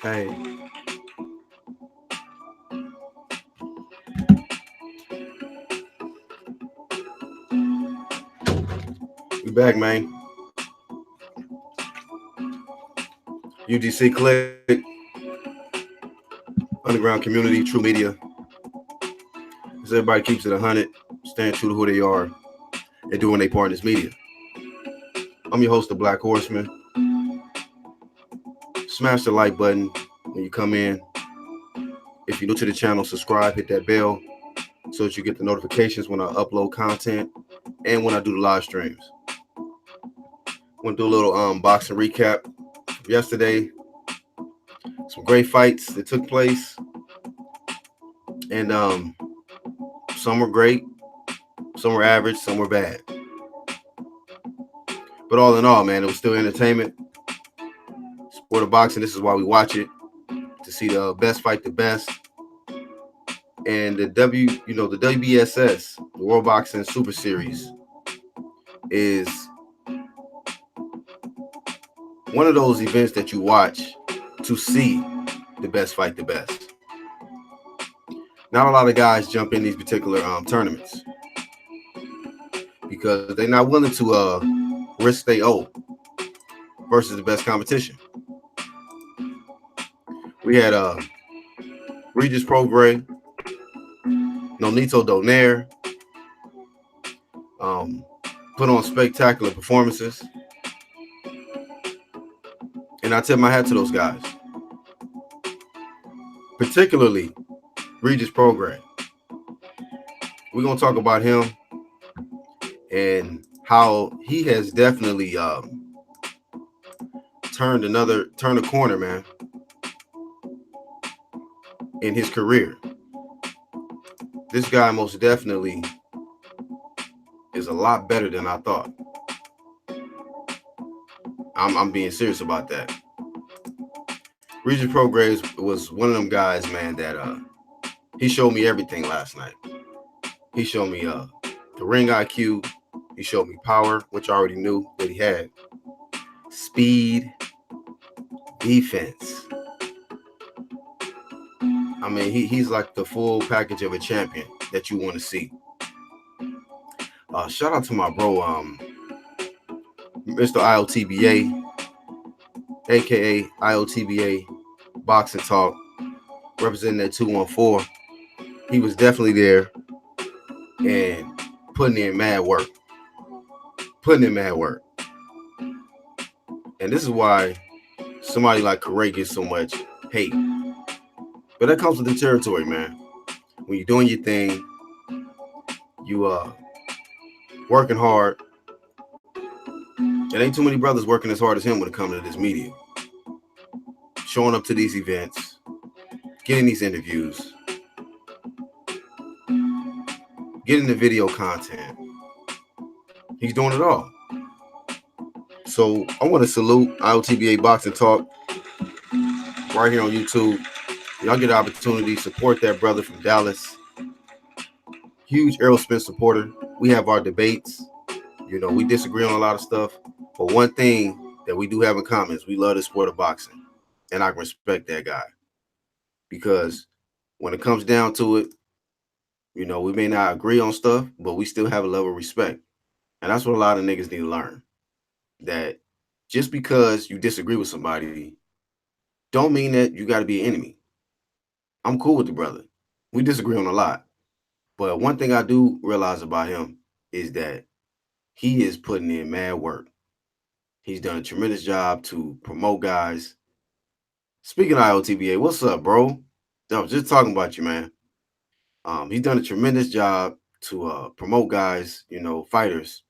Hey, we back, man. UGC Click, Underground Community, True Media. As everybody keeps it 100, staying true to who they are and doing their part in this media. I'm your host, the Black Horseman. Smash the like button when you come in. If you're new to the channel, subscribe, hit that bell so that you get the notifications when I upload content and when I do the live streams. I'm gonna do a little boxing recap. Yesterday, some great fights that took place, and some were great, some were average, some were bad. But all in all, man, it was still entertainment. Sport of boxing, this is why we watch it, to see the best fight the best. And the the WBSS, the World Boxing Super Series, is one of those events that you watch to see the best fight the best. Not a lot of guys jump in these particular tournaments because they're not willing to risk their O versus the best competition. We had Regis Prograis, Nonito Donaire, put on spectacular performances. And I tip my hat to those guys, particularly Regis Prograis. We're going to talk about him and how he has definitely turned a corner, man, in his career. This guy most definitely is a lot better than I thought. I'm being serious about that. Regis Prograis was one of them guys, man, that he showed me everything last night. He showed me the ring IQ. He showed me power, which I already knew that he had. Speed, defense. I mean, he's like the full package of a champion that you want to see. Shout out to my bro, Mr. IOTBA, aka IOTBA Boxing Talk, representing that 214. He was definitely there and putting in mad work. And this is why somebody like Correa gets so much hate. But that comes with the territory, man. When you're doing your thing, you working hard. There ain't too many brothers working as hard as him when it comes to this media. Showing up to these events, getting these interviews, getting the video content. He's doing it all. So I want to salute IOTBA Boxing Talk right here on YouTube. Y'all get the opportunity to support that brother from Dallas. Huge Aerosmith supporter. We have our debates. You know, we disagree on a lot of stuff. But one thing that we do have in common is we love the sport of boxing. And I respect that guy. Because when it comes down to it, you know, we may not agree on stuff, but we still have a level of respect. And that's what a lot of niggas need to learn. That just because you disagree with somebody, don't mean that you got to be an enemy. I'm cool with the brother. We disagree on a lot. But one thing I do realize about him is that he is putting in mad work. He's done a tremendous job to promote guys. Speaking of IOTBA, what's up, bro? I was just talking about you, man. He's done a tremendous job to promote guys, you know, fighters,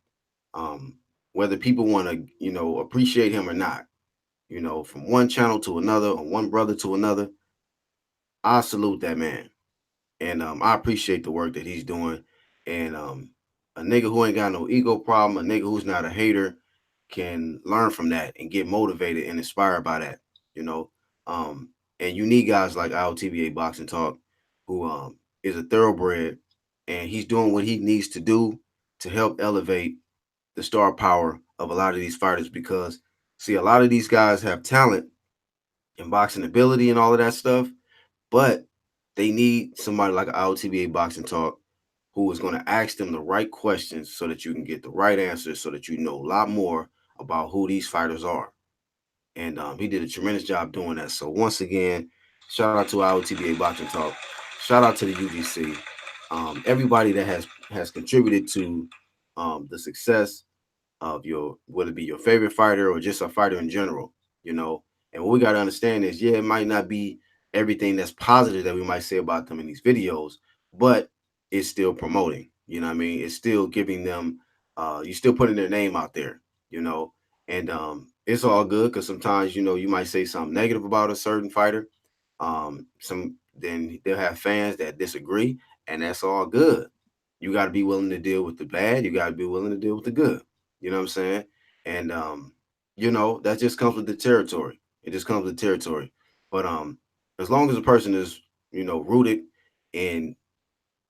whether people want to, you know, appreciate him or not. You know, from one channel to another, or one brother to another. I salute that man. And I appreciate the work that he's doing. And a nigga who ain't got no ego problem, a nigga who's not a hater, can learn from that and get motivated and inspired by that, you know. And you need guys like IOTBA Boxing Talk, who is a thoroughbred, and he's doing what he needs to do to help elevate the star power of a lot of these fighters. Because, see, a lot of these guys have talent, and boxing ability and all of that stuff. But they need somebody like an IOTBA Boxing Talk who is going to ask them the right questions so that you can get the right answers, so that you know a lot more about who these fighters are. And he did a tremendous job doing that. So once again, shout out to IOTBA Boxing Talk. Shout out to the UGC. Everybody that has contributed to the success of your, whether it be your favorite fighter or just a fighter in general, you know. And what we got to understand is, yeah, it might not be everything that's positive that we might say about them in these videos, but it's still promoting. You know what I mean? It's still giving them, you're still putting their name out there, you know. And it's all good because sometimes, you know, you might say something negative about a certain fighter. Some then they'll have fans that disagree, and that's all good. You got to be willing to deal with the bad. You got to be willing to deal with the good. You know what I'm saying? And you know, that just comes with the territory. It just comes with territory. But as long as a person is, you know, rooted in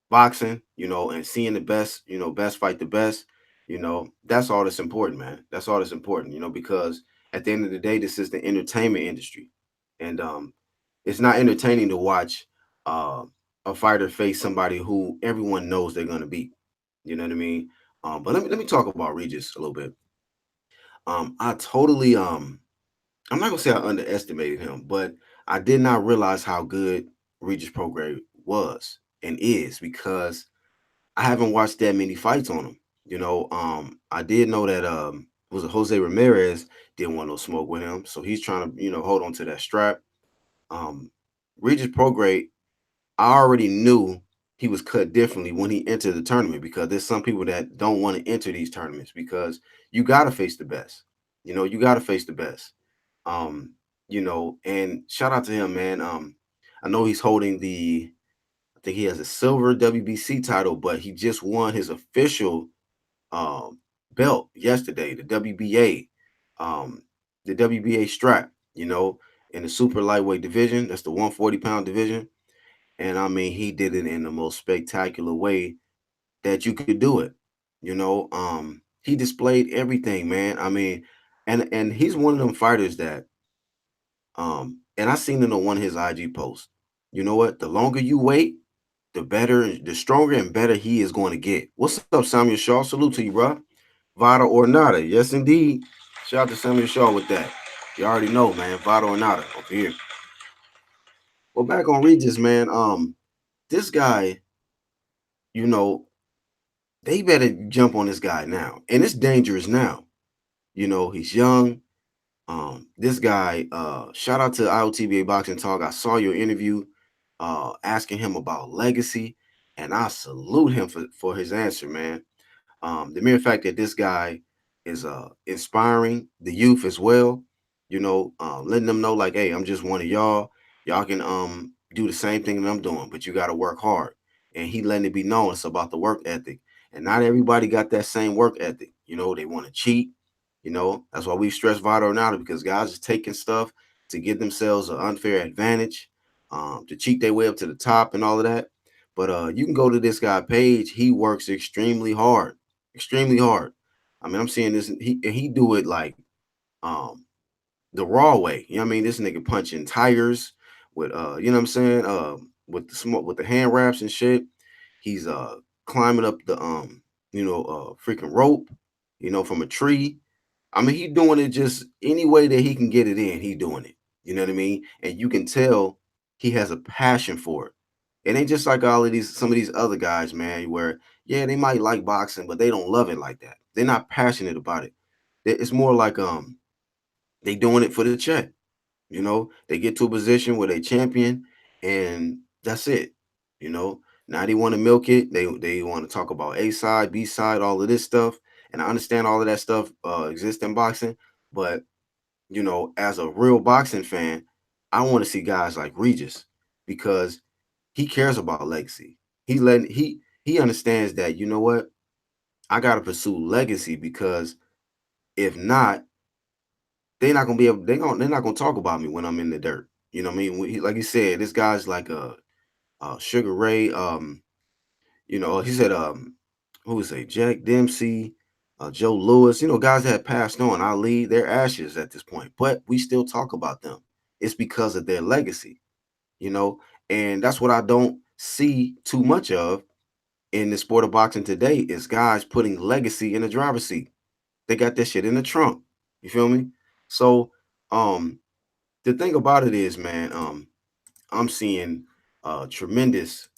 boxing, you know, and seeing the best, you know, best fight the best, you know, that's all that's important, man. That's all that's important, you know, because at the end of the day, this is the entertainment industry. And it's not entertaining to watch uh, a fighter face somebody who everyone knows they're gonna beat. You know what I mean? But let me talk about Regis a little bit. I totally I'm not gonna say I underestimated him, but I did not realize how good Regis Prograis was and is because I haven't watched that many fights on him. You know, I did know that was it Jose Ramirez didn't want no smoke with him, so he's trying to, you know, hold on to that strap. Um, Regis Prograis, I already knew he was cut differently when he entered the tournament because there's some people that don't want to enter these tournaments because you got to face the best. You know, you got to face the best. Um, you know, and shout out to him, man. I know he's holding the, I think he has a silver WBC title, but he just won his official um, belt yesterday, um, the WBA strap. You know, in the super lightweight division, that's the 140-pound division. And I mean, he did it in the most spectacular way that you could do it. You know, he displayed everything, man. I mean, and he's one of them fighters that and I seen it on one of his IG posts. You know what? The longer you wait, the better, the stronger and better he is going to get. What's up, Samuel Shaw? Salute to you, bro. Vada or nada. Yes, indeed. Shout out to Samuel Shaw with that. You already know, man. Vada or nada over here. Well, back on Regis, man. This guy, you know, they better jump on this guy now. And it's dangerous now. You know, he's young. This guy, shout out to IOTBA Boxing Talk. I saw your interview asking him about legacy, and I salute him for his answer, man. The mere fact that this guy is inspiring the youth as well, you know, letting them know like, hey, I'm just one of y'all. Y'all can do the same thing that I'm doing, but you got to work hard. And he letting it be known it's about the work ethic. And not everybody got that same work ethic. You know, they want to cheat. You know, that's why we stress Vado now because guys is taking stuff to give themselves an unfair advantage, to cheat their way up to the top and all of that. But you can go to this guy page. He works extremely hard. I mean, I'm seeing this. He do it like um the raw way. You know what I mean? This nigga punching tires with you know what I'm saying? With the smoke with the hand wraps and shit. He's climbing up the freaking rope, you know, from a tree. I mean, he doing it just any way that he can get it in, he doing it. You know what I mean? And you can tell he has a passion for it. It ain't just like all of these some of these other guys, man, where yeah, they might like boxing, but they don't love it like that. They're not passionate about it. It's more like they doing it for the check. You know, they get to a position where they champion, and that's it. You know, now they want to milk it. They want to talk about A side, B side, all of this stuff. And I understand all of that stuff exists in boxing, but you know, as a real boxing fan, I want to see guys like Regis because he cares about legacy. He understands that, you know what, I gotta pursue legacy because if not, they're not gonna be able. They're not gonna talk about me when I'm in the dirt. You know what I mean? Like he said, this guy's like a Sugar Ray. You know, he said who was it? Jack Dempsey, Joe Lewis. You know, guys that have passed on. Ali, they're ashes at this point, but we still talk about them. it's because of their legacy, you know, and that's what I don't see too much of in the sport of boxing today is guys putting legacy in the driver's seat. They got that shit in the trunk. You feel me? So, um, the thing about it is, man, I'm seeing tremendous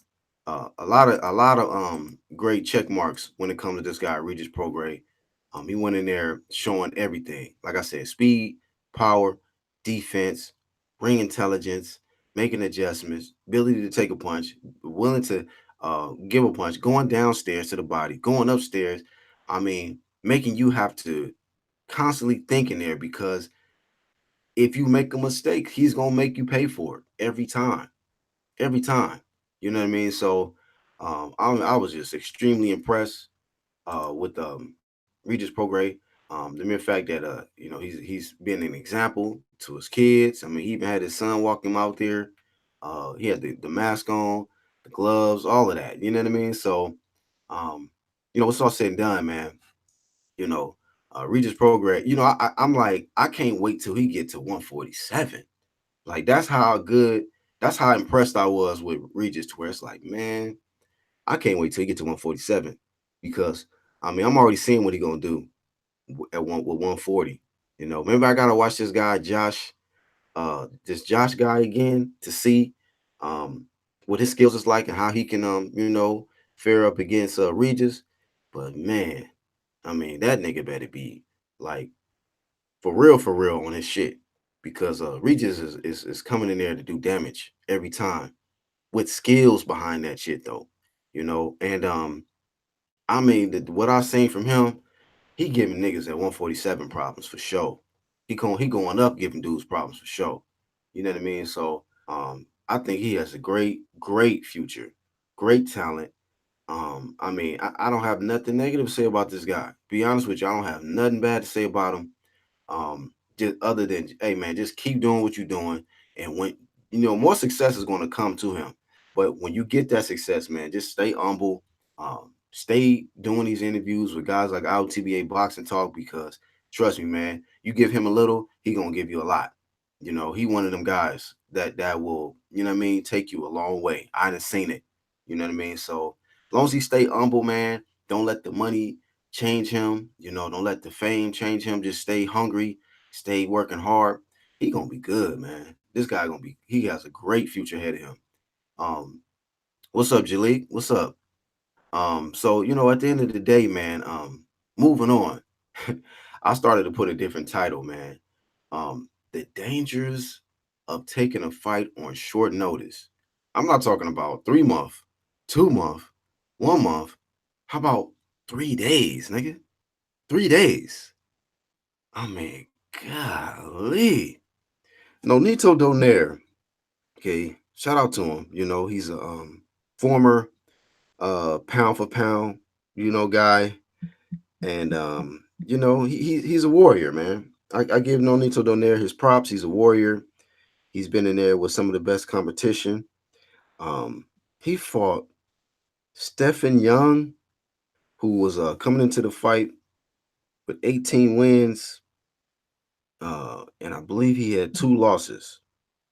a lot of great check marks when it comes to this guy Regis Prograis. He went in there showing everything. Like I said, speed, power, defense, ring intelligence, making adjustments, ability to take a punch, willing to give a punch, going downstairs to the body, going upstairs. I mean, making you have to constantly think in there because if you make a mistake, he's gonna make you pay for it every time. You know what I mean? So I was just extremely impressed with Regis Prograis. The mere fact that he's been an example to his kids. I mean, he even had his son walk him out there. He had the mask on, the gloves, all of that. You know what I mean? So, um, what's all said and done, man. You know, Regis Prograis. I'm like, I can't wait till he get to 147. Like that's how impressed I was with Regis to where it's like, man, I can't wait till he get to 147 because I mean I'm already seeing what he gonna do at one with 140. Maybe I gotta watch this Josh guy again to see um what his skills is like and how he can fare up against Regis. But man, I mean that nigga better be like for real on his shit because Regis is coming in there to do damage every time with skills behind that shit though, and I mean what I seen from him, he giving niggas at 147 problems for sure. He going up giving dudes problems for sure. You know what I mean? So I think he has a great future, great talent. I mean, I don't have nothing negative to say about this guy. Be honest with you, I don't have nothing bad to say about him. Just other than, hey man, just keep doing what you're doing, and when more success is going to come to him. But when you get that success, man, just stay humble. Stay doing these interviews with guys like LTBA Boxing Talk because trust me, man, you give him a little, he gonna give you a lot. He one of them guys that will, what I mean, take you a long way. I done seen it. You know what I mean? So as long as he stay humble, man, don't let the money change him. Don't let the fame change him. Just stay hungry, stay working hard. He gonna be good, man. This guy gonna be. He has a great future ahead of him. Um, what's up, Jalik? What's up? So at the end of the day, man. Moving on. I started to put a different title, man. The dangers of taking a fight on short notice. I'm not talking about 3 month, 2 month, 1 month. How about 3 days, nigga? 3 days. I mean, golly. Nonito Donaire. Okay, shout out to him. He's a former pound for pound, guy, and he's a warrior, man. I give Nonito Donaire his props. He's a warrior. He's been in there with some of the best competition. Um, he fought Stephen Young, who was coming into the fight with 18 wins, and I believe he had 2 losses.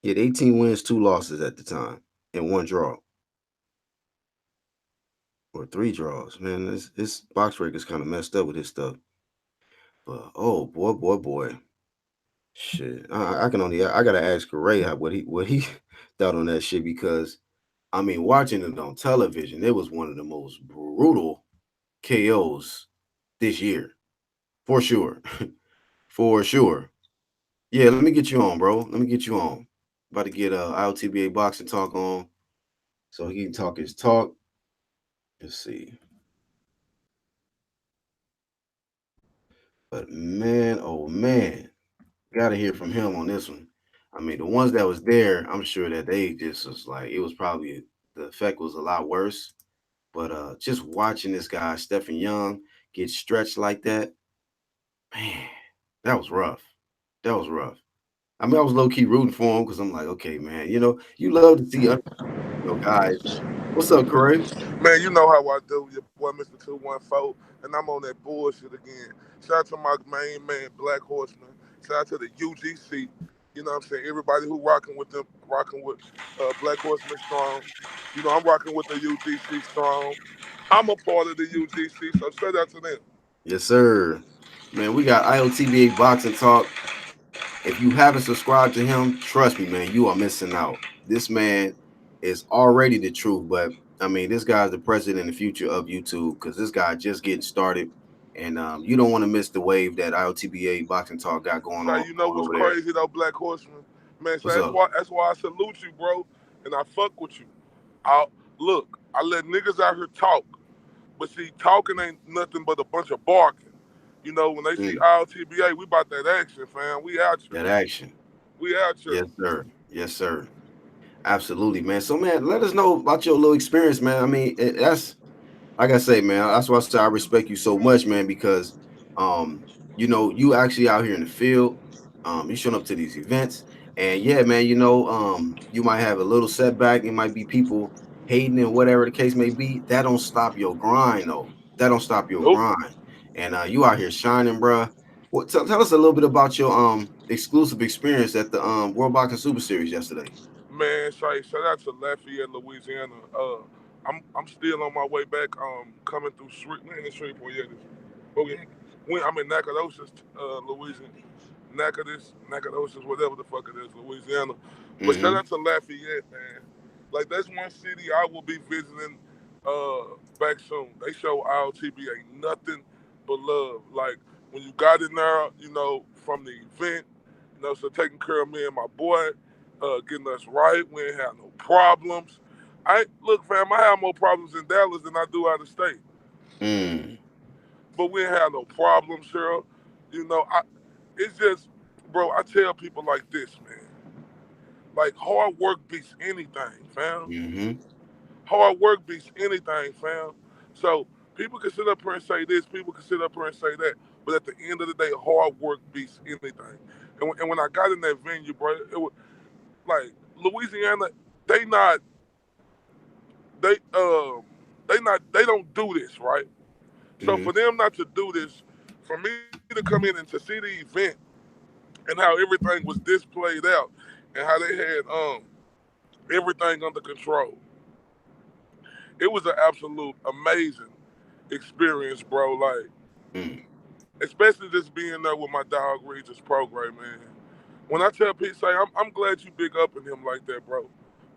He had 18 wins, 2 losses at the time, and 1 draw or 3 draws. Man, this box record is kind of messed up with his stuff. But oh boy, boy, boy, shit. I can only I gotta ask Ray what he thought on that shit because I mean watching it on television, it was one of the most brutal KOs this year for sure, for sure. Yeah, let me get you on, bro. Let me get you on. About to get ILTBA boxing talk on so he can talk his talk. Let's see. But man, oh man, gotta hear from him on this one. I mean, the ones that was there, I'm sure that they just was like it was probably the effect was a lot worse. But just watching this guy, Stephen Young, get stretched like that, man, that was rough. That was rough. I mean, I was low key rooting for him because I'm like, okay, man, you love to see guys. What's up, Corey? Man, you know how I do. Your boy, Mr. 214, and I'm on that bullshit again. Shout out to my main man, Black Horseman. Shout out to the UGC. You know what I'm saying? Everybody who rocking with them, rocking with Black Horseman Strong. You know, I'm rocking with the UGC Strong. I'm a part of the UGC, so shout out to them. Yes, sir. Man, we got IOTBA Boxing Talk. If you haven't subscribed to him, trust me, man, you are missing out. This man is already the truth, but I mean, this guy's the president and the future of YouTube because this guy just getting started, and you don't want to miss the wave that IOTBA Boxing Talk got going Say, on you know what's over there. crazy though, Black Horseman? Man, so What's up? that's why I salute you, bro, and I fuck with you. I look, I let niggas out here talk, but see, talking ain't nothing but a bunch of barking. You know, when they see Mm, ILTBA, we about that action, fam. We out here. that action. We out here. Yes, sir. Yes, sir. Absolutely, man. So, man, let us know about your little experience, man. I mean, that's like I say, man, that's why I say I respect you so much, man, because um, you actually out here in the field, you showing up to these events, and yeah, man, you might have a little setback, it might be people hating and whatever the case may be. That don't stop your grind though. That don't stop your Nope. grind. And you out here shining, bruh. What tell us a little bit about your exclusive experience at the World Boxing Super Series yesterday. Man, shout out to Lafayette, Louisiana. I'm still on my way back. Coming through Shreveport, in Shreveport, yeah. Oh yeah. I'm in Nacogdoches, Louisiana. Nacogdoches, whatever the fuck it is, Louisiana. But shout Mm-hmm. out to Lafayette, man. Like that's one city I will be visiting back soon. They show ILTB ain't nothing but love. Like when you got in there, you know, from the event, you know, so taking care of me and my boy, getting us right. We ain't had no problems. I look, fam, I have more problems in Dallas than I do out of state. Mm. But we ain't had no problems, Cheryl. You know, it's just, bro, I tell people like this, man. Like hard work beats anything, fam. Mm-hmm. Hard work beats anything, fam. So people can sit up here and say this, people can sit up here and say that, but at the end of the day, hard work beats anything. And when I got in that venue, bro, it was like Louisiana. They not they they don't do this right. So Mm-hmm. for them not to do this, for me to come in and to see the event and how everything was displayed out and how they had everything under control, it was an absolute amazing experience, bro. Like Mm. especially just being there with my dog Regis Prograis, man. When I tell people, say I'm glad you big up in him like that, bro,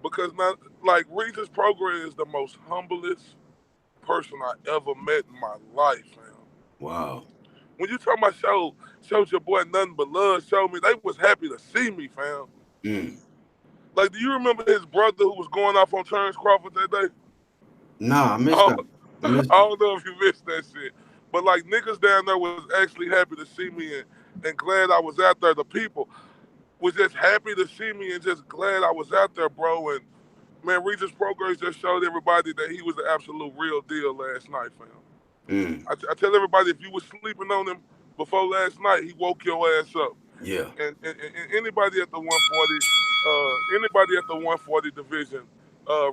because not like Regis Prograis is the most humblest person I ever met in my life, man. Wow. When you talk about showed your boy nothing but love, showed me they was happy to see me, fam. Mm. Like, do you remember his brother who was going off on Terrence Crawford that day? Nah, I missed I that. I I missed it. don't know if you missed that shit, but like niggas down there was actually happy to see me and glad I was out there. The people was just happy to see me and just glad I was out there, bro. And man, Regis Programs just showed everybody that he was the absolute real deal last night, fam. Mm. I tell everybody if you was sleeping on him before last night, he woke your ass up. Yeah. And anybody at the 140, anybody at the 140 division,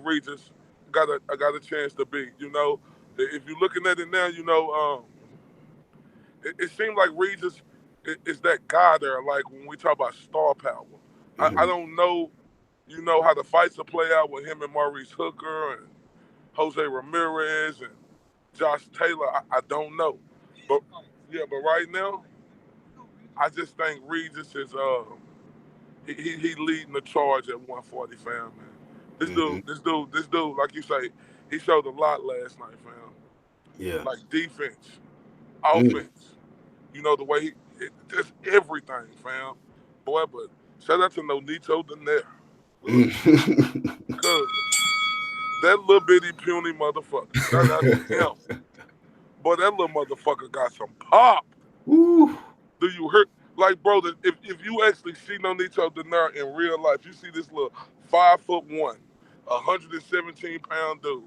Regis got a chance to beat. You know, if you're looking at it now, you know, it seemed like Regis is that guy there. Like when we talk about star power, I Mm-hmm. don't know, you know, how the fights will play out with him and Maurice Hooker and Jose Ramirez and Josh Taylor. I don't know, but yeah, but right now, I just think Regis is he leading the charge at 140, fam. Man, Mm-hmm. this dude, like you say, he showed a lot last night, fam. Yeah. Like defense, Mm. offense. You know the way just everything, fam. Boy, but shout out to Nonito Donaire. Look, Mm. cuz that little bitty puny motherfucker. Shout out to him. Boy, that little motherfucker got some pop. Woo. Do you hurt? Like, bro, if you actually see Nonito Donaire in real life, you see this little 5'1", 117-pound dude,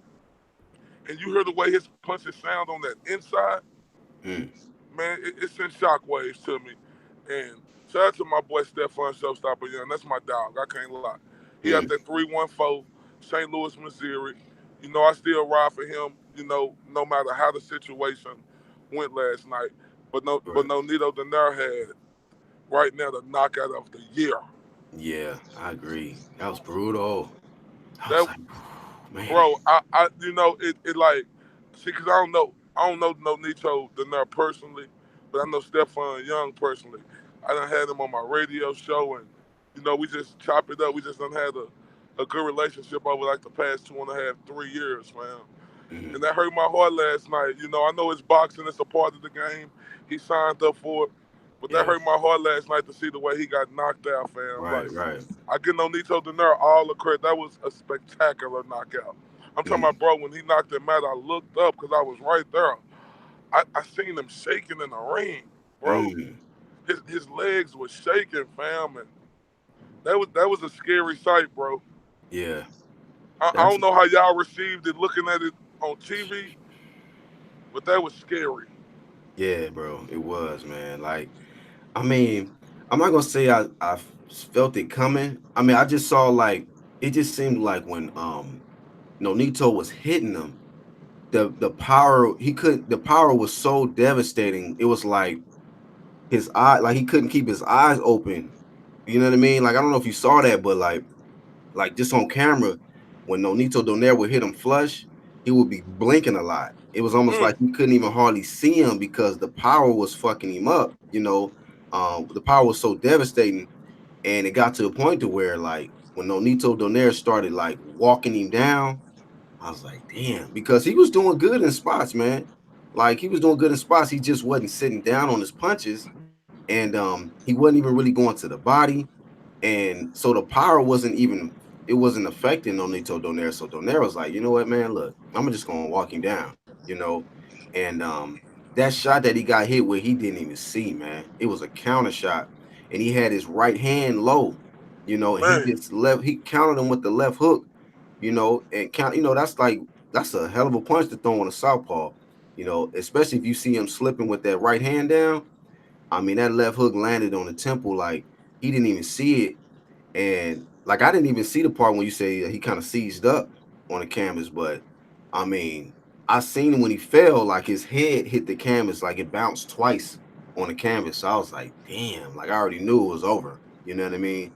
and you hear the way his punches sound on that inside, Mm. man, it sends shockwaves to me. And shout out to my boy Stephon Showstopper Young. That's my dog. I can't lie. He had Mm. that 314, St. Louis, Missouri. You know, I still ride for him. You know, no matter how the situation went last night. But Right. Nonito Donaire had right now the knockout of the year. Yeah, I agree. That was brutal. I was That like, man. bro, it like, see, cause I don't know no Nicho Donaire personally, but I know Stephon Young personally. I done had him on my radio show, and we just chop it up. We just done had a good relationship over like the past 2.5, 3 years, man. Mhm. And that hurt my heart last night. I know it's boxing; it's a part of the game. He signed up for it, but that Yeah, hurt my heart last night to see the way he got knocked out, fam. right, Like, right. I give Nonito Donaire all the credit. That was a spectacular knockout. I'm talking Mm, about, bro, when he knocked him out, I looked up because I was right there. I seen him shaking in the ring, bro. mm, His legs was shaking, fam, and that was a scary sight, bro. yeah, I that's don't know how y'all received it looking at it on TV, but that was scary. yeah, bro. It was, man. Like, I mean, I'm not gonna say I felt it coming. I mean, I just saw like it just seemed like when Nonito was hitting him, the power he couldn't the power was so devastating. It was like his eye, like he couldn't keep his eyes open. You know what I mean? Like I don't know if you saw that, but like just on camera, when Nonito Donaire would hit him flush, he would be blinking a lot. It was almost Mm, like you couldn't even hardly see him because the power was fucking him up. The power was so devastating, and it got to a point to where like when Nonito Donaire started like walking him down, I was like, damn, because he was doing good in spots, man. Like he was doing good in spots. He just wasn't sitting down on his punches, and he wasn't even really going to the body, and so the power wasn't even it wasn't affecting Nonito Donaire. So Donaire was like, you know what, man, look, I'm just gonna walk him down, you know. And that shot that he got hit with, he didn't even see, man. It was a counter shot, and he had his right hand low, and he man, just left. He countered him with the left hook, and count. That's a hell of a punch to throw on a southpaw, especially if you see him slipping with that right hand down. I mean, that left hook landed on the temple like he didn't even see it, and like I didn't even see the part when you say he kind of seized up on the canvas, but I mean, I seen him when he fell, like his head hit the canvas, like it bounced twice on the canvas. So I was like, damn, like I already knew it was over. You know what I mean?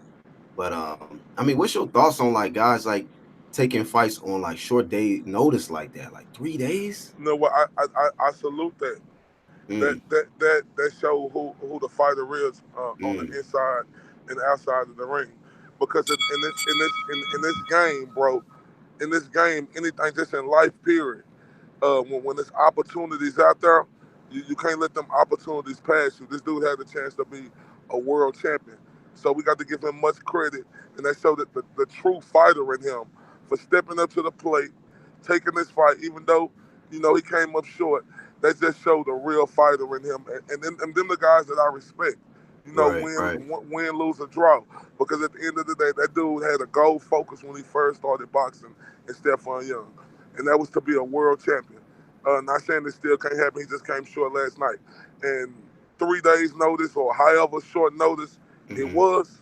But I mean, what's your thoughts on like guys like taking fights on like short day notice like that, like 3 days? you know what? I salute that. That Mm, that that that show who the fighter is on the mm, inside and outside of the ring, because in this game, bro, in this game, anything just in life, period. When there's opportunities out there, you can't let them opportunities pass you. This dude had a chance to be a world champion, so we got to give him much credit, and that showed that the true fighter in him for stepping up to the plate, taking this fight, even though he came up short. That just showed the real fighter in him, and them the guys that I respect. right, right. Win, lose, or draw. Because at the end of the day, that dude had a goal focus when he first started boxing in Stephon Young, and that was to be a world champion. Not saying this still can't happen. He just came short last night, and 3 days notice or however short notice it Hmm. was,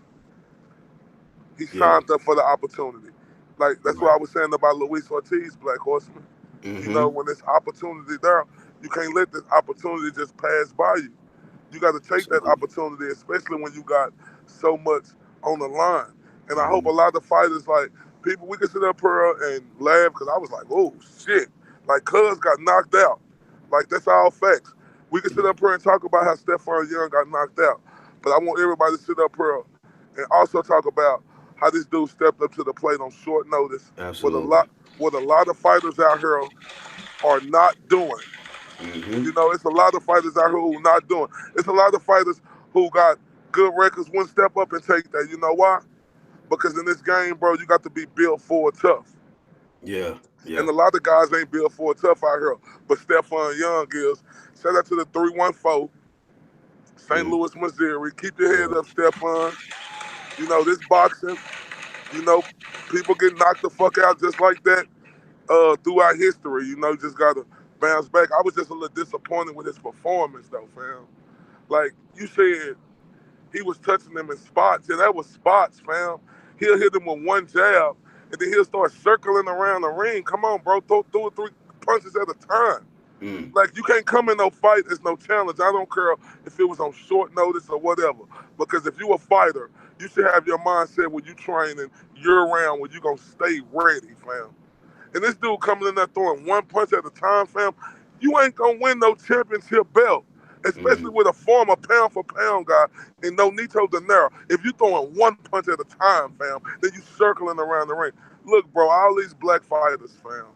he Yeah. signed up for the opportunity. Like that's what Right. I was saying about Luis Ortiz, Black Horseman. Hmm. When there's opportunity there, you can't let this opportunity just pass by you. You got to take that Absolutely. opportunity, especially when you got so much on the line. And I hope a Hmm. lot of fighters, like people, we can sit up here and laugh because I was like, oh shit, like Cuz got knocked out. Like that's all facts. We can sit Yeah. up here and talk about how Stephon Young got knocked out, but I want everybody to sit up here and also talk about how this dude stepped up to the plate on short notice, with a Absolutely. lot, what a lot of fighters out here are not doing. Hmm. It's a lot of fighters out here who not doing. It's a lot of fighters who got good records, wouldn't step up and take that. You know why? Because in this game, bro, you got to be built for tough. Yeah. And Yeah. a lot of guys ain't built for tough out here. But Stephon Young is. Shout out to the 314, St. Mm. Louis, Missouri. Keep your head Yeah. up, Stephon. This boxing, you know, people get knocked the fuck out just like that throughout history. You just got to bounce back. I was just a little disappointed with his performance, though, fam. Like you said, he was touching them in spots. Yeah, that was spots, fam. He'll hit them with one jab, and then he'll start circling around the ring. Come on, bro, throw 2 or 3 punches at a time. Mm. Like you can't come in no fight. It's no challenge. I don't care if it was on short notice or whatever. Because if you a fighter, You should have your mindset when you training year round when you gonna stay ready, fam. And this dude coming in there throwing one punch at a time, fam, you ain't gonna win no championship belt. Especially Mm. with a former pound for pound guy in no Nito Donaire. If you throwing one punch at a time, fam, then you circling around the ring. Look, bro, all these black fighters, fam,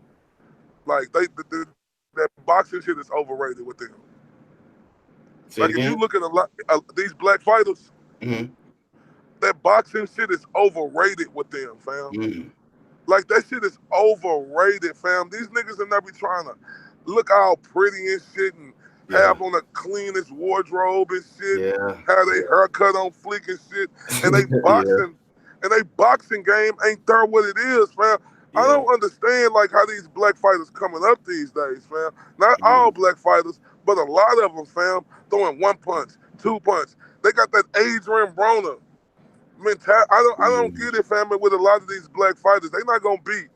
like that boxing shit is overrated with them. Say Like it if you again. look at these black fighters, Mm-hmm. that boxing shit is overrated with them, fam. Mm. Like that shit is overrated, fam. These niggas will not be trying to look all pretty and shit and Yeah. have on the cleanest wardrobe and shit, Yeah. have Yeah. their haircut on fleek and shit, and Yeah. they boxing game ain't there what it is, fam. I Yeah. don't understand like how these black fighters coming up these days, fam. Not all Mm. black fighters, but a lot of them, fam, throwing one punch, two punch. They got that Adrian Broner mentality. I don't Mm. get it, family. With a lot of these black fighters, they not gonna beat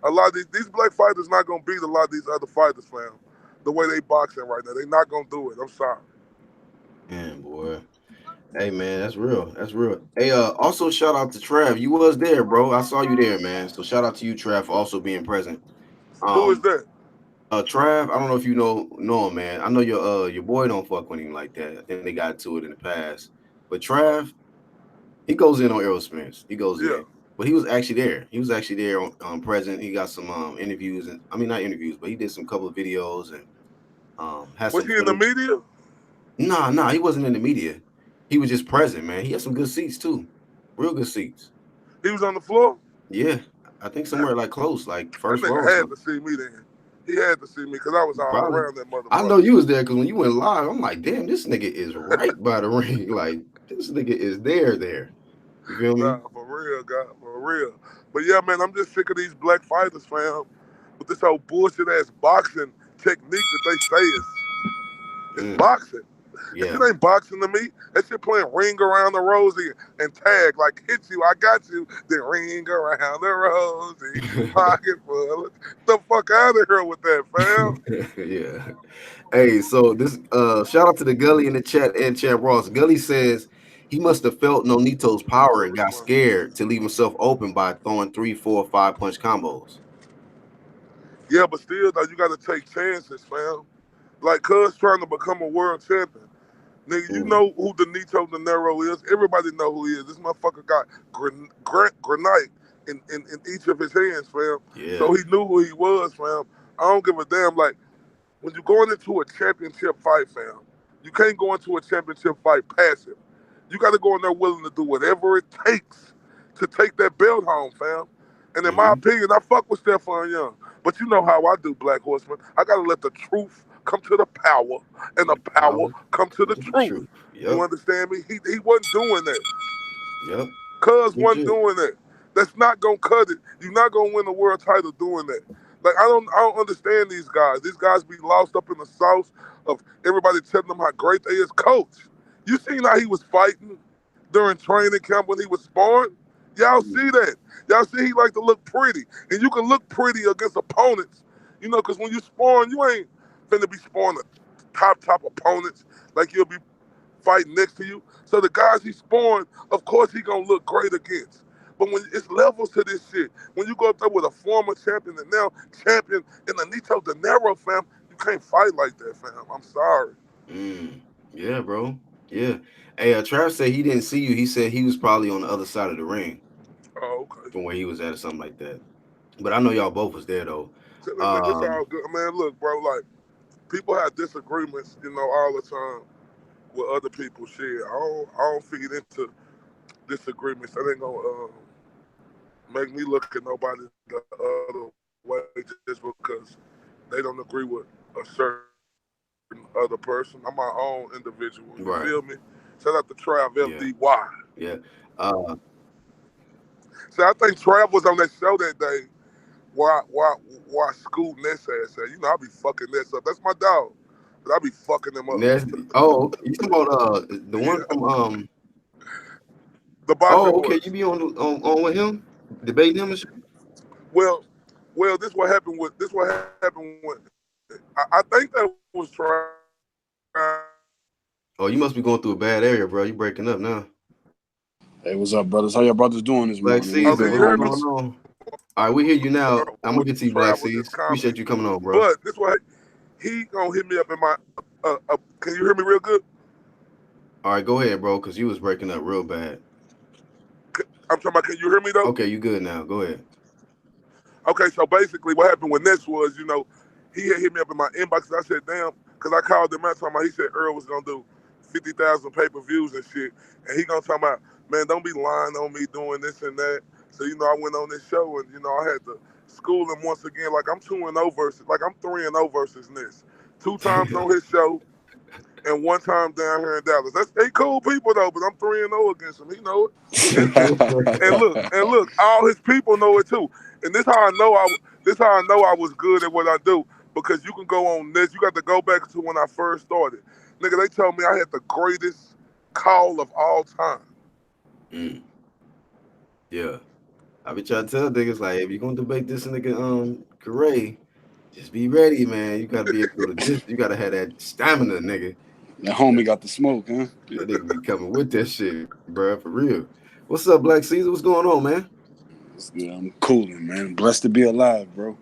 a lot of these black fighters. Not gonna beat a lot of these other fighters, fam. The way they boxing right now, they not gonna do it. I'm sorry. Man, boy. Hey man, that's real. That's real. Hey, also shout out to Trav. You was there, bro. I saw you there, man. So shout out to you, Trav, for also being present. Who is Um, that? Trav, I don't know if you know him, man. I know your boy don't fuck with him like that. I think they got to it in the past. But Trav, he goes in on Aerosmith. He goes Yeah. in. But he was actually there. He was actually there on present. He got some interviews and I mean not interviews, but he did some couple of videos and had Was some he in the footage. media? Nah, he wasn't in the media. He was just present, man. He had some good seats too. Real good seats. He was on the floor. Yeah. I think somewhere like close, like That first row nigga or had something. to see me then. He had to see me because I was all Probably. around that I know motherfucker. you was there because when you went live, I'm like, damn, this nigga is right by the ring. Like, this nigga is there. You feel Nah, me? for real, God, for real. But yeah, man, I'm just sick of these black fighters, fam, with this whole bullshit ass boxing technique that they say is Mm, boxing. That yeah. shit ain't boxing to me. That shit playing ring around the rosy and tag like hit you, I got you, then ring around the rosy, pocket full. The fuck out of here with that, fam. Yeah. Hey, so this shout out to the Gully in the chat and Chat Ross. Gully says he must have felt Nonito's power So and which got one? scared to leave himself open by throwing 3, 4, 5 punch combos. Yeah, but still though, you gotta take chances, fam. Like Cuz trying to become a world champion. Nigga, you Mm, know who Benito De Niro is. Everybody know who he is. This motherfucker got granite in each of his hands, fam. yeah. So he knew who he was, fam. I don't give a damn. Like, when you're going into a championship fight, fam, you can't go into a championship fight passive. You got to go in there willing to do whatever it takes to take that belt home, fam. And in my Hmm. opinion, I fuck with Stephon Young. But you know how I do, Black Horseman. I got to let the truth come to the power and the The power power come to come the to the truth. truth. You Yep. understand me? He wasn't doing that. Yep. Cuz wasn't Legit. doing that. That's not gonna cut it. You're not gonna win the world title doing that. Like I don't understand these guys. These guys be lost up in the sauce of everybody telling them how great they is. Coach, you seen how he was fighting during training camp when he was sparring? Y'all Mm, see that? Y'all see he like to look pretty, and you can look pretty against opponents. You know, because when you sparring, you ain't finna be sparring the top opponents like you'll be fighting next to you. So the guys he spawned, of course he gonna look great against. But when it's levels to this shit, when you go up there with a former champion and now champion in the Nito De Niro, fam, you can't fight like that, fam. I'm sorry. mm. Yeah, bro. Yeah. Hey, Trav said he didn't see you. He said he was probably on the other side of the ring Oh, okay. from where he was at or something like that. But I know y'all both was there though. Tell that nigga it's Um, all good. Man, look, bro, like, people have disagreements, all the time with other people. Shit, I don't feed into disagreements. That ain't gonna make me look at nobody the other way just because they don't agree with a certain other person. I'm my own individual. You feel me? Shout out to Trav right. FDY. Yeah. Yeah. Uh, See, I think Trav was on that show that day why Scoot Ness ass said, I be fucking Ness up. That's my dog. But I be fucking him up. Nasty. Oh, okay. You talking about the one Yeah. from The boxing oh, okay, you horse. be on with him? Debating him and shit? Well, this what happened with I think that was Trav. Oh, you must be going through a bad area, bro. You breaking up now. Hey, what's up, brothers? How y'all brothers doing this Black morning? What's Oh, Caesar, can good you with what's hear you? me? going on? All right, we hear you now. I'm gonna With get the to you, Black travel, Caesar. this Appreciate comedy. you coming on, bro. But this way, he gonna hit me up in my. Can you hear me real good? All right, go ahead, bro, because you was breaking up real bad. I'm talking about. Can you hear me though? Okay, you good now. Go ahead. Okay, so basically, what happened with Ness was, he had hit me up in my inbox, and I said, "Damn," because I called him out talking about. He said Earl was gonna do 50,000 pay-per-views and shit, and he gonna talk about, man, don't be lying on me doing this and that. So I went on this show, and I had to school him once again. Like I'm 2-0 versus, like I'm 3-0 versus Ness. Two times on his show, and one time down here in Dallas. They cool people though, but I'm 3-0 against him. He know it. And look, all his people know it too. And this how I know I was good at what I do, because you can go on this. You got to go back to when I first started. Nigga, they told me I had the greatest call of all time. Mm, yeah. I be trying to tell niggas like if you're gonna debate this nigga Correa, just be ready, man. You gotta be able to you gotta have that stamina, nigga. That homie got the smoke, huh? That nigga be coming with that shit, bro, for real. What's up, Black Caesar? What's going on, man? It's good. I'm cooling, man. Blessed to be alive, bro.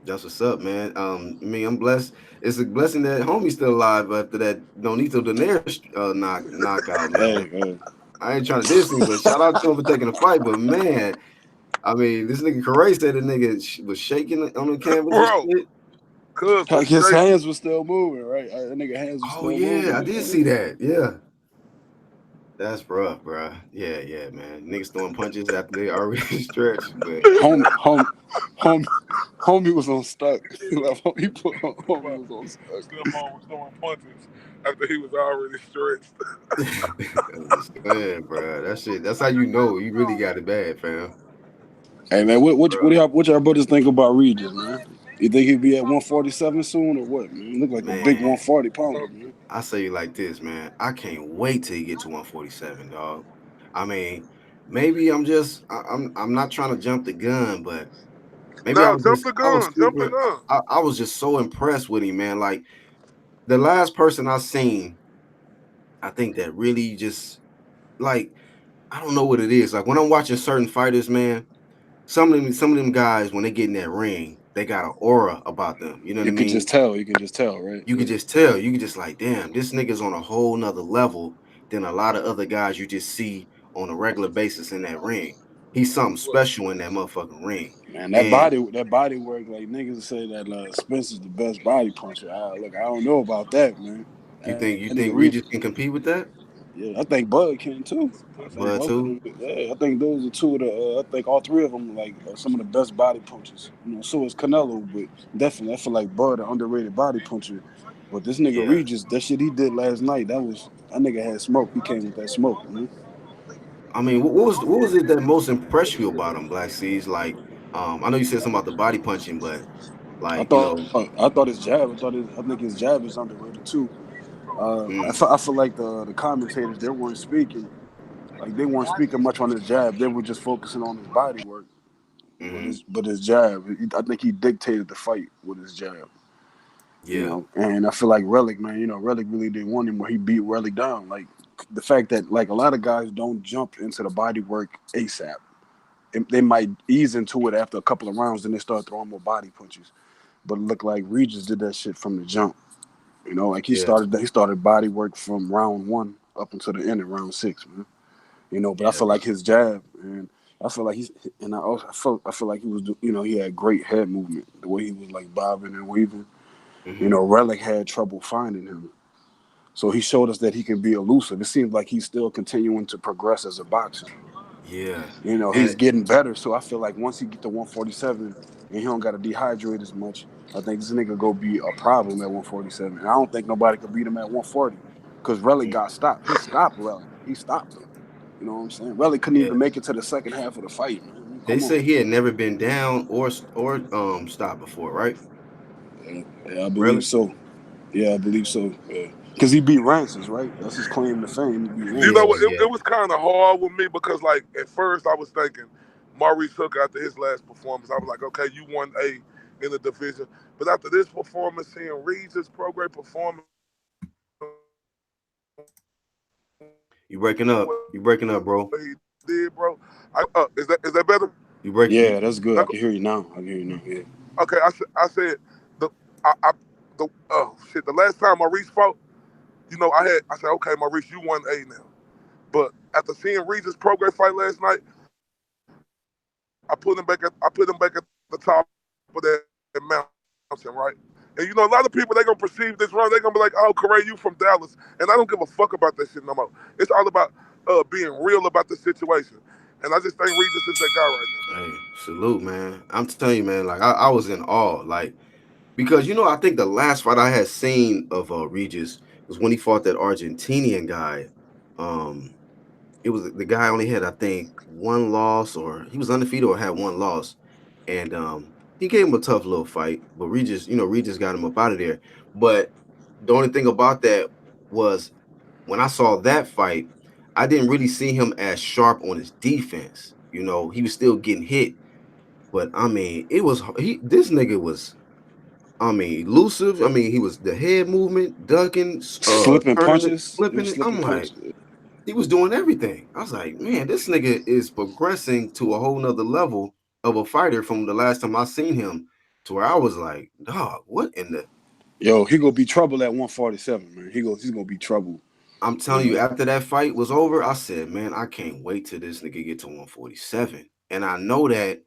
That's what's up, man. I mean, I'm blessed. It's a blessing that homie's still alive after that Donito Donaire knockout, man. Hey, I ain't trying to diss him, but shout out to him for taking the fight. But man, I mean, this nigga Correa said the nigga was shaking on the canvas and Bro, shit. cuz was his shaking. hands was still moving, right? That nigga hands was Oh still yeah, I moving. did see that. Yeah, that's rough, bro. Yeah, man. Niggas throwing punches after they already stretched, but Home, home, home, homie was on stuck. He put on, homie was on stuck. Stillmon was throwing punches after he was already stretched. I understand, bro. That shit. That's how you know you really got it bad, fam. Hey man, Bro, what y'all brothers think about Regis, man? You think he'll be at 147 soon or what, man? Look like a big man. 140 pounder, man. I say you like this, man. I can't wait till you get to 147, dog. I mean, maybe I'm not trying to jump the gun, but maybe No, jump the I was gun, jump the super gun. I was just so impressed with him, man. Like the last person I seen, I think that really just like I don't know what it is. Like when I'm watching certain fighters, man, some of them guys when they get in that ring, they got an aura about them. You know what I You could mean? just tell. You could just tell, right? You could just tell. You could just like, damn, this nigga's on a whole nother level than a lot of other guys you just see on a regular basis in that ring. He's something special in that motherfucking ring. Man, And that body work, like niggas say that Spencer's the best body puncher. Look, I don't know about that, man. you That think nigga you Regis, think Regis can compete with that? yeah, I think Bud can too. I think Bud both of too? them. Yeah, I think those are two of the. I think all three of them like are some of the best body punchers. So is Canelo, but definitely I feel like Bud an underrated body puncher. But this nigga Yeah. Regis, that shit he did last night, that nigga had smoke. He came with that smoke, man. I mean, what was it that most impressed you about him, Black Seas? Like, I know you said something about the body punching, but like, I thought his jab. I think his jab is underrated too. mm, I feel like the commentators they weren't speaking much on his jab. They were just focusing on his body work. mm-hmm, But his jab, I think he dictated the fight with his jab. yeah, And I feel like Relic, man, Relic really did want him where he beat Relic down. Like the fact that like a lot of guys don't jump into the body work ASAP. They might ease into it after a couple of rounds, then they start throwing more body punches. But it looked like Regis did that shit from the jump. Like yeah, he started body work from round one up until the end of round six, man. But I yeah, feel like his jab and I feel like I feel like he was, he had great head movement, the way he was like bobbing and weaving. mm-hmm, Relic had trouble finding him. So he showed us that he can be elusive. It seems like he's still continuing to progress as a boxer. yeah, He's and getting better. So I feel like once he get to 147 and he don't got to dehydrate as much, I think this nigga go be a problem at 147. And I don't think nobody could beat him at 140 because Relic got stopped. He stopped Relic. He stopped him. You know what I'm saying? Relic couldn't yeah. even make it to the second half of the fight, man. They Come on. say he had never been down or stopped before, right? Yeah, I believe Really? so. Yeah, I believe so. Yeah. Because he beat Rances, right? That's his claim to fame. He beat You know Yeah, Rances. what? yeah. It was kind of hard with me because, like, at first I was thinking Maurice Hook after his last performance. I was like, okay, you won in the division. But after this performance, seeing Regis Prograis performing the way he did, You breaking up. You breaking up, bro. man, did, bro. Is that better? You break you. Yeah, that's good. I can hear you now. I can hear you now. Yeah. Okay, I said the I the oh shit. The last time Maurice fought, I said, okay, Maurice, you 1A now. But after seeing Regis Prograis fight last night, I put him back at the top of that mountain, right? And a lot of people they gonna perceive this run. They gonna be like, "Oh, Corey, you from Dallas," and I don't give a fuck about that shit no more. It's all about being real about the situation, and I just think Regis is that guy right now. Hey, salute, man. I'm telling you, man. Like I was in awe, like because I think the last fight I had seen of Regis was when he fought that Argentinian guy. Um, it was the guy only had I think one loss, or he was undefeated or had one loss, and he gave him a tough little fight. But Regis got him up out of there. But the only thing about that was when I saw that fight, I didn't really see him as sharp on his defense. He was still getting hit, but I mean, it was this nigga was. I mean, elusive. I mean, he was the head movement, ducking, Slipping turning it, punches. He flipping was it. slipping I'm like, punches. he was doing everything. I was like, man, this nigga is progressing to a whole nother level of a fighter from the last time I seen him, to where I was like, dog, what in the? Yo, he gonna be trouble at 147, man. He's gonna be trouble. I'm telling you, after that fight was over, I said, man, I can't wait till this nigga get to 147. And I know that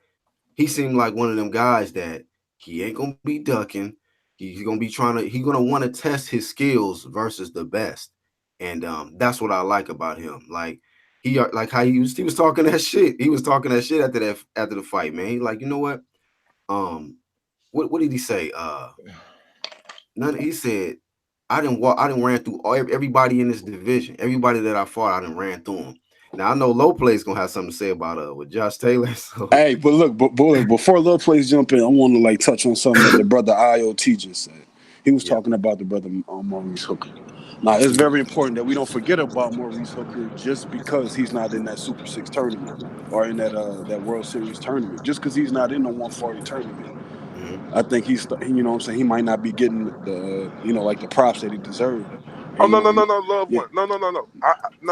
he seemed like one of them guys that he ain't gonna be ducking. He's gonna be he's gonna want to test his skills versus the best. And that's what I like about him. Like like how he was talking that shit. He was talking that shit after the fight, man. He like, you know what? Um, what did he say? He said, I didn't ran through everybody in this division. Everybody that I fought, I didn't ran through them. Now I know Low Play's gonna have something to say about with Josh Taylor. So Hey, but look, but before Lil Plays jump in, I want to touch on something that the brother IoT just said. He was yeah. talking about the brother Maurice Hooker. Now, it's very important that we don't forget about Maurice Hooker just because he's not in that Super Six tournament or in that World Series tournament. Just because he's not in the 140 tournament, Mhm. I think what I'm saying, he might not be getting the the props that he deserved. Oh And no, no, no, no, loved yeah. one. No, no, no, no.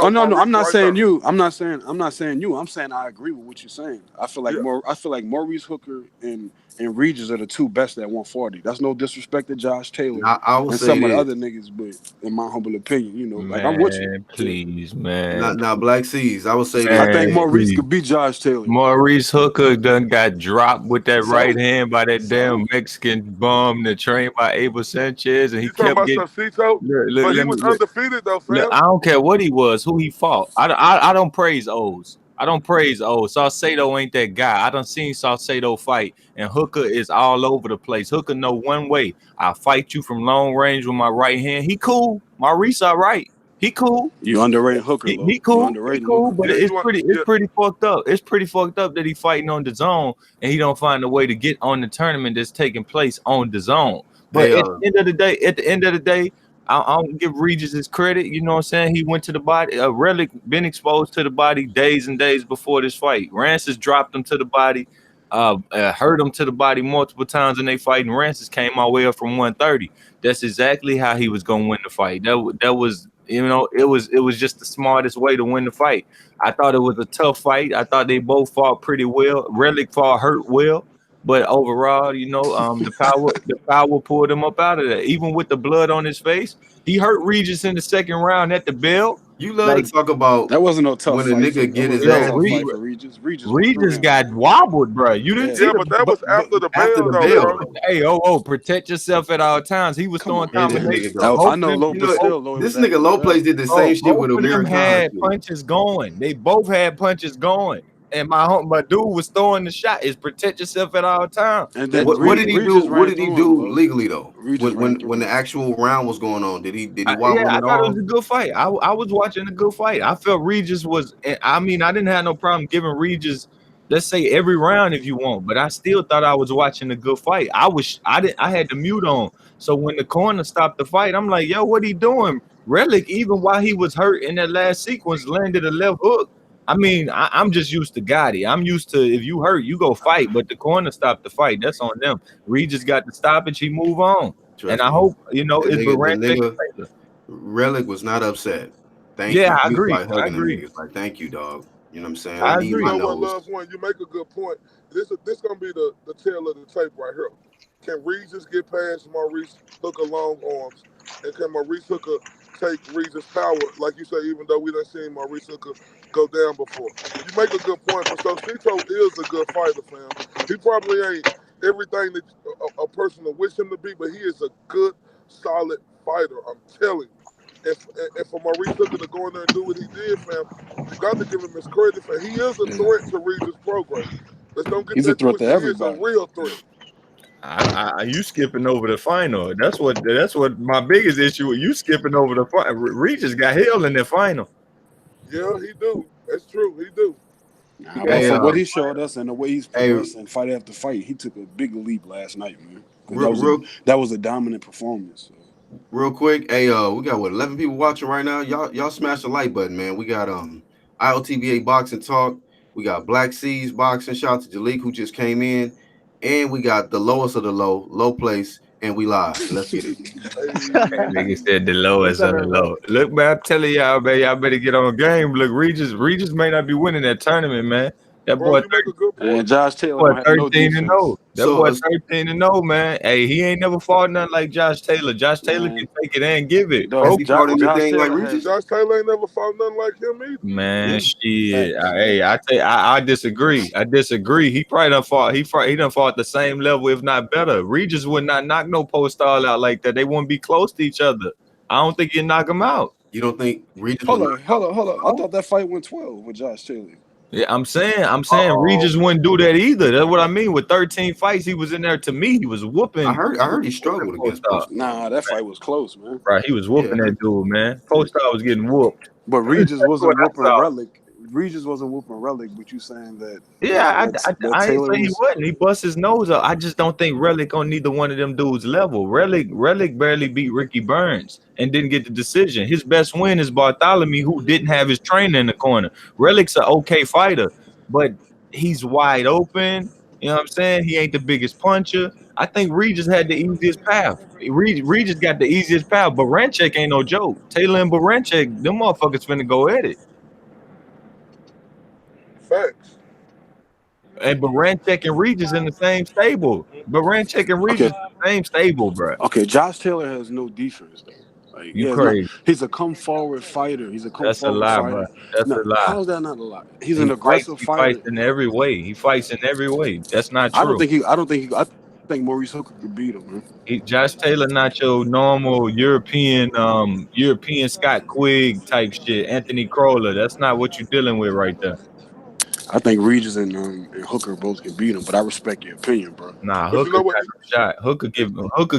Oh No, no, no, I'm Maurice not right saying now. you. I'm not saying you. I'm saying I agree with what you're saying. Yeah. I feel like Maurice Hooker and Regis are the two best at 140. That's no disrespect to Josh Taylor I will and say some of the this. other niggas, but in my humble opinion, I'm with you. Man, please, man. Now, Black Seas, I will say this, I think Man, man. Maurice please. could beat Josh Taylor, man. Maurice Hooker done got dropped with that right So, hand by that so damn Mexican bum that trained by Abel Sanchez, and he You talking kept about getting. Sosito? Look, But he let me was look. undefeated though, Look, fam. I don't care what he was, who he fought. I don't praise O's. I don't praise O's. Saucedo ain't that guy. I done seen Saucedo fight, and Hooker is all over the place. Hooker know one way. I fight you from long range with my right hand. He cool. Maurice all right. He cool. you underrating Hooker, He Lo. You cool. He underrating cool. Hooker. But Yeah, it's you want pretty. It's yeah. pretty fucked up. It's pretty fucked up that he fighting on the zone and he don't find a way to get on the tournament that's taking place on the zone. But Hey, at the end of the day, I don't give Regis his credit. You know what I'm saying? He went to the body. Relic been exposed to the body days and days before this fight. Rancis dropped him to the body. Hurt him to the body multiple times in they fight, and Rancis came all the way up from 130. That's exactly how he was gonna win the fight. That was it was just the smartest way to win the fight. I thought it was a tough fight. I thought they both fought pretty well. Relic fought hurt well, but overall, the power pulled him up out of there. Even with the blood on his face, he hurt Regis in the second round at the bell. you love Like to talk about That wasn't no tough when a fight nigga get his wasn't no yo, ass tough beat fight for Regis. Regis went through Regis him, got man. wobbled, bro. You didn't Yeah. see Yeah, the but that was but after the after bell the though, bell. bro. hey, protect yourself at all times. He was Come throwing on, And this man. nigga combinations. go. I Both of know them, low, but Know, both, still, Lo, it was this after nigga the Low bell. Plays did the bro, same shit both with of Amir them Khan had shit. punches going. They both had punches going. And my dude was throwing the shot. Is protect yourself at all times. And That then What did he do? Regis What ran did he through him, do Lo. legally though? Regis When ran when through when the him. actual round was going on, did he Yeah, wobble him I at thought it was all? a good fight. I was watching a good fight. I felt Regis was. I mean, I didn't have no problem giving Regis, let's say every round if you want, but I still thought I was watching a good fight. I had the mute on, so when the corner stopped the fight, I'm like, yo, what he doing? Relic, even while he was hurt in that last sequence, landed a left hook. I mean, I'm just used to Gotti. I'm used to if you hurt, you go fight, but the corner stopped the fight. That's on them. Regis got the stoppage. He move on. And Trust I me. hope The it's nigga, the Barrett nigga Taylor. Relic was not upset. Thank Yeah, you. I He was agree. like I hugging the agree. niggas. Like, thank you, dog. You know what I'm saying? I I need You my agree. know what, nose. Love One? You make a good point. This gonna be the tail of the tape right here. Can Regis get past Maurice Hooker long arms, and can Maurice Hooker take Regis' power? Like you say, even though we done seen Maurice Hooker go down before, you make a good point. For so Cito is a good fighter, fam. He probably ain't everything that a person would wish him to be, but he is a good, solid fighter. I'm telling you. And for Maurice Hooker to go in there and do what he did, fam, you got to give him his credit for he is a Yeah, threat to Regis Prograis. Let's don't get he's a that threat to twisted. He is a everybody. real threat. You skipping over the final. That's what my biggest issue with you skipping over the final. Regis got held in the final. Yeah, he do. That's true. He do. He Nah, but got Hey, for some what good he showed fighters. us and the way he's hey, progressing fight after fight, he took a big leap last night, man. 'Cause real, real, that was a dominant performance. So. real quick. Hey, we got what 11 people watching right now. Y'all smash the like button, man. We got ILTBA boxing talk. We got Black Seas boxing. Shout out to Jalik who just came in, and we got the lowest of the low place, and we live. Let's get it. That Hey, nigga said the What's lowest up, of the everybody? low. Look, man, I'm telling y'all, man, y'all better get on game. Look, Regis may not be winning that tournament, man. That bro, boy you make a good And point. Josh Taylor boy don't have no 13 and 0. defense, That So, boy 13 and 0, man. Hey, he ain't never fought nothing like Josh Taylor. Josh Taylor can man. take it and give it. Dog, has Pro, he fought Josh anything like Taylor Regis? has Josh Taylor ain't never fought nothing like him either. man, yeah, shit. facts. I disagree. I disagree. He probably done fought. He done fought the same level, if not better. Regis would not knock no post style out like that. They wouldn't be close to each other. I don't think he'd knock him out. You don't think Regis will knock Hold on. I out? thought that fight went 12 with Josh Taylor. Yeah, I'm saying Oh, Regis wouldn't do that either. That's what I mean. With 13 fights, he was in there. To me, he was I whooping. heard, I heard he Whooping struggled post against style. Post. Nah, that fight was close, man. Right, he was Yeah, whooping that dude, man. Post style was getting whooped. But That's Regis what wasn't I whooping saw. Relic. Regis wasn't whooping Relic, but you saying that Yeah, that I ain't Taylor say he was. wasn't. He bust his nose up. I just don't think Relic on neither one of them dudes' level. Relic barely beat Ricky Burns and didn't get the decision. His best win is Bartholomew, who didn't have his trainer in the corner. Relic's an okay fighter, but he's wide open. You know what I'm saying? He ain't the biggest puncher. I think Regis had the easiest path. Regis got the easiest path, but Baranchek ain't no joke. Taylor and Baranchek, them motherfuckers finna go at it. Facts. And Baranchek and Regis in the same stable. Baranchek and Okay, Regis same stable, bro. okay. Josh Taylor has no defense though. Like he You has no. crazy? He's a come forward fighter. He's a come That's a forward lie, bro. fighter. That's a No, lie. how's that not a lot? He's an He fights. aggressive He fights fighter. in every way. He fights in every way. That's not true. I don't think he. I think Maurice Hooker could beat him, man. Josh Taylor not your normal European Scott Quigg type shit. Anthony Crowler. That's not what you're dealing with right there. I think Regis and Hooker both can beat him, but I respect your opinion, bro. Nah, But you Hooker know what? got no shot. Hooker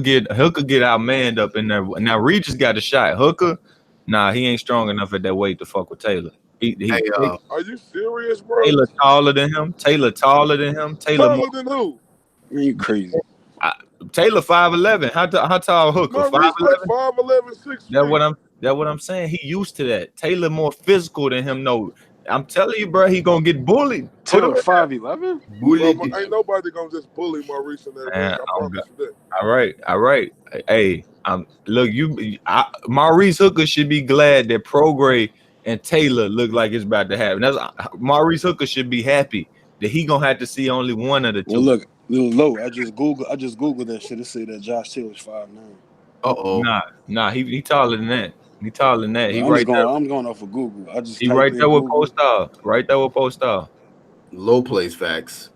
get outmanned up in there. Now Regis got a shot. Hooker, nah, he ain't strong enough at that weight to fuck with Taylor. hey, Are you serious, bro? Taylor taller than him. Taylor taller than him. Taylor more. Taller than who? Man, you crazy. I, Taylor 5'11". How tall Hooker? Maurice like 5'11". 5'11", 6 That feet. what I'm. That what I'm saying. He used to that. Taylor more physical than him. No, I'm telling you, bro. He gonna get bullied. Put him Taylor in 5'11". Bro, bully. ain't nobody gonna just bully Maurice in that there. ring. Man, I I don't promise got. you that. All right. Hey, look. Maurice Hooker should be glad that Prograis and Taylor look like it's about to happen. That's Maurice Hooker should be happy that he gonna have to see only one of the Well, two. look, little low. I just googled that shit. It said that Josh Taylor's 5'9". Uh-oh. Nah. He taller than that. He taller than that. He Well, right there. I'm going off of Google. I just He typed right in there with Google. post star. Right there with post star. Low place facts.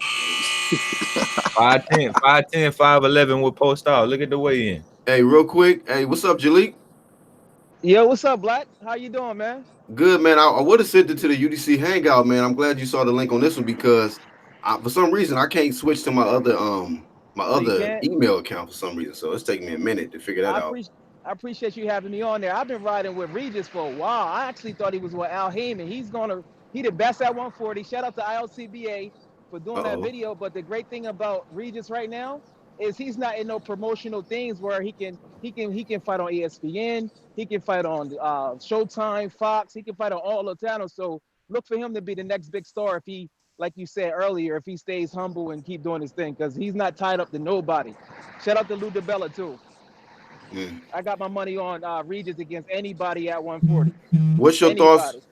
5'10", 5'10", 5'11" with post star. Look at the way in. Hey, real quick. Hey, what's up, Jalik? Yo, what's up, Black? How you doing, man? Good, man. I would have sent it to the UDC Hangout, man. I'm glad you saw the link on this one because for some reason I can't switch to my Oh, you other can't? email account for some reason. So it's taking me a minute to figure that I out. appreciate I appreciate you having me on there. I've been riding with Regis for a while. I actually thought he was with Al Heyman. He the best at 140. Shout out to ILCBA for doing that Uh-oh. video. But the great thing about Regis right now is he's not in no promotional things where he can fight on ESPN, he can fight on Showtime, Fox, he can fight on all the channels. So look for him to be the next big star if he, like you said earlier, if he stays humble and keep doing his thing, because he's not tied up to nobody. Shout out to Lou DiBella too. Mm. I got my money on Regis against anybody at 140. What's your thoughts? Anybody.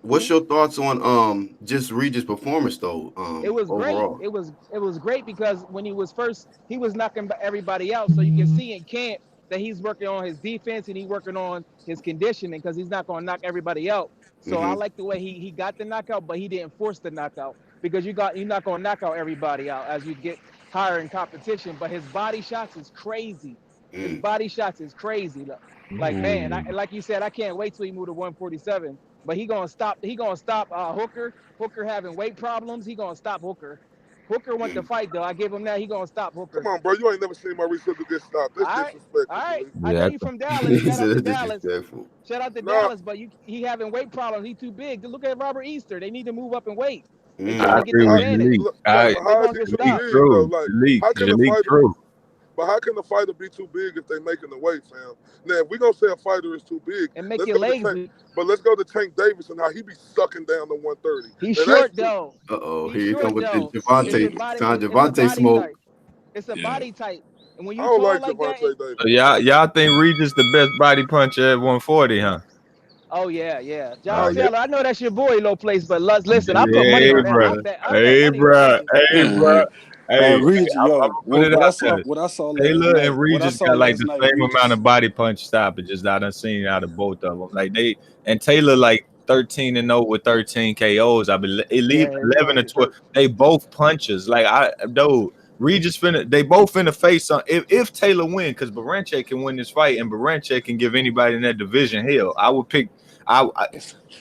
What's your thoughts on just Regis' performance though? It was great. Overall. It was great because when he was first, he was knocking everybody out. So you can see in camp that he's working on his defense and he's working on his conditioning because he's not going to knock everybody out. So I Mm-hmm. like the way he got the knockout, but he didn't force the knockout because you're not going to knock out everybody out as you get higher in competition. But his body shots is crazy. His Mm. body shots is crazy. Like man, like you said, I can't wait till he move to 147. But he gonna stop. He gonna stop Hooker. Hooker having weight problems. He gonna stop Hooker. Hooker want to Mm. fight though. I give him that. He gonna stop Come Hooker. on, bro. You ain't never seen Maurice Hooker get stopped. That's All right, all disrespectful, right. Jaleel. I know Yeah, you from Dallas. He Shout out said to it's Dallas. disrespectful. Shout out to No, Dallas. But he having weight problems. He too big. Look at Robert Easter. They need to move up in weight. They I trying Mm. to get agree the how, with advantage. Jalik. look, like, I but They how is gonna he get too Jalik stopped. big though? true. Like, Jalik, how can a Jalik fighter? true. But how can a fighter be too big if they making the weight, fam? Now, if we gonna say a fighter is too big, And make let's your go to legs Tank. weak. But let's go to Tank Davis and how he be sucking down to 130. He's Now that's short too. though. Uh-oh, He's here you come short with the though. It's a Javante. body. Time It's a Javante body smoke. type. It's a Yeah. body type. And when I you don't tall like like that, Javante Davis. So y'all think Regis the best body puncher at 140, huh? oh yeah. Oh Josh yeah. Taylor, I know that's your boy, low place, but listen, I put money Hey, on that. brother. I bet Hey, money on bro. Regis. Hey, bro. Man, Hey, Regis, I'm yo, gonna put it out there. what I saw last Taylor night, and Regis got like the same amount Regis. of body punch stoppages I done seen out of both of them. Like and Taylor like 13-0 with 13 KOs. I believe it leave Yeah, he 11 or gonna 12. They both punches. Like Regis they both finna face some. If Taylor win, because Baranche can win this fight and Baranche can give anybody in that division hell. I would pick.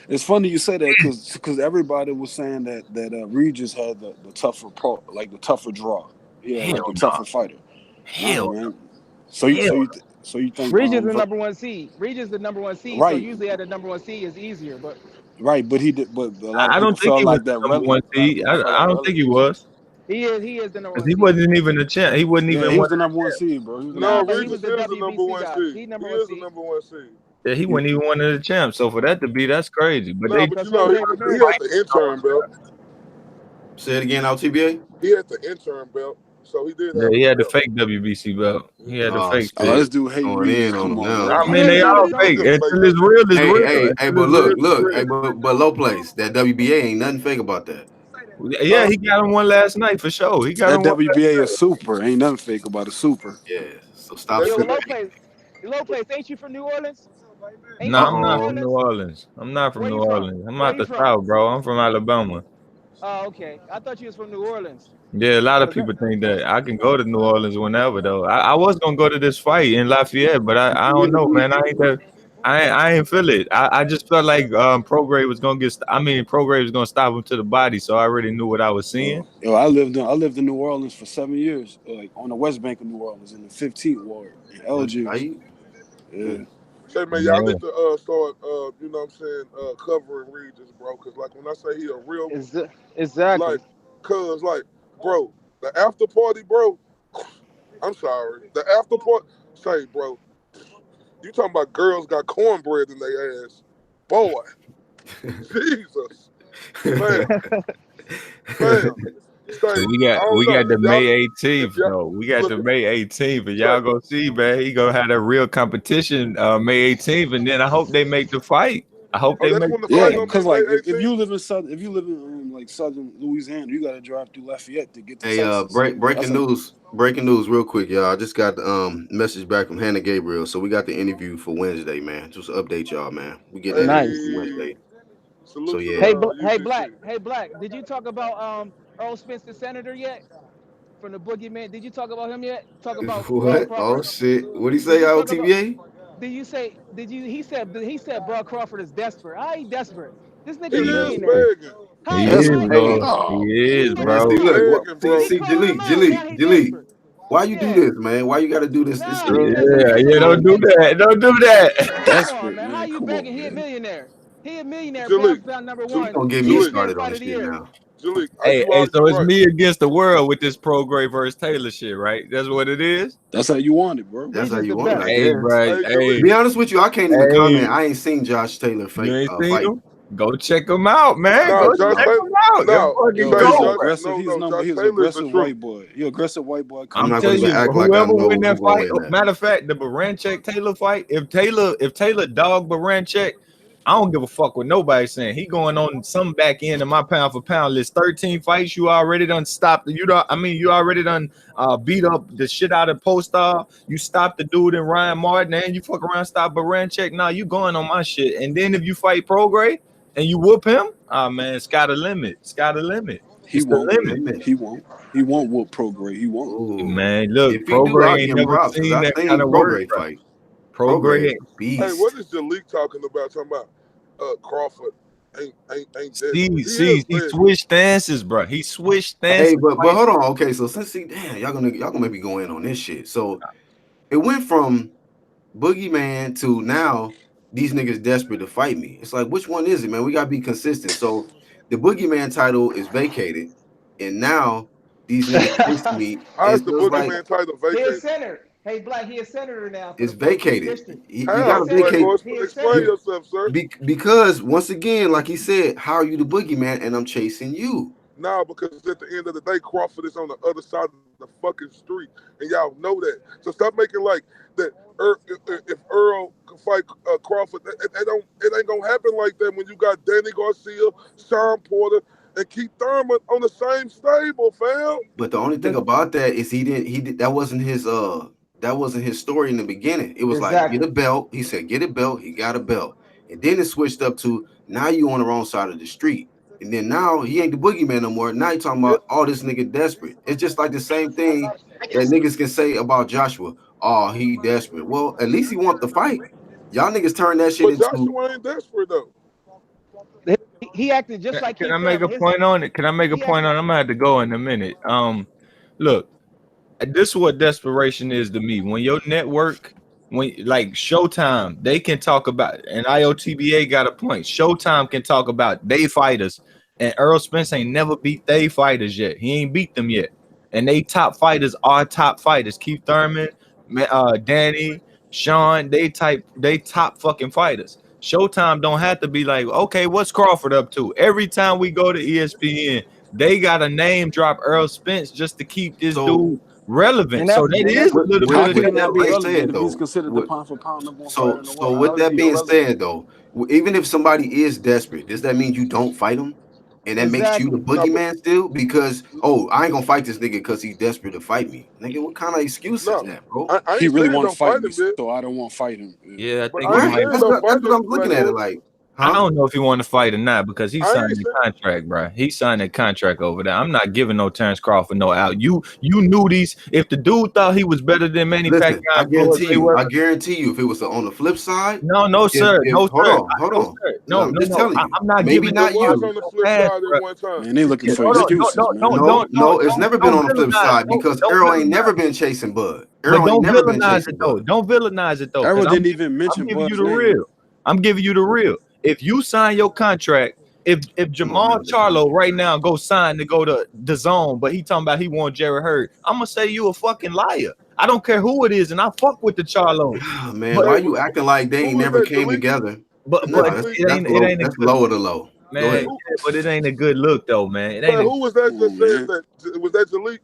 It's funny you say that because everybody was saying that Regis had the tougher the tougher draw. Yeah, like Hell the no. tougher fighter. All right, Hell man. hell. So you think Regis the number one seed. Regis the number one seed. So right, usually at the number one seed is easier, but right, but he did, but a lot of I people don't think felt he was like the that. number one A lot of seed. people felt I like don't think he Relic. was. he is the number Because one he seed. wasn't even a champ. He wasn't Yeah, even he one was the of the number one champs. seed, bro. He was the No, Nah, number but one he Regis was seed. the is the number WBC one guy. seed. He He number one is the seed. number one seed. Yeah, he wasn't even one of the champs. So for that to be, that's crazy. But No, they but Because you know, Jose he Rivera. had the intern belt. Say it again, LTBA. He had the intern belt, so he did yeah, have he the had the belt. fake WBC belt. He had the Oh fake Oh, shit. this shit. dude hate Going in Regis. on Come him on, now. man. I He mean, ain't they real all though. fake. Niggas Until fake it's real, it's real. Hey, Until but it's look, real, it's look, real. but low place. That WBA ain't nothing fake about that. Yeah, he got him one last night for sure. He got That him one last WBA night. is super. Ain't nothing fake about a super. Yeah. So stop That's Yo, the saying. low place. Ain't you from New Orleans? Ain't No, you Uh I'm from New not oh. from New Orleans? Orleans. I'm not from Where New you from? Orleans. I'm Where out you the from? South, bro. I'm from Alabama. Oh, okay. I thought you was from New Orleans. Yeah, a lot of 'Cause that, people think that I can go to New Orleans whenever though. I was gonna go to this fight in Lafayette, but I don't know, man. I ain't feel it. I just felt like Prograis was gonna Prograis was gonna stop him to the body, so I already knew what I was seeing. Yo, I lived in New Orleans for 7 years, like on the West Bank of New Orleans in the 15th ward in Algiers. Right? Yeah. say, man, y'all Yeah. need to start, you know what I'm saying, covering Regis, bro. Because, like, when I say he a real one, is like, exactly. bro, the after party, bro, I'm sorry. The after party, say, bro, you talking about girls got cornbread in their ass. Boy, Jesus. Fam, fam. Say, So we I got don't we know. got the May If 18th y'all, though. We got look, the May 18th, and say, y'all go see, man. He gonna have a real competition May 18th, and then I hope they make the fight. I hope oh, they that's make when the the fight Yeah, fight. gonna be cause May like if 18th? you live in like southern Louisiana, you gotta drive through Lafayette to get to Hey, Texas. That's like breaking news, real quick, y'all. I just got the message back from Hannah Gabriel, so we got the interview for Wednesday, man. Just to update y'all, man. We get that interview for Nice. Hey, Wednesday. So salute to the yeah. UGC. Hey Black. Did you talk about Earl Spence the senator yet? From the Boogeyman. Did you talk about him yet? Talk about What? Oh Crawford. shit! What would he Did say? you talk about? LTBA? Did you say? Did you? He said Bro Crawford is desperate. How he desperate? This He nigga a is millionaire. begging. He that's is, How he Hey, bro. begging? oh He is, He man. called See, him bro. He look. out. What? begging, See, bro. He see, called him Jalik, out. Jalik, Now he Jalik. desperate. Why you do Yeah. this, man? Why you got to do this? This Nah, early? because Yeah, yeah. how Don't you do begging? that. Don't do that. Come on, desperate, man. How man. you Come on, begging? He a man. millionaire. He a millionaire. Jalik, Pound number You one. gonna get me Jalik, ESPN started on Fight this of the shit Year. now? Jalik, Hey, you so it's right. me against the world with this Prograis versus Taylor shit, right? That's what it is. That's how you want it, bro. That's how Regis you the want it, I best. Hey, guess. bro. Hey, Hey, To Jalik, be honest with you, I can't even comment. hey. I ain't seen Josh Taylor You ain't seen fight. him? Go check him out, man. no, Go Josh check Taylor, him out. That no, fucking Yo, say he's an go. Josh, aggressive. no, He's no, no, but Josh he's an Taylor is the aggressive truth. white boy. He aggressive white boy I'm I'm coming not from gonna telling the even you, south. act like I whoever know win who that gonna fight. win that. Matter of fact, the Baranchek Taylor fight. If Taylor dog Baranchek, I don't give a fuck what nobody's saying. He going on some back end of my pound for pound list. 13 fights. You already done stopped. You already done beat up the shit out of Postal. You stopped the dude in Ryan Martin, and you fuck around stop Baranchek. Now you going on my shit. And then if you fight Prograis and you whoop him, man, it's got a limit. It's got a limit. He It's the won't. limit. He won't. He won't whoop Prograis. He won't. Ooh. Man, look, If he do, I'll Prograis give ain't him never props because seen I that think kind of work. Prograis fight. Prograis. Hey, Beast. what is Jalik talking about? Talking about Crawford ain't desperate. He switched stances, bro. He switched stances. Hey, but hold on. Okay, so since damn, y'all gonna make me go in on this shit. So it went from Boogeyman to now these niggas desperate to fight me. It's like, which one is it, man? We gotta be consistent. So the Boogeyman title is vacated, and now these niggas switched me. How's It the feels like boogeyman title He is vacated? senator. Hey, Black, he is senator now for it's the 14th vacated. district. You How, gotta Black vacate Horse? He is Explain senator. yourself, sir. because once again, like he said, how are you the Boogeyman and I'm chasing you? Nah, because at the end of the day, Crawford is on the other side of the fucking street, and y'all know that. So stop making like that. If Earl can fight Crawford, it ain't gonna happen like that when you got Danny Garcia, Sean Porter, and Keith Thurman on the same stable, fam. But the only thing about that is he did that wasn't his story in the beginning. It was like get Exactly. a belt. He said get a belt. He got a belt, and then it switched up to now you on the wrong side of the street. And then now he ain't the boogeyman no more. Now you talking Yeah, about all this nigga desperate. It's just like the same thing that niggas can say about Joshua. Oh, he desperate. Well, at least he want the fight. Y'all niggas turn that shit but into Joshua ain't desperate though. He acted just like Can Keith I make a Thurman. point on it? Can I make a He point acted. on it? I'm gonna have to go in a minute. Look, this is what desperation is to me. When your network, when like Showtime, they can talk about, and IOTBA got a point. Showtime can talk about they fighters, and Earl Spence ain't never beat they fighters yet. He ain't beat them yet, and they top fighters are top fighters. Keith Thurman, Danny, Sean, they top fucking fighters. Showtime don't have to be like, okay, what's Crawford up to? Every time we go to ESPN, they got a name drop Earl Spence just to keep this so. dude relevant. And So that's that and is that's a little bit How of can the he With not that be being relevant said, if he's though, considered the pound for pound number one fighter so in the so world? How with is that he being irrelevant? said, though, even if somebody is desperate, does that mean you don't fight him, and that makes you the exactly. No, but boogeyman still? Because I ain't gonna fight this nigga because he's desperate to fight me, nigga. What kind of excuse is no, that, bro? I He ain't really saying want to don't fight fight me, him, man. so I don't want to fight him. yeah. I But think he I ain't Right? might. saying don't That's fight what him, I'm Black looking at it Horse. like, I huh? don't know if he want to fight or not because he I signed ain't a saying. contract, bro. He signed a contract over there. I'm not giving no Terrence Crawford no out. You knew these. If the dude thought he was better than Manny Pacquiao Listen, I and Floyd guarantee you, Mayweather, if it was on the flip side, no, sir, if no, hold sir, on, hold no, on, sir, 'cause I'm just no. telling you, I'm not maybe giving It you not was you. on the no flip pass, side at bro. one time. Man, they looking Yeah, for hold on, excuses, man. No, it's never been on the flip villainize, side because don't Earl ain't villainize, never been chasing Bud. but Earl ain't don't never been villainize it chasing though. Bud. Don't villainize it though, because Errol didn't even I'm mention giving you Bud's the name. real. I'm giving you the real. If you sign your contract, if Come on, Jamal man, with the Charlo contract. right now go sign to go to the zone, but he talking about he want Jared Hurd, I'm gonna say you a fucking liar. I don't care who it is, and I fuck with the Charlos. Man, But why Hey, you acting like they ain't who is never that, came Jalik? together? but Is that Nah, but Jalik? it low. ain't a That's good low of the low. Go man. ahead. Who, But it ain't a good look though, man. It ain't but a who was that Come that on, said man. that? Was that Jalik?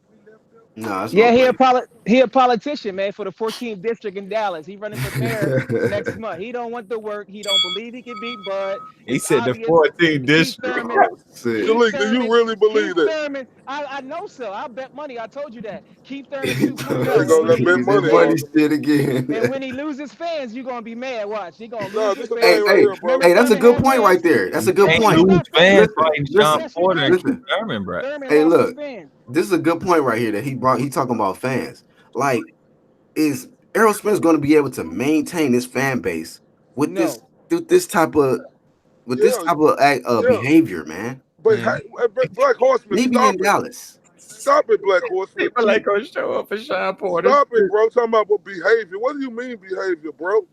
Nah, that's Yeah, low play. he a politician, man, for the 14th district in Dallas. He running for mayor next month. He don't want the work. He don't believe he can beat Bud. he It's said the obvious. 14th Keith district. Thurman. Shit. Keith Jalik, do you Thurman. really Keith believe that? Thurman. I know so. I bet money. I told you that. Keith Thurman He 2.0. They And gonna when let he bet loses that money money on. fans, shit again. and when he loses fans, you're gonna be mad. Watch. He gonna lose No, his this the Hey, thing fans. right hey, here, bro. Remember hey, that's a Thurman good had point right fans? there. That's You a good can't No, he point. lose got fans fans. Listen, fighting Sean listen, Yes, he Porter and did. Keith listen. Thurman, bro. Thurman Hey, lost his look, fans. this is a good point right here that he brought. He talking about fans. Like, is Errol Spence going to be able to maintain his fan base with No. this type of Yeah, yeah. behavior, man? But Man, Black Horseman, Maybe stop in it. Dallas. Stop it, Black Horseman. people like gonna show up for Sean Porter. Stop it, bro. Talking about what behavior. What do you mean behavior, bro?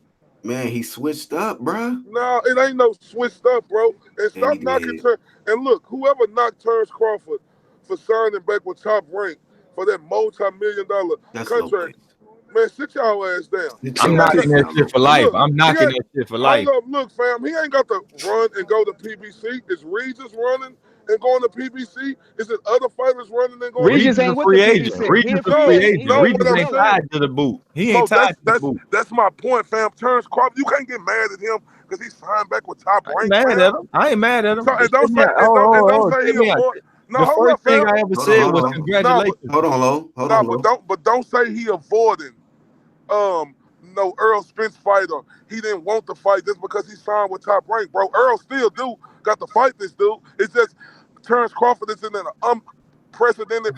Man, he switched up, bruh. No, it ain't no switched up, bro. And And he stop knocking did. And look, whoever knocked Terrence Crawford for signing back with Top Rank for that multi-million-dollar That's low contract, play. man, sit y'all ass down. Sit He I'm your ain't got knocking ass that down, shit low for play. life. look. I'm He knocking ain't that shit for hold life. up, look, fam. He ain't got to run and go to PBC. It's Regis running, and going to PBC? Is it other fighters running and going Regis to ain't a with the free agent. PBC. He Regis a a free free agent. agent. No, Regis what I'm ain't saying. tied to the boot. He So ain't tied to the boot. that's my point, fam. Terrence Crawford, you can't get mad at him because he signed back with Top I ain't Rank, mad fam. at him. I ain't mad at him. So and don't Check me say out. and don't say Check he me out. avoid. No, The hold first up, thing fam. I ever Hold said on, was hold on. No, but congratulations. Hold on, Lo. Hold no, on, Lo. but don't say he avoiding no Earl Spence fight or he didn't want to fight just because he signed with Top Rank, bro. Earl still got to fight this dude. It's just Terrence Crawford is in an unprecedented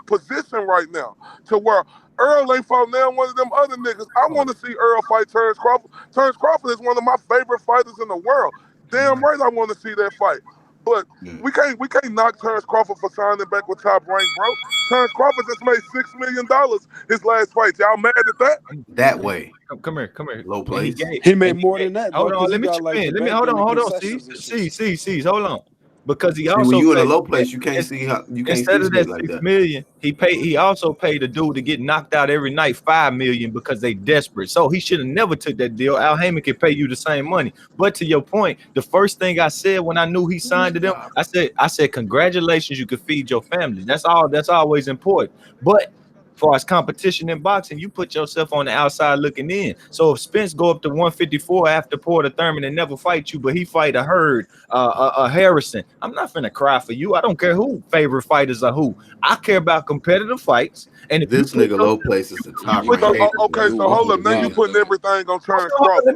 position right now to where Earl ain't fought now one of them other niggas. I want to see Earl fight Terrence Crawford. Terrence Crawford is one of my favorite fighters in the world. Damn right I want to see that fight. But we can't knock Terrence Crawford for signing back with Top Rank, bro. Terrence Crawford just made $6 million his last fight. Y'all mad at that? That way. Come here. Low And he place. gave. He made And he more gave. than that, bro, Hold on. because he Let me got chip like in. the Let me back hold end on. and Hold on. concessions and shit. See. Hold on. Because he See, when also you in a paid. low place, you can't see Instead of that shit like 6 that. million, he also paid a dude to get knocked out every night 5 million because they desperate. So he should have never took that deal. Al Heyman can pay you the same money. But to your point, the first thing I said when I knew he signed to them, I said congratulations, you could feed your family. That's always important. But as far as competition in boxing, you put yourself on the outside looking in. So if Spence go up to 154 after Porter Thurman and never fight you, but he fight a Hurd, a Harrison, I'm not finna cry for you. I don't care who favorite fighters are who. I care about competitive fights. And if you This put nigga yourself, low place is the you top put ranked So hater, okay, bro. so Oh hold up. my Now you God, putting bro. everything on Terrence let Crawford.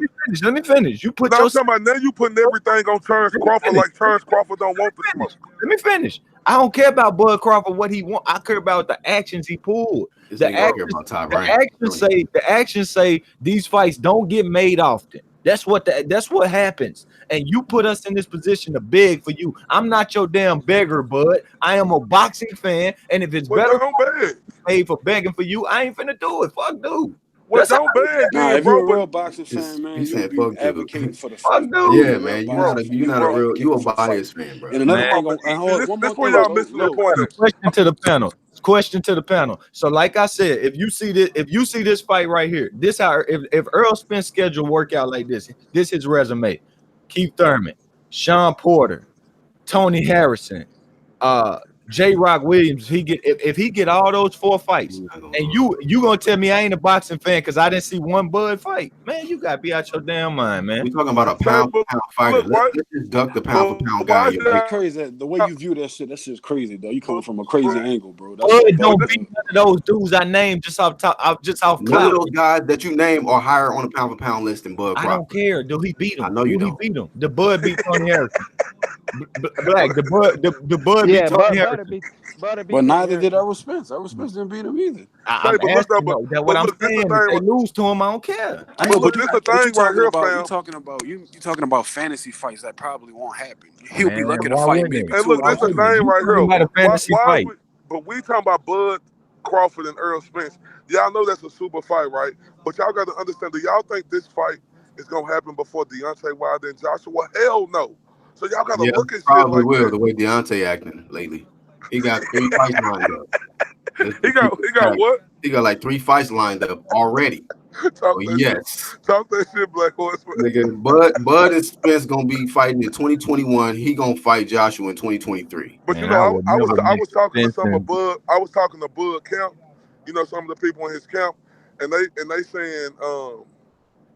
me finish. You put Now I'm yourself. talking about now you putting everything on Terrence Let me Crawford finish. like Terrence Crawford don't want the smoke. Let me finish. I don't care about Bud Crawford what he want. I care about the actions he pulled. This The nigga don't care actions, about top the rank. actions say these fights don't get made often. That's what happens. And you put us in this position to beg for you. I'm not your damn beggar, Bud. I am a boxing fan, and if it's Well, better don't beg. paid for begging for you, I ain't finna do it. Fuck dude. Well, That's how don't beg Nah, then, if you're bro. a But real boxing fan, man, He's you'll saying be fuck dude. advocating for the fuck fight, man. If dude. you're Yeah, a real man. boxing fan, You're you'll not a be real. You a advocating for the fight. biased fan, bro. And another Man, thing, and hold on, this one this more where thing, y'all Lo, missing the Lo. point at. Question to the panel. So, like I said, if you see this fight right here, if Earl Spence schedule work out like this his resume. Keith Thurman, Sean Porter, Tony Harrison, J. Rock Williams. If he get all those 4 fights, and you gonna tell me I ain't a boxing fan because I didn't see one Bud fight, man, you gotta be out your damn mind, man. We talking about a Say, pound for but pound fighter. look, right? Let's just duck the pound for But pound guy why in is your That's face. that? crazy. The way you view that shit, that's just crazy, though. You coming But, from a crazy but, angle, bro. That's Bud fucked up, but don't this, beat bro. none of those dudes I named just off None of clout. those guys that you name are higher on the pound for pound list than Bud I don't Crawford. care. Do he beat I him? know you Do he don't. beat him? The Bud beat Tony Harrison. Black. The Bud beat Yeah, Tony Butter Harrison. beat But Tony neither did Harrison. Errol Spence. Errol Spence didn't beat him either. say, I'm but look though, asking though. That what but I'm look, this the saying. If thing, they lose to him, I don't care. I but, know, but but this the you thing right talking here, about fam. you talking about fantasy fights that probably won't happen. He'll be Man, lucky to why fight wouldn't maybe it? And 2 look, or Why this 3 the wouldn't it? thing You right talking here. about a Why fantasy why is fight? we? But we talking about Bud Crawford and Earl Spence. Y'all know that's a super fight, right? But y'all got to understand. Do y'all think this fight is gonna happen before Deontay Wilder and Joshua? Hell no. So y'all got to Yeah, look at shit probably like will. that. The way Deontay acting lately, he got 3 fights lined up. He got what? He got like 3 fights lined up already. Oh Talk that shit. yes, Talk that shit, Black Horse. nigga. Bud and Spence gonna be fighting in 2021. He gonna fight Joshua in 2023. But you Man, know, I would I was never I mix was talking to Spence some of and Bud. I was talking to Bud Camp. You know, some of the people in his camp, and they saying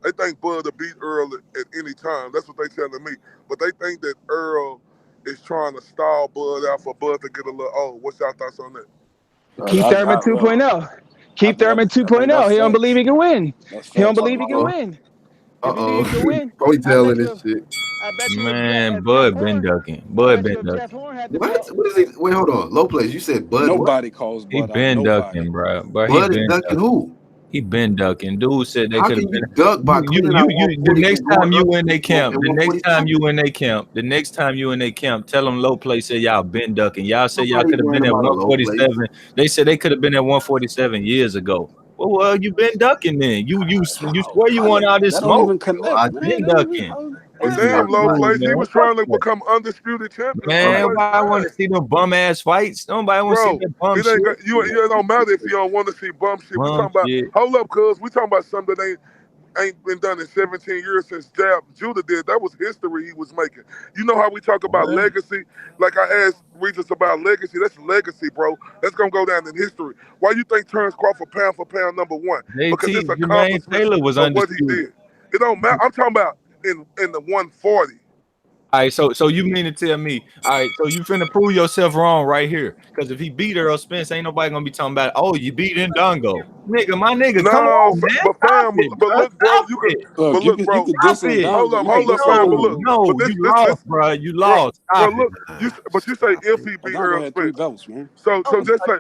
they think Bud will beat Earl at any time. That's what they telling me. But they think that Earl is trying to stall Bud out for Bud to get a little. Oh, what's y'all thoughts on that? Keith Thurman 2.0. Keith Thurman I think that's 2.0. He don't believe facts. he can win. That's He don't facts. believe he can win. Uh If he believe he can oh, win, I ponytailing bet this you. shit. I bet you man, if Jeff Bud been Horn. ducking. I Bud bet you been if Jeff ducking. Horn had to What? talk. What is he? Wait, hold on. Low place. You said Bud. What? Nobody calls He Bud out. been Nobody. ducking, bro. But he Bud is been ducking ducking. who? He been ducking. Dude said they How could can have you been. duck by cleaning out The 140 next and going time up you in their camp, and the next time 147? you in their camp, the next time you in their camp, tell them low place said y'all been ducking. Y'all said y'all Nobody could have worrying been at about a low place. 147. They said they could have been at 147 years ago. Well, you been ducking then. You swear you want all this That don't smoke. even connect, I man. been That don't even, ducking. But This Man, nigga damn, fuck low Bud. dude, place. He man. was Fuck trying to that. become undisputed champion. Man, Low place, nobody want to fine. see them bum ass fights. Nobody want to see Bro, that bum it shit. ain't got, you. It don't matter if you don't want to see bum shit. We Bum talking about. shit. Hold up, cuz we talking about something that ain't. ain't been done in 17 years since Judah did. That was history he was making. You know how we talk about Yeah. legacy? Like I asked Regis about legacy. That's legacy, bro. That's gonna go down in history. Why you think Terrence Crawford pound for pound #1? Because JT it's Jermaine accomplishments Taylor was of what he undisputed. did. It don't matter. I'm talking about in the 140. All right, so you mean to tell me, all right, so you finna prove yourself wrong right here. Because if he beat Earl Spence, ain't nobody gonna be talking about, oh, you beat Ndongo. Nigga, my nigga, come No, on, man. but Stop fam, it, but bro. look, bro, Stop you could, it. Look, but you look, could bro. diss Stop it. Ndongo. You Hold could up, diss fam. But Ndongo look, though. No, but you this, lost, bro. You bro, lost. bro. Stop it. Look, but you say if he beat Ndongo Earl had 3 Spence. belts, man. So just say,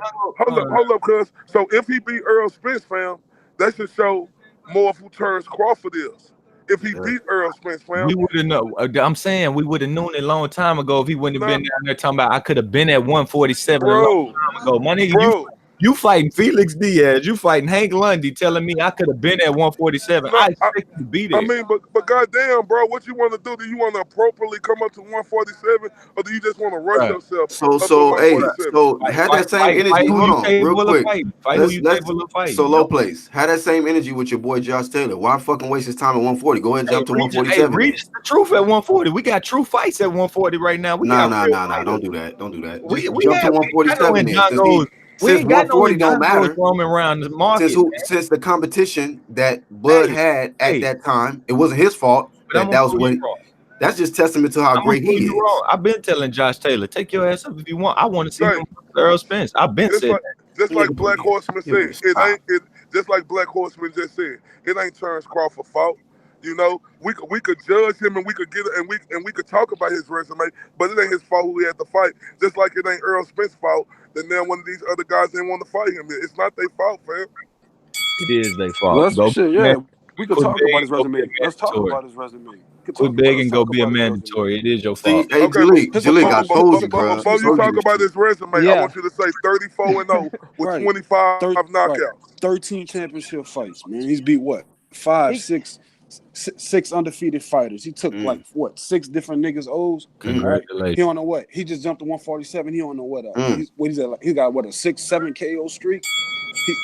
Uh, hold up, cuz. So if he beat Earl Spence, fam, that should show more of who Terrence Crawford is. If he Yeah. beat Earl Spence, fam, We would have known. I'm saying we would have known it a long time ago if he wouldn't have nah, been down there talking about I could have been at 147 a long bro, time ago. My nigga, bro. you fighting Felix Diaz, you fighting Hank Lundy, telling me I could have been at 147. No, I expect you to be I there. mean, but goddamn, bro, what you want to do? Do you want to appropriately come up to 147, or do you just want to rush Right. yourself So up to hey, 147? so had that same energy. Fight who Hold you on, real capable of quick. fighting. Fight who you Let's capable of fighting. solo place. Had that same energy with your boy Josh Taylor. Why fucking waste his time at 140? Go ahead and jump to 147 then. Regis the truth at 140. We got true fights at 140 right now. We got real Nah. fighters. Don't do that. Don't do that. We Just we jump to have we ain't got no 147 then. Ndongos. We Since ain't got no 140 don't Ndongos matter, roaming around the market. since the competition that Bud had at Hey, that time, it wasn't his fault but I'm that gonna was prove what you wrong. that's just testament to how I'm gonna great prove he you is. wrong. I've been telling Josh Taylor, take your ass up if you want. I want to see him Like, with Earl Spence. I've been just said like that. just like Nigga, Black please. Horseman You said, better it stop. ain't it. Just like Black Horseman just said, it ain't Terrence Crawford fault. You know, we could judge him and we could get and we could talk about his resume, but it ain't his fault who he had to fight. Just like it ain't Earl Spence's fault that now one of these other guys didn't want to fight him. It's not their fault, fam. It is their Well, fault. that's Go shit. man, Yeah, we could quit talk about begging, his go be a resume. Let's talk mandatory. about his resume. We could Quit talk about. begging, Let's go talk be a about his resume. mandatory. It is your See, fault. hey, Okay, but Jalik, His I told you, accomplishments. bro. before Accomplishments you don't talk mean about shit. his resume, I Yeah. want you to say 34-0 with Right. 25 Right. knockouts. 13 championship fights, man. He's beat what? Five, He, six undefeated fighters. He took like Mm, what? 6 different niggas O's. mm, All right. He Congratulations. don't know what. He just jumped to 147. He don't know what. mm. He's at. Like, he got what, a 6-7 KO streak. He,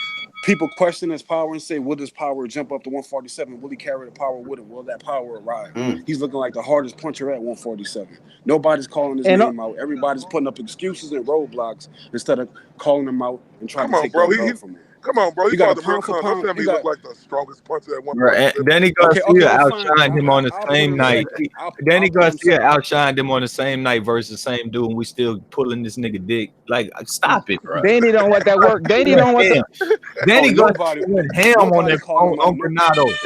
people question his power and say, will his power jump up to 147? Will he carry the power with him? Will that power arrive? Mm. He's looking like the hardest puncher at 147. Nobody's calling his and name out. Everybody's putting up excuses and roadblocks instead of calling him out and trying Come to on, take bro. that belt from him. Come on, bro. He You got a fought Amir pound for Khan. Don't pound. tell me You he looked got like the strongest puncher at Bro, and 147. Danny okay, Garcia well, fine. outshined him on the I'll put same him night. second. Danny I'll put him Garcia second. outshined him on the same night versus the same dude, and we still pulling this nigga dick. Like, stop it, bro. Danny don't want that work. Danny don't want the. Danny Garcia Nobody, went ham on nobody that calling him out. on Granado.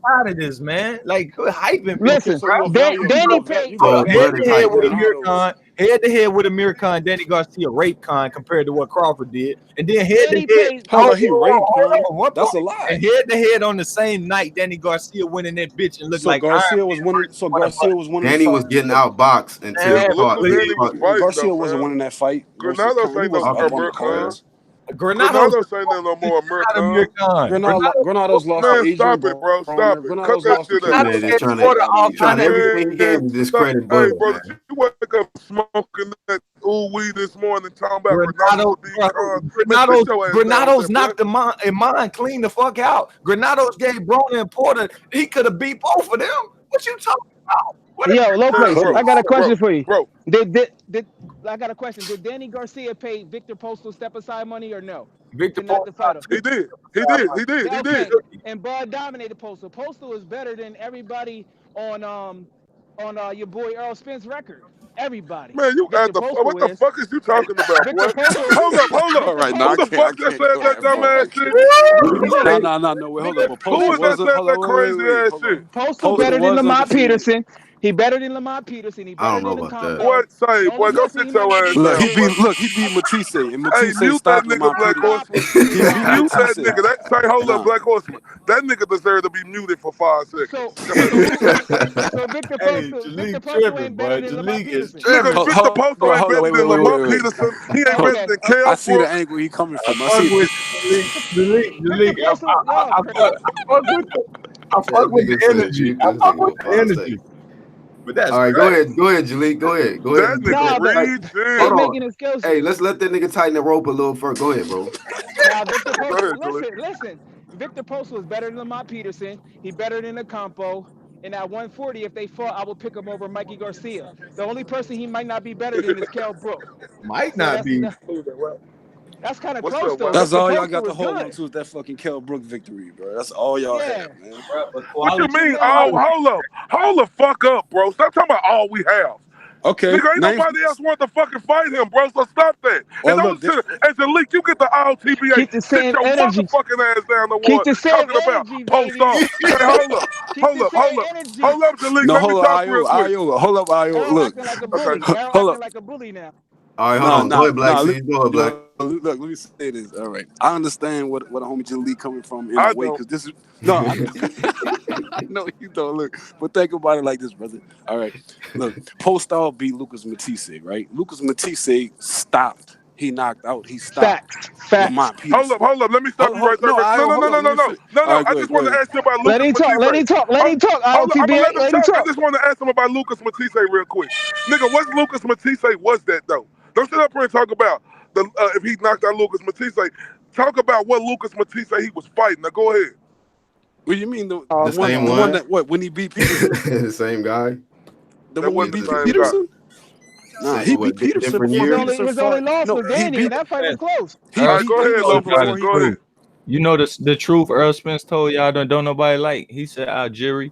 Out of this, man. Like, quit hyping people. Okay, Listen, so you a Danny vet. paid. You got So a if vet Head Bud in is to head hyping with him, Amir Granados. Khan. Head to head with Amir Khan. Danny Garcia raped Khan compared to what Crawford did. And then head to Danny head. paid. Hold on, he raped Khan. One That's a point. lie. And head to head on the same night, Danny Garcia winning that bitch and looked So like Iron Garcia was Man winning. versus So Bud. Garcia was winning the Danny was fight. getting outboxed until he Man, Look caught. who Until please. he Danny was caught. fighting, though, Garcia wasn't fam. winning that fight versus Granados Khan. He ain't no wasn't up on the Amir Khan. cards. Granado's Granados ain't no more Amir not Amir Khan. Khan. Granados lost to Man, Adrian stop it, bro. Stop Broner. it. Cut Granados that lost to shit This out. Killer. man Granados is gave Porter all trying kind of everything he Man, can to stop. discredit Hey, Bud, bro, man. you wake up smoking that ooh weed this morning talking about Granados Granados, to beat bro, Khan. Man, sit Granados, your ass down with Granados that, boy. knocked the mind clean the fuck out. Granados gave Broner and Porter. He could have beat both of them. What you talking about? What is Yo, low Man, place. Could I have. got a question for you. bro. Did I got a question? Did Danny Garcia pay Victor Postal step aside money or no Victor to not Porter to fight him? He did. He did. Okay, and Bud dominated Postal. Postal is better than everybody on your boy Earl Spence record. Everybody. Man, you got Victor the Postal what the is. fuck is you talking about, Victor boy? Postal. Hold up. All Victor right, no, Who I the Postal. can't. I fuck just can't said go that that dumb far. I ass shit? can't. Listen, No. Wait, hold up. Victor But Who Postal is that wasn't. said Hold that on. crazy Wait. ass Hold shit? on. Postal Postal better than was Lamont undefeated. Peterson. He better than Lamont Peterson. He I better don't know than the about that. Boy, Combo. say, The boy, only go person sit he your never ass beat Look, down, boy. he beat Matisse, and Hey, Matisse mute that stopped nigga, Lamont Black Peterson. Horseman. He beat Mute that Matisse. nigga. Say, hold up, Nah. Black Horseman. That nigga deserve to be muted for 5 So seconds. so who so Hey, Victor Jalik Postal tripping, ain't better boy. than Lamont Jalik is Peterson. Nigga, tripping. Victor Postal ain't Hold on. better than Lamont Wait. Peterson. He ain't better Okay. than Kel I see the Brook. angle he coming from. I Fuck see. with Jalik. Victor Jalik. Postal, y'all crazy. I fuck That with nigga the said energy. mute I this fuck nigga with for the 5 energy. seconds. But that's All right, crazy. go ahead, Jalik. Go ahead. That nigga Nah, but reaching. they Hold on. making excuses. Hey, let's let that nigga tighten the rope a little further. Go ahead, bro. Now Victor Go Postal, ahead, Julie. listen. Victor Postal is better than Lamont Peterson. He better than Ocampo. And at 140, if they fought, I would pick him over Mikey Garcia. The only person he might not be better than is Kell Brook. Might So not be. that's kind of What's close up, though. Wes? That's Victor all y'all Postal got to is hold good. on to is that fucking Kell Brook victory, bro. That's all y'all Yeah. have, man. But What you quality, mean? Hold the fuck up, bro. Stop talking about all we have. Okay, Nigga, ain't nobody else want to fucking fight him, bro. So stop that. Well, And look, don't sit as a leak. You get the all TBA. Keep the Sit same your energy. motherfucking ass down the Keep water. the same Talking about energy, post baby. off. Hey, hold up, Keep hold the up, same hold up, energy. hold up, Jalik. no, Let me hold talk up, real quick. Hold up, Io. Errol Look, acting like a Okay. bully. Errol hold acting up. like a bully now. All right, hold on. Go ahead, Black. See, go ahead, Black. Look, let me say this. All right, I understand what a homie Jalik coming from in I a way, don't. because this is no, I know you don't look, but think about it like this, brother. All right, look, Postal beat Lucas Matisse, right? Lucas Matisse stopped. He knocked out. He stopped Facts. Lamont Peterson. Hold up. Let me stop you right there. No, No, no, no, hold no, on. no, Let me no, finish. no, All no. right, I go just ahead. want to ask you about Let Lucas him talk. Matisse. Let him talk. Let him talk. Hold up, I'm gonna let IOTBA. him Let him talk. I talk. just want to ask him about Lucas Matisse real quick. Nigga, what's Lucas Matisse was that though? Don't sit up here and talk about the if he knocked out Lucas Matisse. Talk about what Lucas Matisse he was fighting. Now go ahead. What do you mean the The same one one. that when he beat Peterson? The same guy. The That one he wasn't the beat same guy. Peterson? Nah, Same he what? beat Peterson Different before year. Peterson His only fought. loss No, was he Danny, beat and that fight was close. he All right, beat go ahead, Peterson Low before Place. he Go ahead. You know the truth Earl Spence told y'all don't nobody like. He said Algeria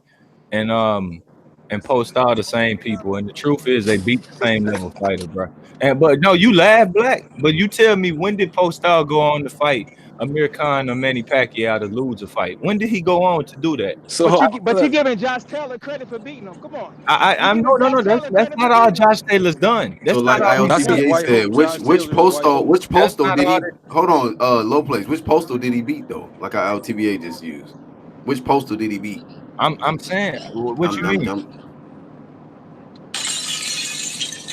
and Postal the same people, and the truth is they beat the same level fighter, bro. And but no, you laugh, Black, but you tell me, when did Postal go on to fight Amir Khan or Manny Pacquiao to lose a fight? When did he go on to do that? So But you giving Josh Taylor credit for beating him. Come on. You I'm giving Josh no, Taylor that's credit for not all beating him. Josh Taylor's done. So That's not like all he that's his did. IOTBA white said, hope. Josh which Taylor is white postal hope. That's did not he all. hold on, low place. Which postal did he beat though? Like IOTBA just used. Which postal did he beat? I'm saying, what you mean?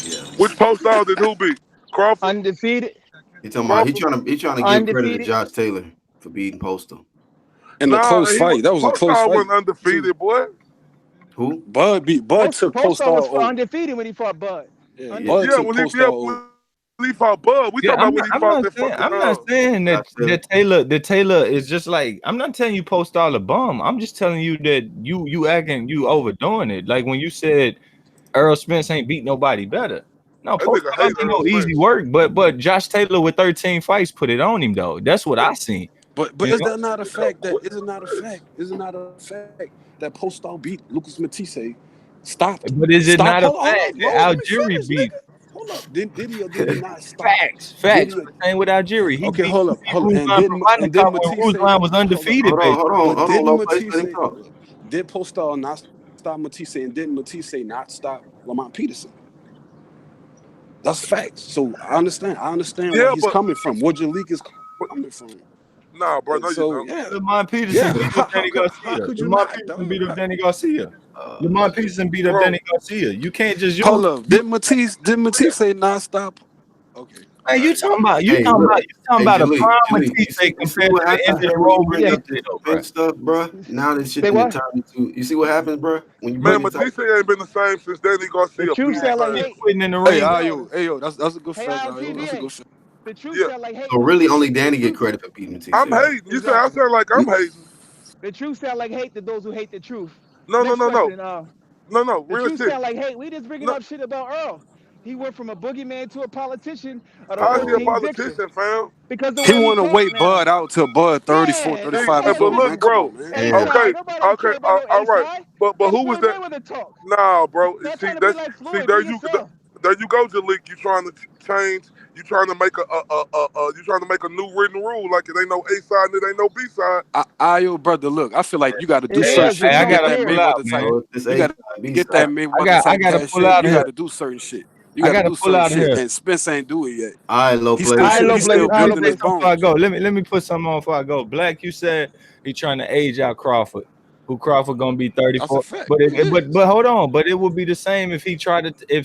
Yeah. Which post dog did who beat? Crawford? Undefeated. He talking about Crawford? he trying to give credit to Undefeated. Josh Taylor for beating Postal. In a Nah, close fight. That was a post close dog fight. wasn't undefeated, boy. Who? Bud took Postal was Postal over. undefeated when he fought Bud. Yeah, Yeah. Bud Yeah, took when Postal over. he fought Bud. We Yeah, talking about when he fought that fucking I'm not saying that Josh Taylor. Taylor is just like, I'm not telling you Postal a bum. I'm just telling you that you acting, you overdoing it. Like when you said Earl Spence ain't beat nobody better. No, That nigga Postal hate ain't Earl no easy Spence. work, but Josh Taylor with 13 fights put it on him though. That's what I seen. But You is know? that not a fact that Postal beat Lucas Matisse? Stopped. But is it not a Hold fact up, that Lowe's. Let me Algeria finish, beat? nigga. Hold up. Did he or did he not stop? Did Facts. he? Same with Algeria. He Okay, beat hold up. Ruslan Provodnikov when Matisse. Ruslan was Hold up. undefeated, baby. Hold But on, didn't low place. Let Matisse? him talk. Hold up. Did Postal not stop Matisse, and didn't Matisse not stop Lamont Peterson? That's facts. So I understand where Yeah, he's coming from. Where Jalik is coming from. nah, bro, no, you So don't. yeah, Lamont Peterson beat up Danny how Garcia. could you Lamont not, Peterson dog? beat up Danny Garcia. Lamont Peterson beat up Bro, Danny Garcia. You can't just Hold up. Didn't Matisse say non-stop? Okay. man, you talking about Hey, look. Hey, a Jalik, prime Jalik, Matisse you see compared what to the end happens, of the man, when you road bring Yeah. up this Matisse, though, bro. defense stuff, bro? Now this shit Say in the what? time you see what happens, bro? When you The bring man, this up, Matisse ain't been the same since Danny the Garcia truth beat his sound like ass. hate. Quitting in the Hey, ring. Ayo, that's a good Hey, fact, Ayo. That's a ILTBA. good fact. The truth Yeah, sound like hate. so really only The Danny get truth. credit for beating Matisse, I'm right? hating. You say I Exactly. sound like I'm hating. The truth sound like hate to those who hate the truth. No, no, Next no, no. question. No, The real truth shit. sound like hate. We just bringing No, up shit about Earl. He went from a boogeyman to a politician of the how's he a 14th district politician, fam? because the He way he want to talk wait now. Bud out till Bud 34, Yeah, He, nobody 35 don't years but give old, a look, man. Come on, bro. man. A Yeah. Okay, side. Nobody don't okay, care about no A all right. side. But Let who was Floyd that? Mayweather talk. Nah, bro. Stop See, trying to be like see, Floyd. Be yourself. there you go, Jalik. You trying to change? You trying to make you trying to make a new written rule like it ain't no A side and it ain't no B side. Ayo, brother, look, I feel like you got to do It certain is. shit It's to I so get gotta that pull clear. out, Mayweather man. type. So it's this You A got side, to B get that side. Mayweather I type gotta cash pull in. out You of got here. to do certain shit. You I got to gotta do pull certain out of shit, here. and Spence ain't do it yet. All right, low He's place. still I low he's place. still Let I me low building say his place. something before I bones. go. Let me put something on before I go. Black, you said he trying to age out Crawford. Who Crawford gonna be That's a 34? fact. But He is. but hold on. But it would be the same if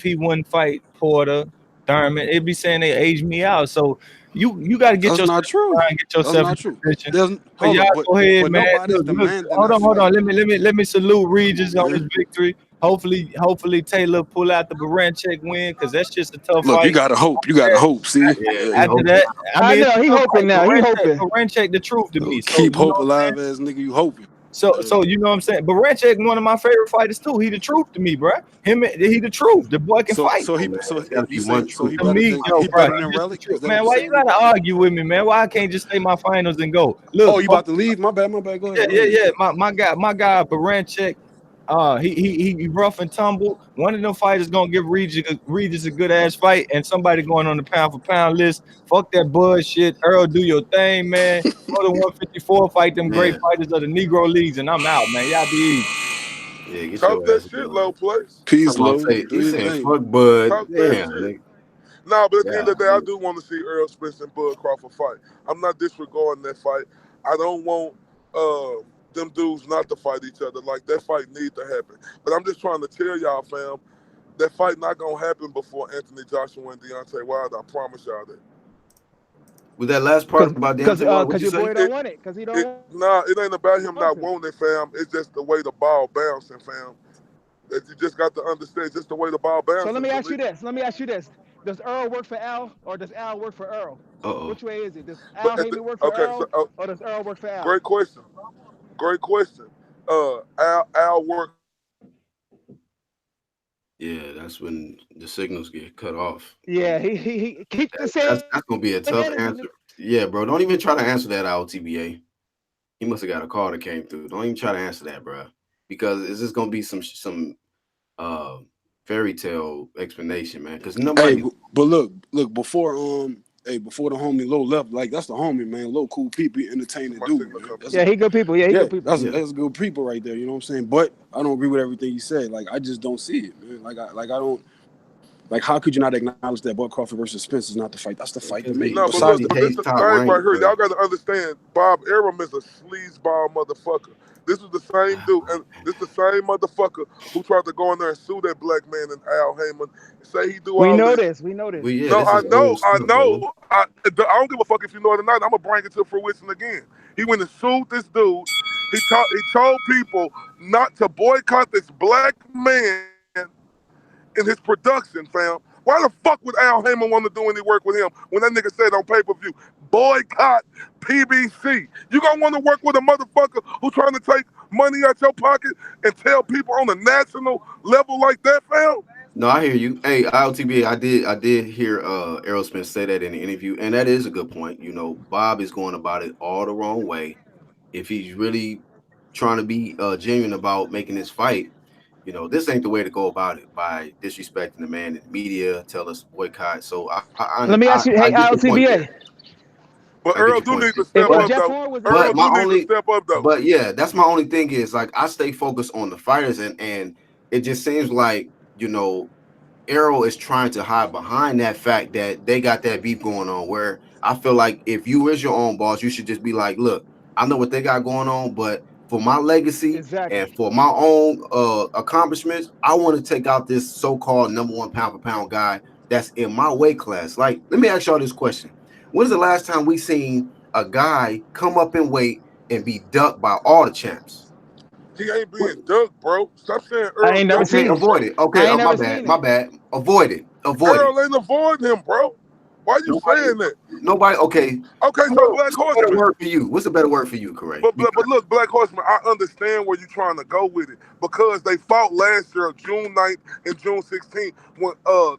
he wouldn't fight Porter, Thurman. It'd be saying they age me out. So you got to get That's yourself not true. right and get That's yourself in not true. position. There's So hold y'all up, go ahead, but man. nobody's Look. demanding Hold that on. fight. Let me salute Come on, Regis on his man. victory. Hopefully Taylor pull out the Baranchek win because that's just a tough Look, you fight. gotta hope. You gotta hope. See, Yeah, he After hoping. that, I I mean, it's know he a tough hoping fight. now. He hoping. Baranchek the truth to me. So keep you know hope what I'm saying? alive, as nigga. You hoping. So you know what I'm saying? Baranchek one of my favorite fighters too. He the truth to me, bro. He the truth. The boy can So fight. so Oh he man, so it's got to you be one say so truth. he To better me, than yo, he bro, better than he just the Relic? truth. Is that what Man, you're why you saying? gotta argue with me, man? Why I can't just say my finals and go? Oh, Look, you about to leave? My bad. Go ahead. yeah. My guy, Baranchek. He rough and tumble. One of them fighters gonna give Regis a good ass fight, and somebody going on the pound for pound list. Fuck that bullshit. Earl, do your thing, man. Go to 154, fight them great Man, fighters of the Negro leagues, and I'm out, man. Y'all be easy. yeah, get Talk your that ass shit, done. low place. Peace, Talking about low. say Do he your saying thing. fuck Bud. Talk that Damn, shit. nigga. Nah, but at the end Yeah, of the day, I do want to see Earl Spence and Bud Crawford fight. I'm not disregarding that fight. I don't want them dudes not to fight each other. Like, that fight need to happen. But I'm just trying to tell y'all, fam, that fight not gonna happen before Anthony Joshua and Deontay Wilder. I promise y'all that. with that last part about Deontay Wilder, what you Your say? boy don't want it. Cause he don't It ain't about him want not to. wanting it, fam. It's just the way the ball bouncing, fam. That you just got to understand, just the way the ball So let bouncing me to ask me. you this. Let me ask you this. Does Earl work for Al or does Al work for Earl? Uh oh. Which way is it? Does But Al Heyman work for okay, so Earl or does Earl work for Al? great question. Great question. Al worked for Earl. Yeah, that's when the signals get cut off. Yeah, he keep the same That's gonna be a tough energy. answer. Yeah, bro. Don't even try to answer that out TBA. He must have got a call that came through. Don't even try to answer that, bro. Because it's just gonna be some uh fairy tale explanation, man. Because Hey, nobody. but look before the homie Low left, like that's the homie, man. Low cool people, entertaining My dude, signal man. come That's through. Yeah, he good people. Yeah, he yeah, good people. that's Yeah. that's good people right there. You know what I'm saying? But I don't agree with everything he said. Like I just don't see it, man. I don't like. How could you not acknowledge that Bud Crawford versus Spence is not the fight? That's the fight to Because make. No, because Besides he the but this hates is the top thing right rank, here. bro. Y'all got to understand, Bob Arum is a sleazeball motherfucker. This is the same dude, and this the same motherfucker who tried to go in there and sue that black man and Al Heyman and say he do We all know this. this. We know this. Well, yeah, No, this is old I stuff, bro. know. I don't give a fuck if you know it or not. I'm gonna bring it to fruition again. He went and sued this dude. He told people not to boycott this black man in his production, fam. Why the fuck would Al Heyman want to do any work with him when that nigga said on pay-per-view, boycott PBC? You gonna want to work with a motherfucker who trying to take money out your pocket and tell people on a national level like that, fam? No, I hear you. Hey, ILTB, I did hear Errol Spence say that in the interview, and that is a good point. You know, Bob is going about it all the wrong way. If he's really trying to be genuine about making this fight, you know, this ain't the way to go about it by disrespecting the man in the media, tell us to boycott. So Let me ask you, I hey, get your point LTBA, there. But I get Earl your do point need there. to if, step if But up Jeff though. Horn was in Earl there, but do my need to only step up though. but yeah, that's my only thing is like I stay focused on the fighters and it just seems like, you know, Arrow is trying to hide behind that fact that they got that beef going on. Where I feel like if you is your own boss, you should just be like, look, I know what they got going on, but for my legacy and exactly. for my own accomplishments, I want to take out this so-called number one pound for pound guy that's in my weight class. Like, let me ask y'all this question: when's the last time we seen a guy come up in weight and be ducked by all the champs? He ain't What? being ducked, bro. Stop saying I Earl ain't never ducking Okay, seen him, it. avoid bro. it. Okay, I ain't my never bad, seen my it. bad. Avoid it. Avoid it. Earl ain't avoiding him, bro. Why you Nobody, saying that? nobody. Okay, Okay, so Black what's a better Horseman. word for you? What's a better word for you, Corey? But look, Black Horseman, I understand where you're trying to go with it because they fought last year, June 9th and June 16th, when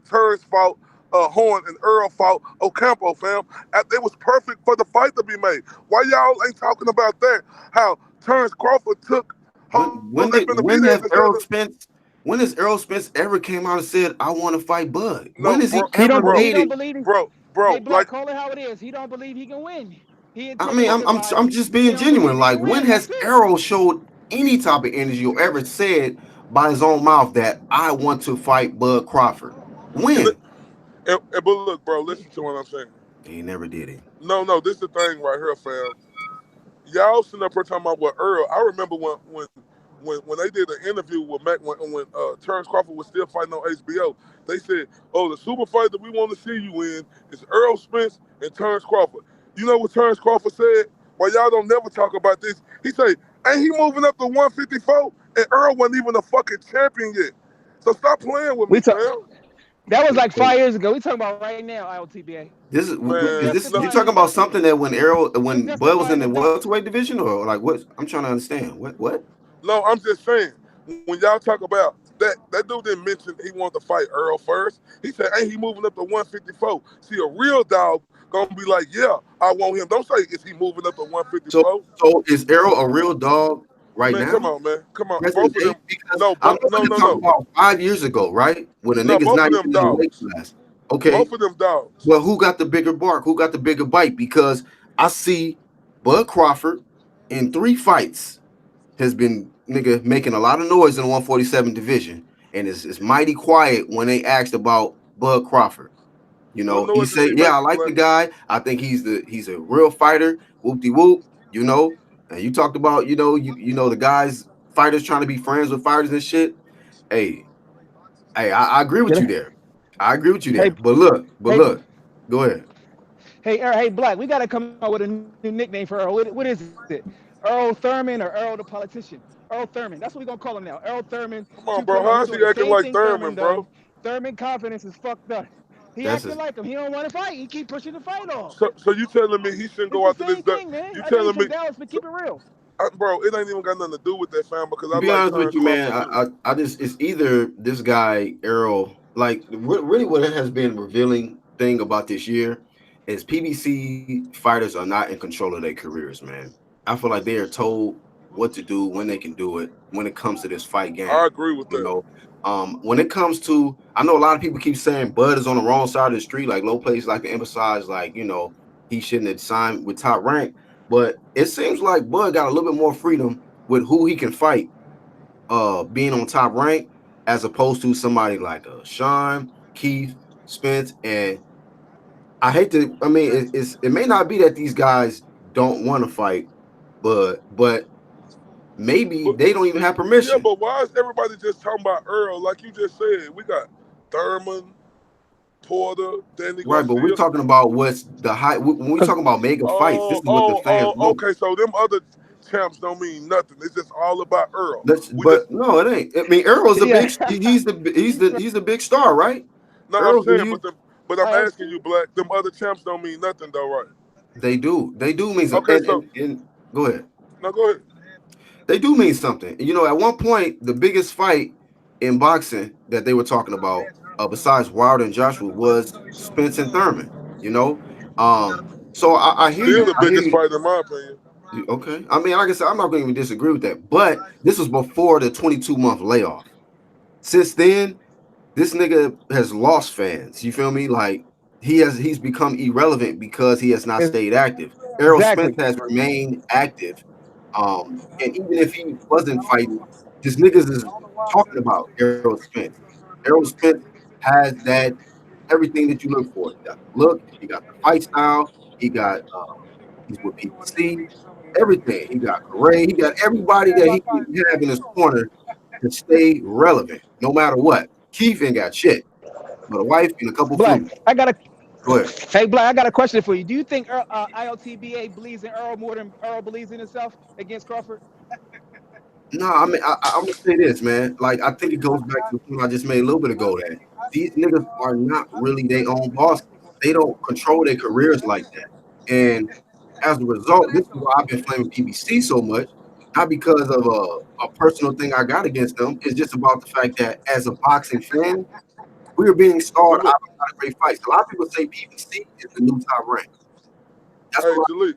Terrence fought Horn and Earl fought Ocampo, fam. It was perfect for the fight to be made. Why y'all ain't talking about that? How Terrence Crawford took when Jose when did when Benavidez has instead Errol of Spence when has Errol Spence ever came out and said I want to fight Bud? When no, has he bro, He ever don't. bro, He made don't it? believe. bro. Hey, Black, Like, call it how it is. He don't believe he can win. He I mean, intimidated by I'm you. just He being don't believe genuine. he Like, can when win. That's has it. Errol showed any type of energy or ever said by his own mouth that I want to fight Bud Crawford? and, When? but look, bro, listen to what I'm saying. He never did it. No, this is the thing right here, fam. Y'all sitting up here talking about what Earl. I remember when they did an interview with Mac when Terrence Crawford was still fighting on HBO. They said, "Oh, the super fight that we want to see you in is Earl Spence and Terrence Crawford." You know what Terrence Crawford said? Well, y'all don't never talk about this. He said, Ain't he moving up to 154? And Earl wasn't even a fucking champion yet. So stop playing with me, We talk. fam. That was like 5 years ago. We talking about right now, IOTBA. This Who's Man, is you no, talking justifying? about something that Who's when Bud was in justifying the the dunk? welterweight division, or like what? I'm trying to understand. What? no, I'm just saying, when y'all talk about that dude didn't mention he wanted to fight Earl first. He said, ain't he moving up to 154? See, a real dog gonna be like, yeah, I want him. Don't say, is he moving up to So 154? is Errol a real dog right Man, come now? on, man. Come on. Present Both of day? them. Because No, I'm no, only no, talking no. about 5 years ago, right? When the No, nigga's both not of them even in the weight dogs. class. Okay. Both of them dogs. Well, who got the bigger bark? Who got the bigger bite? Because I see Bud Crawford in 3 fights has been nigga making a lot of noise in the 147 division, and is mighty quiet when they asked about Bud Crawford. You What know, he noise is said, he "Yeah, I making, like the Black? guy. I think he's a real fighter. Whoop de whoop." You know, and you talked about you know the guys fighters trying to be friends with fighters and shit. Hey, I agree with You you know? there. I agree with you Hey, there. But hey, look, go ahead. hey, hey, Black. We got to come up with a new nickname for Earl. What is it? Earl Thurman or Earl the politician? Earl Thurman. That's what we're gonna call him now. Earl Thurman Come on, bro. 2.0. He's How is doing the he acting same like thing Thurman Thurman, done. bro? Thurman confidence is fucked up. He That's acting a, like him. He don't want to fight. He keep pushing the fight off. So you telling me he shouldn't It's go the after this? same thing, man. You I know he's telling me, from Dallas, but so, keep it real. bro? It ain't even got nothing to do with that, fam. Because to I be like honest with Terrence you, man, Crawford too. I just it's either this guy Errol, like really what it has been revealing thing about this year is PBC fighters are not in control of their careers, man. I feel like they are told what to do when they can do it when it comes to this fight I game. agree with You that. know, when it comes to, I know a lot of people keep saying Bud is on the wrong side of the street, like low places like to emphasize, like he shouldn't have signed with Top Rank, but it seems like Bud got a little bit more freedom with who he can fight being on Top Rank as opposed to somebody like Sean, Keith, Spence. And I hate to, I mean, it may not be that these guys don't want to fight, but maybe But they don't even have yeah, permission. but why is everybody just talking about Earl? Like you just said, we got Thurman, Porter, Danny Right, but we're Garcia. talking about what's the high when we Cause talking about mega fights. This Oh, is what the oh, fans oh. want. Okay, so them other champs don't mean nothing. It's just all about Earl. We But just no, it ain't. I mean, Earl's a yeah, big. He's the big star, right? no. I'm Earl's a saying, huge. but I'm asking IOC. you, Black. Them other champs don't mean nothing, though, right? They do. They do mean something. Okay, so And go ahead. now go ahead. They do mean something. You know, at one point, the biggest fight in boxing that they were talking about, besides Wilder and Joshua, was Spence and Thurman. You know, so I hear Still you. the I hear biggest fight in my opinion. you. Okay. I mean, like I said, I'm not going to even disagree with that. But this was before the 22-month layoff. Since then, this nigga has lost fans. You feel me? Like he's become irrelevant because he has not stayed active. Errol Spence Exactly. has remained active. And even if he wasn't fighting, just niggas is talking about Errol Spence. Errol Spence has that everything that you look for. He got the look, he got the fight style, he got he's with PBC, everything. He got Correa, he got everybody that he can have in his corner to stay relevant, no matter what. Keith ain't got shit, but a wife and a couple Black. flutes. I got a Go ahead. Hey, Black. I got a question for you. Do you think IOTBA believes in Earl more than Earl believes in himself against Crawford? No, I mean, I'm gonna say this, man. Like, I think it goes back to the point I just made a little bit ago that these niggas are not really their own bosses. They don't control their careers like that. And as a result, this is why I've been flaming PBC so much. Not because of a personal thing I got against them. It's just about the fact that as a boxing fan, we are being But stalled out look, of a lot of great fights. A lot of people say PBC is the new Top Rank. That's hey, what Jaleel.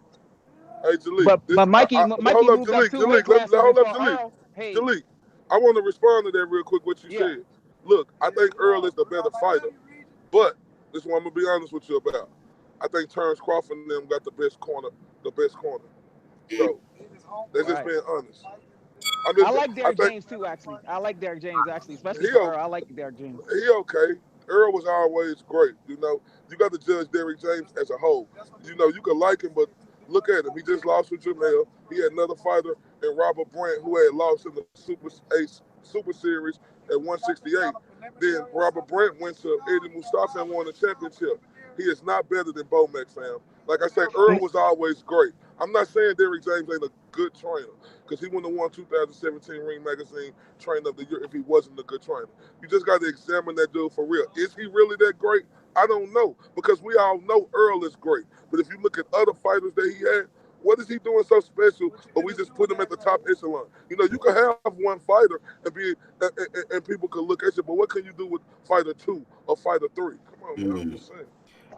Hey, Jaleel. But This, Mikey hold up, moved up Jaleel. two weight Jaleel. classes Hold up, before Jaleel. Earl. Hey, Jaleel. I want to respond to that real quick. What you yeah. said. Look, I think Earl is the better fighter, but this is what I'm gonna be honest with you about. I think Terrence Crawford and them got the best corner. The best corner. So they're just Right. being honest. I'm I just. like I Derek think James too. Actually, I like Derek James actually, especially he for Earl. I like Derek James. he okay. Earl was always great. You know, you got to judge Derrick James as a whole. You know, you can like him, but look at him. He just lost with Jamel. He had another fighter in Robert Brandt who had lost in the Super Series at 168. Then Robert Brandt went to Eddie Mustafa and won the championship. He is not better than Bomac, fam. Like I said, Earl was always great. I'm not saying Derrick James ain't a good trainer because he wouldn't have won 2017 Ring Magazine Trainer of the Year if he wasn't a good trainer. You just got to examine that dude for real. Is he really that great? I don't know because we all know Earl is great. But if you look at other fighters that he had, what is he doing so special? But we just put him at the top echelon. You know, you could have one fighter and people could look at you, but what can you do with fighter 2 or fighter 3? Come on, man. I'm just saying.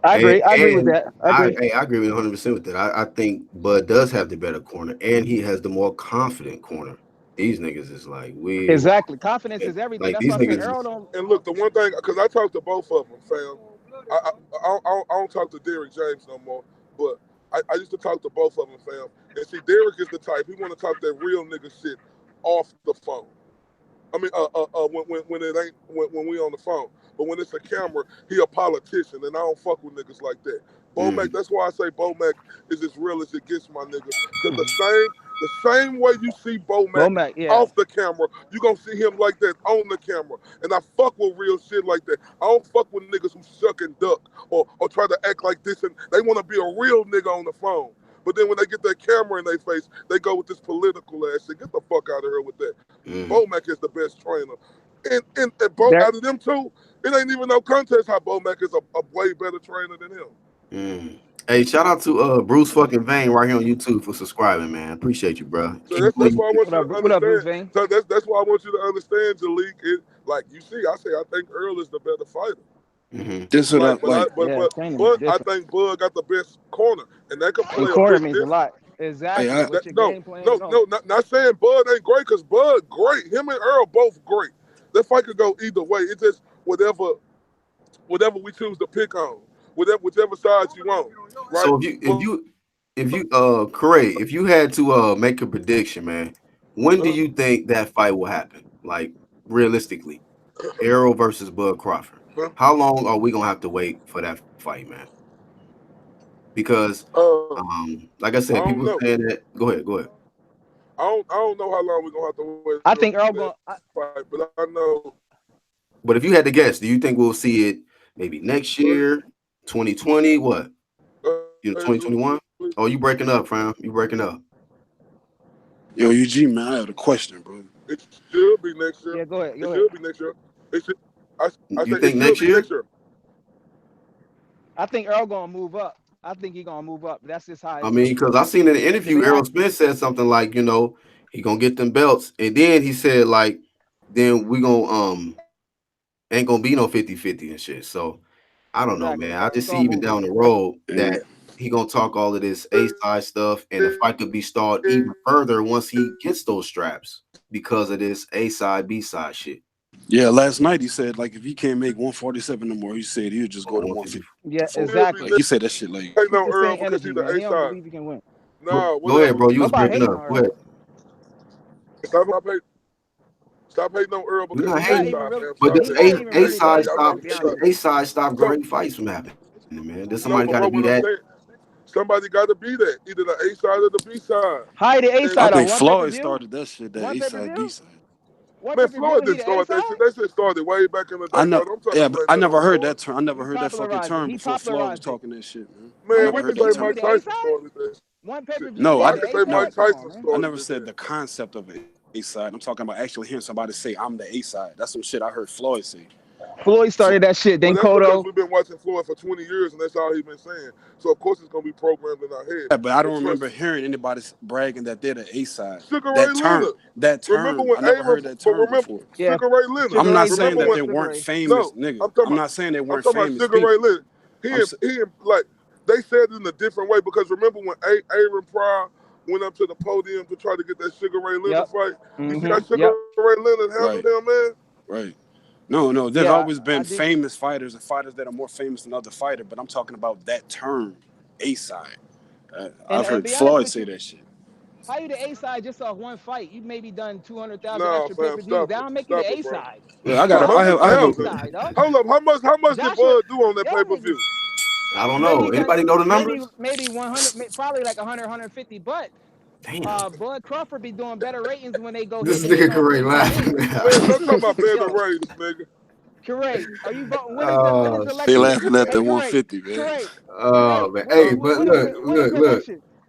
I agree. I agree with And that. I agree. I agree with 100% with that. I think Bud does have the better corner, and he has the more confident corner. These niggas is like weird. Exactly. Confidence is everything. Like That's these why I said niggas. Earl don't. And look, the one thing, because I talked to both of them, fam. I don't talk to Derrick James no more, but I used to talk to both of them, fam. And see, Derrick is the type, he want to talk that real nigga shit off the phone. I mean, when it ain't when we on the phone, but when it's a camera, he a politician, and I don't fuck with niggas like that. Bo-Mac, that's why I say Bo-Mac is as real as it gets, my nigga. Because the same way you see Bo-Mac off the camera, you gonna see him like that on the camera. And I fuck with real shit like that. I don't fuck with niggas who suck and duck or try to act like this, and they want to be a real nigga on the phone. But then when they get that camera in their face, they go with this political ass shit. Get the fuck out of here with that. Bo-Mac is the best trainer. And out of them two, it ain't even no contest how Bo-Mac is a way better trainer than him. Hey, shout out to Bruce fucking Vane right here on YouTube for subscribing, man. Appreciate you, bro. So that's why I want you to understand. What up, Bruce Vane? So that's why I want you to understand, Jalik. Like you see, I say I think Earl is the better fighter. This what but I think Bud got the best corner, and that could play a corner big means a lot. Exactly. Not saying Bud ain't great, because Bud great. Him and Earl both great. That fight could go either way. It's just whatever we choose to pick on, whichever side you want. Right? So if you had to make a prediction, man, when do you think that fight will happen? Like realistically, Errol versus Bud Crawford. How long are we gonna have to wait for that fight, man? Because like I said, people saying that. Go ahead. I don't know how long we're gonna have to wait. I think Earl gonna fight, but I know. But if you had to guess, do you think we'll see it maybe next year, 2020? What? 2021? Oh, you breaking up, fam? You breaking up? Yo, Eugene, man, I have a question, bro. It should be next year. Yeah, go ahead. Should be next year. You think next year? I think Earl gonna move up. I think he's gonna move up. That's just how. I mean, because I seen in the interview, Errol Spence said something like, you know, he gonna get them belts, and then he said like, then we gonna ain't gonna be no 50-50 and shit. So I don't know, man. I just see even down the road that he gonna talk all of this A-side stuff, and the fight could be stalled even further once he gets those straps because of this A-side, B-side shit. Yeah, last night he said like if he can't make 147 no more, he said he would just go to 150. Yeah, exactly. Like, he said that shit like. Hey, no, Earl, because he's the A-side. He don't believe he can win. No, go ahead, bro. You was breaking up. Go ahead. Stop hating on Earl because he's A-side. But the A-side stop great fights from happening, man. There's somebody got to be that. Somebody got to be that, either the A-side or the B-side. Hi, the A-side. I think Floyd started that shit, that A-side, B-side. Man, Floyd didn't start that shit. That shit started way back in the day. I know. Yeah, but I never heard that term. I never heard that fucking term before Floyd was talking that shit, man. Man, we can say Mike Tyson started that. No, I can say Mike Tyson started. I never said the concept of it. A-side. I'm talking about actually hearing somebody say I'm the A-side. That's some shit I heard Floyd say. Floyd started that shit. Then Cotto. We've been watching Floyd for 20 years, and that's all he's been saying. So of course it's gonna be programmed in our head. Yeah, but I don't remember hearing anybody bragging that they're the A-side. Sugar Ray Leonard. That term. Remember when I never heard that term before. Yeah. Sugar Ray Leonard. I'm not saying that they weren't famous, nigga. I'm not saying they weren't famous. Sugar Ray Leonard. He like they said it in a different way because remember when Aaron Pryor went up to the podium to try to get that Sugar Ray Leonard fight? You see that Sugar Ray Leonard handled him, man? Right. No. There's always been famous fighters and fighters that are more famous than other fighters, but I'm talking about that term, A-side. I've heard Floyd say that shit. How you the A-side just off one fight? You maybe done 200,000 extra pay-per-views. That don't make you the A-side. Yeah, hold up. How much did Bud do on that pay-per-view? I don't know. Anybody know the numbers? Maybe 100, probably like 100, 150. But Bud Crawford be doing better ratings when they go. This nigga Corey laughing. Man, don't talk about better ratings, nigga. Correct. Are you voting? When is the they laughing at the 150, man. Correct. Oh man. Hey, but look.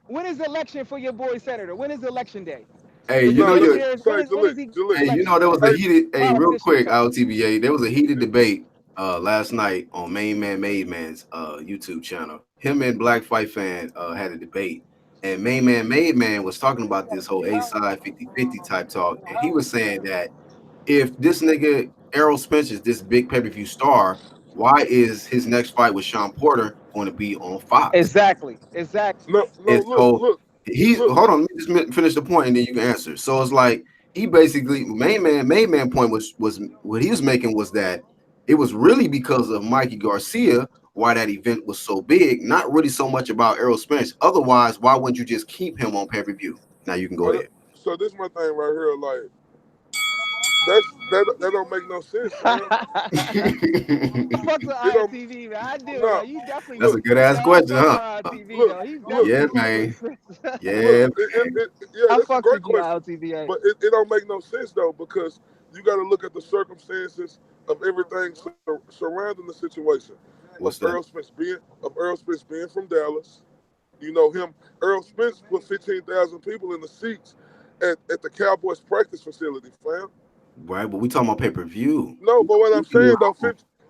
When is the election for your boy senator? When is the election day? Hey, Is you he know No, gonna let be me your there? say, When is he Jaleel. hey, you know election? there was a Hey, heated real Politicians quick, talk. LTBA. There was a heated debate last night on Main Man Made Man's YouTube channel. Him and Black Fight Fan had a debate. And Main Man Made Man was talking about this whole A side 50-50 type talk. And he was saying that if this nigga Errol Spence is this big pay-per-view star, why is his next fight with Sean Porter going to be on Fox? Exactly. Exactly. no, And look, so look, he's look. hold on, let me just finish the point and then you can answer. So it's like he basically main man point was what he was making was that it was really because of Mikey Garcia why that event was so big, not really so much about Errol Spence. Otherwise, why wouldn't you just keep him on pay-per-view? Now you can go ahead. So this my thing right here. Like that don't make no sense, fam. I fucks with It don't. ITV, man. I do, though. No, You definitely, That's look, a good ass yeah, I question, fuck with huh? ITV, look, though. He's look, definitely Yeah, fuck with man. Spence. look. Yeah, man. Yeah, I that's a fucks great with you, question. LTBA. But it don't make no sense though because you got to look at the circumstances of everything surrounding the situation What's that? Of Earl Spence being from Dallas. You know him. Earl Spence put 15,000 people in the seats at the Cowboys practice facility, fam. Right, but we talking about pay-per-view. No, but what I'm saying though,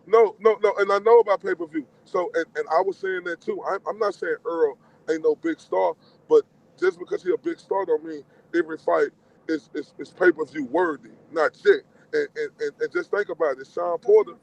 No. no, and I know about pay per view. So, and I was saying that too. I'm not saying Earl ain't no big star, but just because he a big star don't mean every fight is pay per view worthy. Not yet. And just think about it. Sean Porter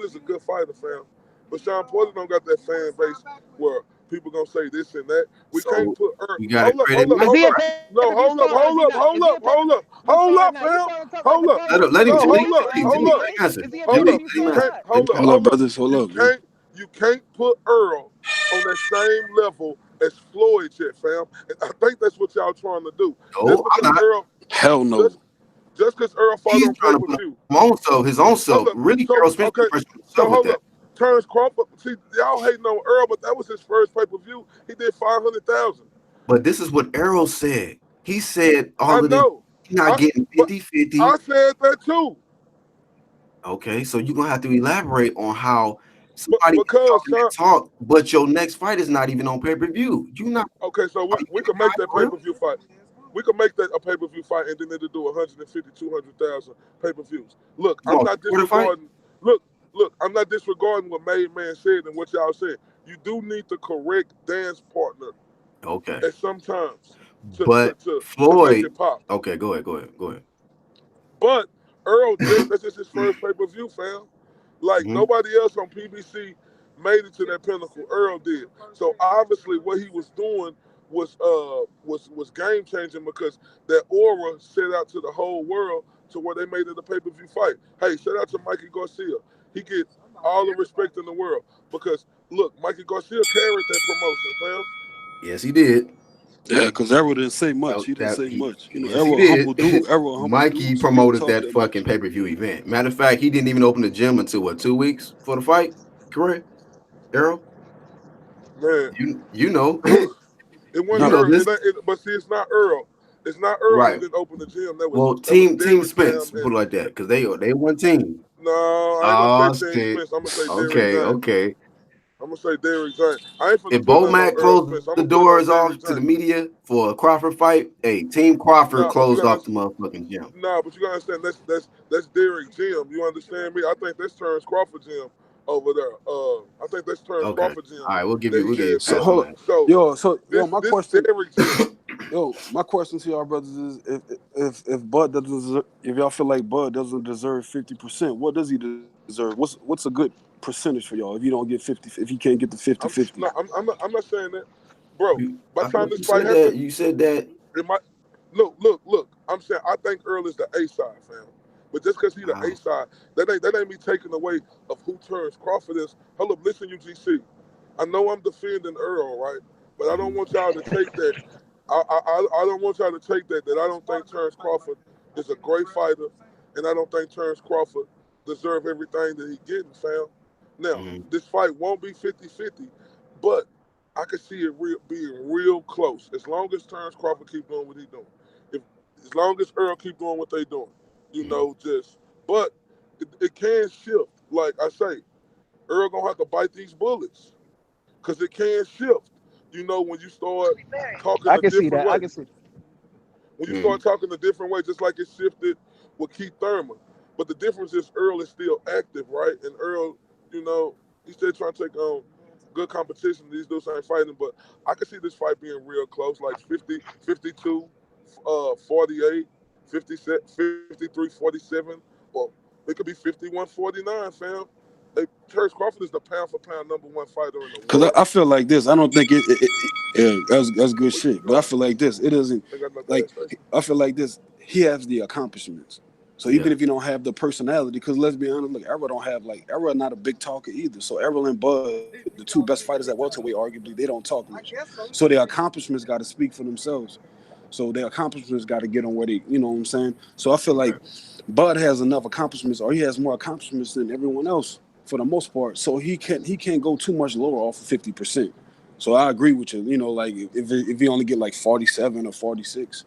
is a good fighter, fam. But Sean Porter don't got that fan base where people gonna say this and that. We can't So put Earl. you got to Hold up, credit hold up, Is Mike. hold he a up. No, pay-per-view hold up, star or is hold he up, not? hold Is he up, a hold up, pay-per-view hold star or up, not? You fam. starting to talk like Hold a up. fan? Let him No, Pay Jaleel, hold attention, up, hold up. let him LTBA. answer. Is he a Hold Jaleel, up. pay-per-view let him You star or answer. can't not? Let him Hold answer. up, hold up. brothers. Hold You up, man. can't you can't put Earl on that same level as Floyd yet, fam. And I think that's what y'all trying to do. Just No, because I'm not. Earl Hell no. just just because Earl fought He's on trying pay to per put view. his own Hold self. up. Really, So Errol Spence okay. first So himself with hold that. up. Terrence Crawford. See, y'all hating on Earl, but that was his first pay per view. He did 500,000. But this is what Errol said. He said I all of this. know. He's not I getting but 50-50. I said that too. Okay, so you're gonna have to elaborate on how But somebody is because talking that Sean, talk, but your next fight is not even on pay-per-view. You not okay, so are you we getting could make high that for pay real? per view fight. We could make that a pay per view fight, and then it'll do 150, 200,000 pay per views. Look, Come I'm on, not quarter fight. disregarding. Look, look, I'm not disregarding what Made Man said and what y'all said. You do need to correct dance partner Okay, at some times but to make Floyd. it pop. Okay, go ahead. But Earl just that's just his first pay per view, fam. Like Mhm. nobody else on PBC made it to that pinnacle. Earl did. So obviously, what he was doing was game changing because that aura set out to the whole world to where they made it a pay per view fight. Hey, shout out to Mikey Garcia. He gets all the respect in the world because look, Mikey Garcia carried that promotion, fam. Yes, he did. Yeah, because Errol didn't say much. That, He didn't that say he much. You know, yes, he Errol a did. humble dude. Errol a humble Mikey dude, so he don't promoted talk that that fucking much. pay-per-view event. Matter of fact, he didn't even open the gym until what 2 weeks for the fight. Correct, Errol? Man, You know, it wasn't you No, know Earl. this, But see, it's not Earl. It's not Earl who right? didn't open the gym. Well, That was team Derek Spence, Jam put and it like that, because they one team. no, I ain't gonna say Oh Team shit. Spence. I'm gonna say Derek Okay, James. okay. I'm gonna say Derek James. I ain't If finna put Bo nothing on Mack Earl closed Spence. I'm the gonna put it on doors Derek off to the James. media for a Crawford fight, hey, Team Crawford Nah, but you closed gotta off the motherfucking gym. but you gotta understand that's Derek Jim. You understand me? I think that's Terrence Crawford Jim over there. I think that's Terrence Okay. Crawford Jim All right, that we'll he give you a had so there. pass on hold up. that. So Yo, my this question, Derek Jim. my question to y'all brothers is if Bud doesn't if y'all feel like Bud doesn't deserve 50%, what does he deserve? What's a good percentage for y'all if you don't get 50 if he can't get the 50-50? I'm not saying that, bro. By the I time thought this you fight said happened, that. You said that. it might look. I'm saying I think Earl is the A side, fam. But just because he the A Wow. side, that ain't me taking away of who Terrence Crawford is. Hold up, listen, UGC. I know I'm defending Earl, right? But I don't Mhm. want y'all to take that. I don't want y'all to take that I don't think Terrence Crawford is a great fighter, and I don't think Terrence Crawford deserve everything that he getting, fam. Now, Mhm. this fight won't be 50-50, but I could see it being real close as long as Terrence Crawford keep doing what he doing. If as long as Earl keep doing what they doing, Mhm. but it can shift. Like I say, Earl gonna have to bite these bullets because it can shift. you know, when you start talking I a can see different that. way. I can see. When you start talking a different way, just like it shifted with Keith Thurman. But the difference is Earl is still active, right? And Earl, you know, he's still trying to take on good competition. These dudes ain't fighting, but I can see this fight being real close, like 50, 52, 48, 53, 47. Well, it could be 51, 49, fam. Hey, Terrence Crawford is the pound for pound #1 fighter in the Because world. I feel like this. I don't think yeah, that's good Where you shit. But I driving? feel like this. It doesn't Ain't got no gas like. station. I feel like this. He has the accomplishments. So even Yeah. if you don't have the personality, because let's be honest, look, Errol don't have like Errol not a big talker either. So Errol and Bud, the two best fighters at welterweight, arguably, they don't talk much. So their accomplishments got to speak for themselves. So their accomplishments got to get on where they, you know what I'm saying. So I feel like Right. Bud has enough accomplishments, or he has more accomplishments than everyone else for the most part. So he can't go too much lower off of 50%. So I agree with you. You know, like if he only get like 47 or 46,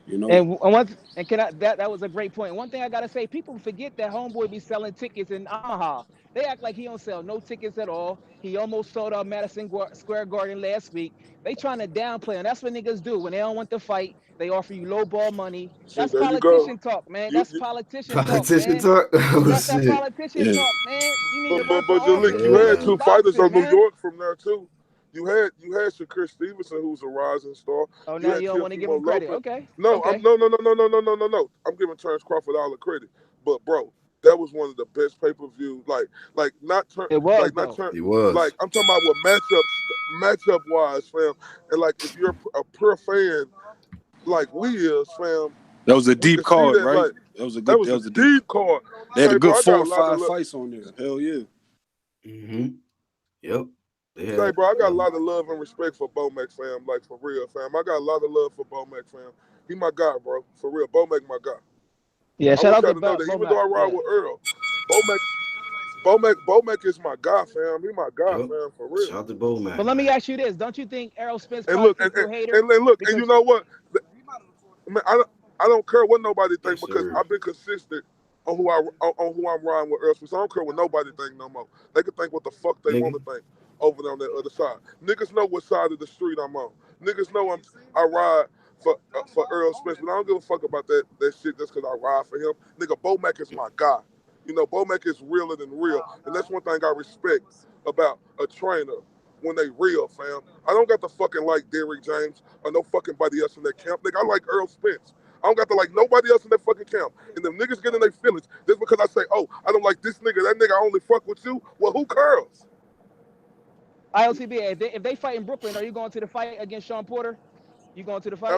you know. And can I that was a great point. One thing I gotta say, people forget that homeboy be selling tickets in Omaha. They act like he don't sell no tickets at all. He almost sold out Madison Square Garden last week. They trying to downplay him. That's what niggas do when they don't want to fight. They offer you low ball money. See, That's there you go. politician talk, man. You, That's you politician talk, Politician man. talk. Oh That's that shit. politician Yeah. talk, man. You need to but run but for but Jalik, office, you man. had This is Yeah. two fighters boxing, on New man. York from there too. You had Shakur Stevenson, who's a rising star. Oh, You now had you don't want to give Teofimo him credit. Lopez. Okay, No, I'm okay. no. I'm giving Terrence Crawford all the credit. But bro, that was one of the best pay-per-view. Like not turn It was like not though. turn He like was. I'm talking about what matchup wise, fam. And like if you're a pure fan like we is, fam, That was a we deep could see card, that right? like That was a that good. was That a was a deep. deep card. They had a Say, bro, good I four got or a lot of five love. fights on there. Hell yeah. Yep. They Say, had. bro, I got a lot of love and respect for Bomac, fam. Like, for real, fam. I got a lot of love for Bomac, fam. He my guy, bro. For real. Bomac, my guy. Yeah, I shout want out y'all to to know that even Bomac. though I ride Yeah. with Earl, Bomac, Bomac is my guy, fam. He my guy, Yep. fam, for real. Shout out to Bo But Mac, let me man. ask you this: don't you think Errol Spence And probably look, think you a hater and look, and you because know what? Man, I don't care what nobody think Yes, because sir. I've been consistent on who I'm riding with Earl Smith. So I don't care what nobody think no more. They can think what the fuck they want Nigga. to think over there on that other side. Niggas know what side of the street I'm on. Niggas know I ride for Earl Smith, but I don't give a fuck about that shit just because I ride for him. Nigga, Bomac is my guy. You know, Bomac is realer than real, and that's one thing I respect about a trainer when they real, fam. I don't got to fucking like Derrick James or no fucking body else in that camp. Nigga, I like Earl Spence. I don't got to like nobody else in that fucking camp. And them niggas get in their feelings just because I say, oh, I don't like this nigga. That nigga only fuck with you. Well, who cares? ILTB? If they fight in Brooklyn, are you going to the fight against Sean Porter? You going to the fight?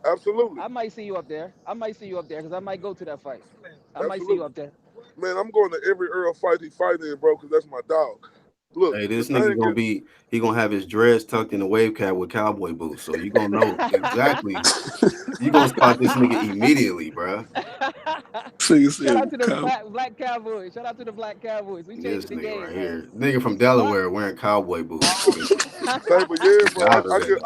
Absolutely. I might see you up there. I might see you up there because I might go to that fight. I might see you Absolutely. up there. Man, I'm going to every Earl fight he fight in, bro, because that's my dog. Look, Hey, the this nigga thing gonna is, be. He gonna have his dress tucked in a wave cap with cowboy boots. So you gonna know exactly. You gonna spot this nigga immediately, bro. So you Shout out said, to the black Cowboys. Shout out to the black Cowboys. We This changing the nigga right game, man. here. Nigga from But Delaware wearing cowboy boots. say, but yeah, The bro, God of that.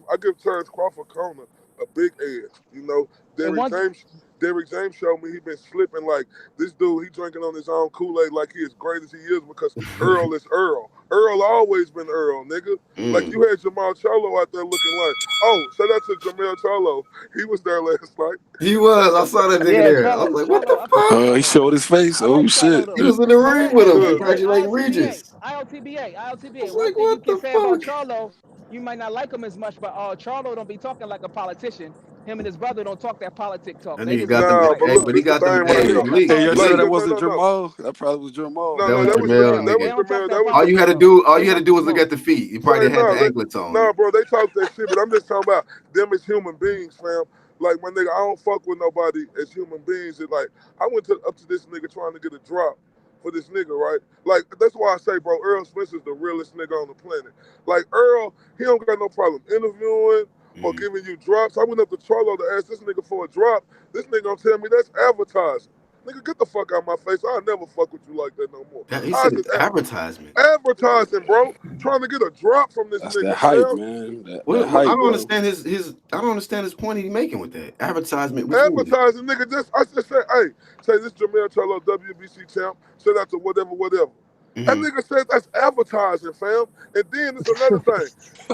I give Terrence Crawford Corner a big edge. You know, and Derrick one James. Derrick James showed me he been slipping like this dude. He drinking on his own Kool-Aid like he as great as he is because Earl is Earl. Earl always been Earl, nigga. Like Mm. you had Jamal Cholo out there looking like, oh, shout out to Jamal Cholo. He was there last night. He was. I saw that nigga yeah, there. I was Charlo, like, what Charlo. the I fuck with fuck? he Charlo. showed his face. I Oh like Charlo shit. He though. was in the But ring wait, with hey, him, hey, hey, congratulating Regis. I was One like, thing you what can the say about fuck? Charlo, you might not like him as much, but Charlo don't be talking like a politician. Him and his brother don't talk that politic talk. That They nigga just got get to them. Nah, but fighting. Hey, look, but he this the got them. thing right They Hey, here. don't talk Malik. Hey, you Like, sure that politics. wasn't no. Jamal? That probably was Jamal. No, That no, was that No, was Jamel, no, that they was nigga. don't talk Jamel. that That was All you politics had to talk. do, all They you had to want do the was look smoke. at the feet. He Say probably had the no, anklets on. bro. They talk that shit, but I'm just talking about them as human beings, fam. Like my nigga, I don't fuck with nobody as human beings. It's like I went up to this nigga trying to get a drop for this nigga, right? Like that's why I say, bro, Earl Smith is the realest nigga on the planet. Like Earl, he don't got no problem interviewing or Mm. giving you drops. I went up to Charlo to ask this nigga for a drop. This nigga gonna tell me that's advertising. Nigga, get the fuck out of my face. I'll never fuck with you like that no more. He I said said, it's advertisement. advertising, bro. Trying to get a drop from this That's that nigga, hype, fam. man. That What I hype, don't Look, bro. understand his. I don't understand his point he's making with that advertisement. Which one? advertising, nigga. I just say, hey, say this Jamel Charlo WBC champ. Shout out to whatever. That Mhm. nigga said that's advertising, fam. And then it's another thing.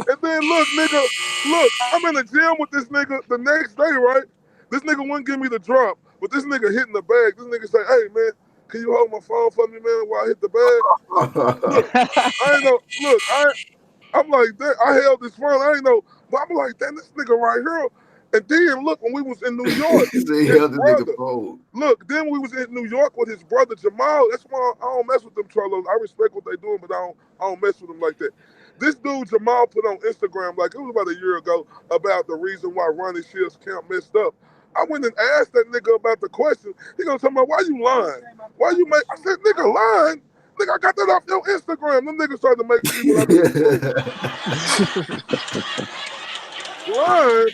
And then look, nigga, look, I'm in the gym with this nigga the next day, right? This nigga wouldn't give me the drop, but this nigga hitting the bag. This nigga say, hey man, can you hold my phone for me, man, while I hit the bag? Look, I ain't know. Look, I'm like that. I held this phone. I ain't know, but I'm like, damn, this nigga right here. And then look, when we was in New York, He said he his held this nigga brother. phone. Look, then we was in New York with his brother Jamal. That's why I don't mess with them Cholos. I respect what they doing, but I don't mess with them like that. This dude Jamal put on Instagram like it was about a year ago about the reason why Ronnie Shields' camp messed up. I went and asked that nigga about the question. He gonna tell me why you lying? Why you make? I said nigga lying. Nigga, I got that off your Instagram. Them niggas started to make people out of this fool. Lying?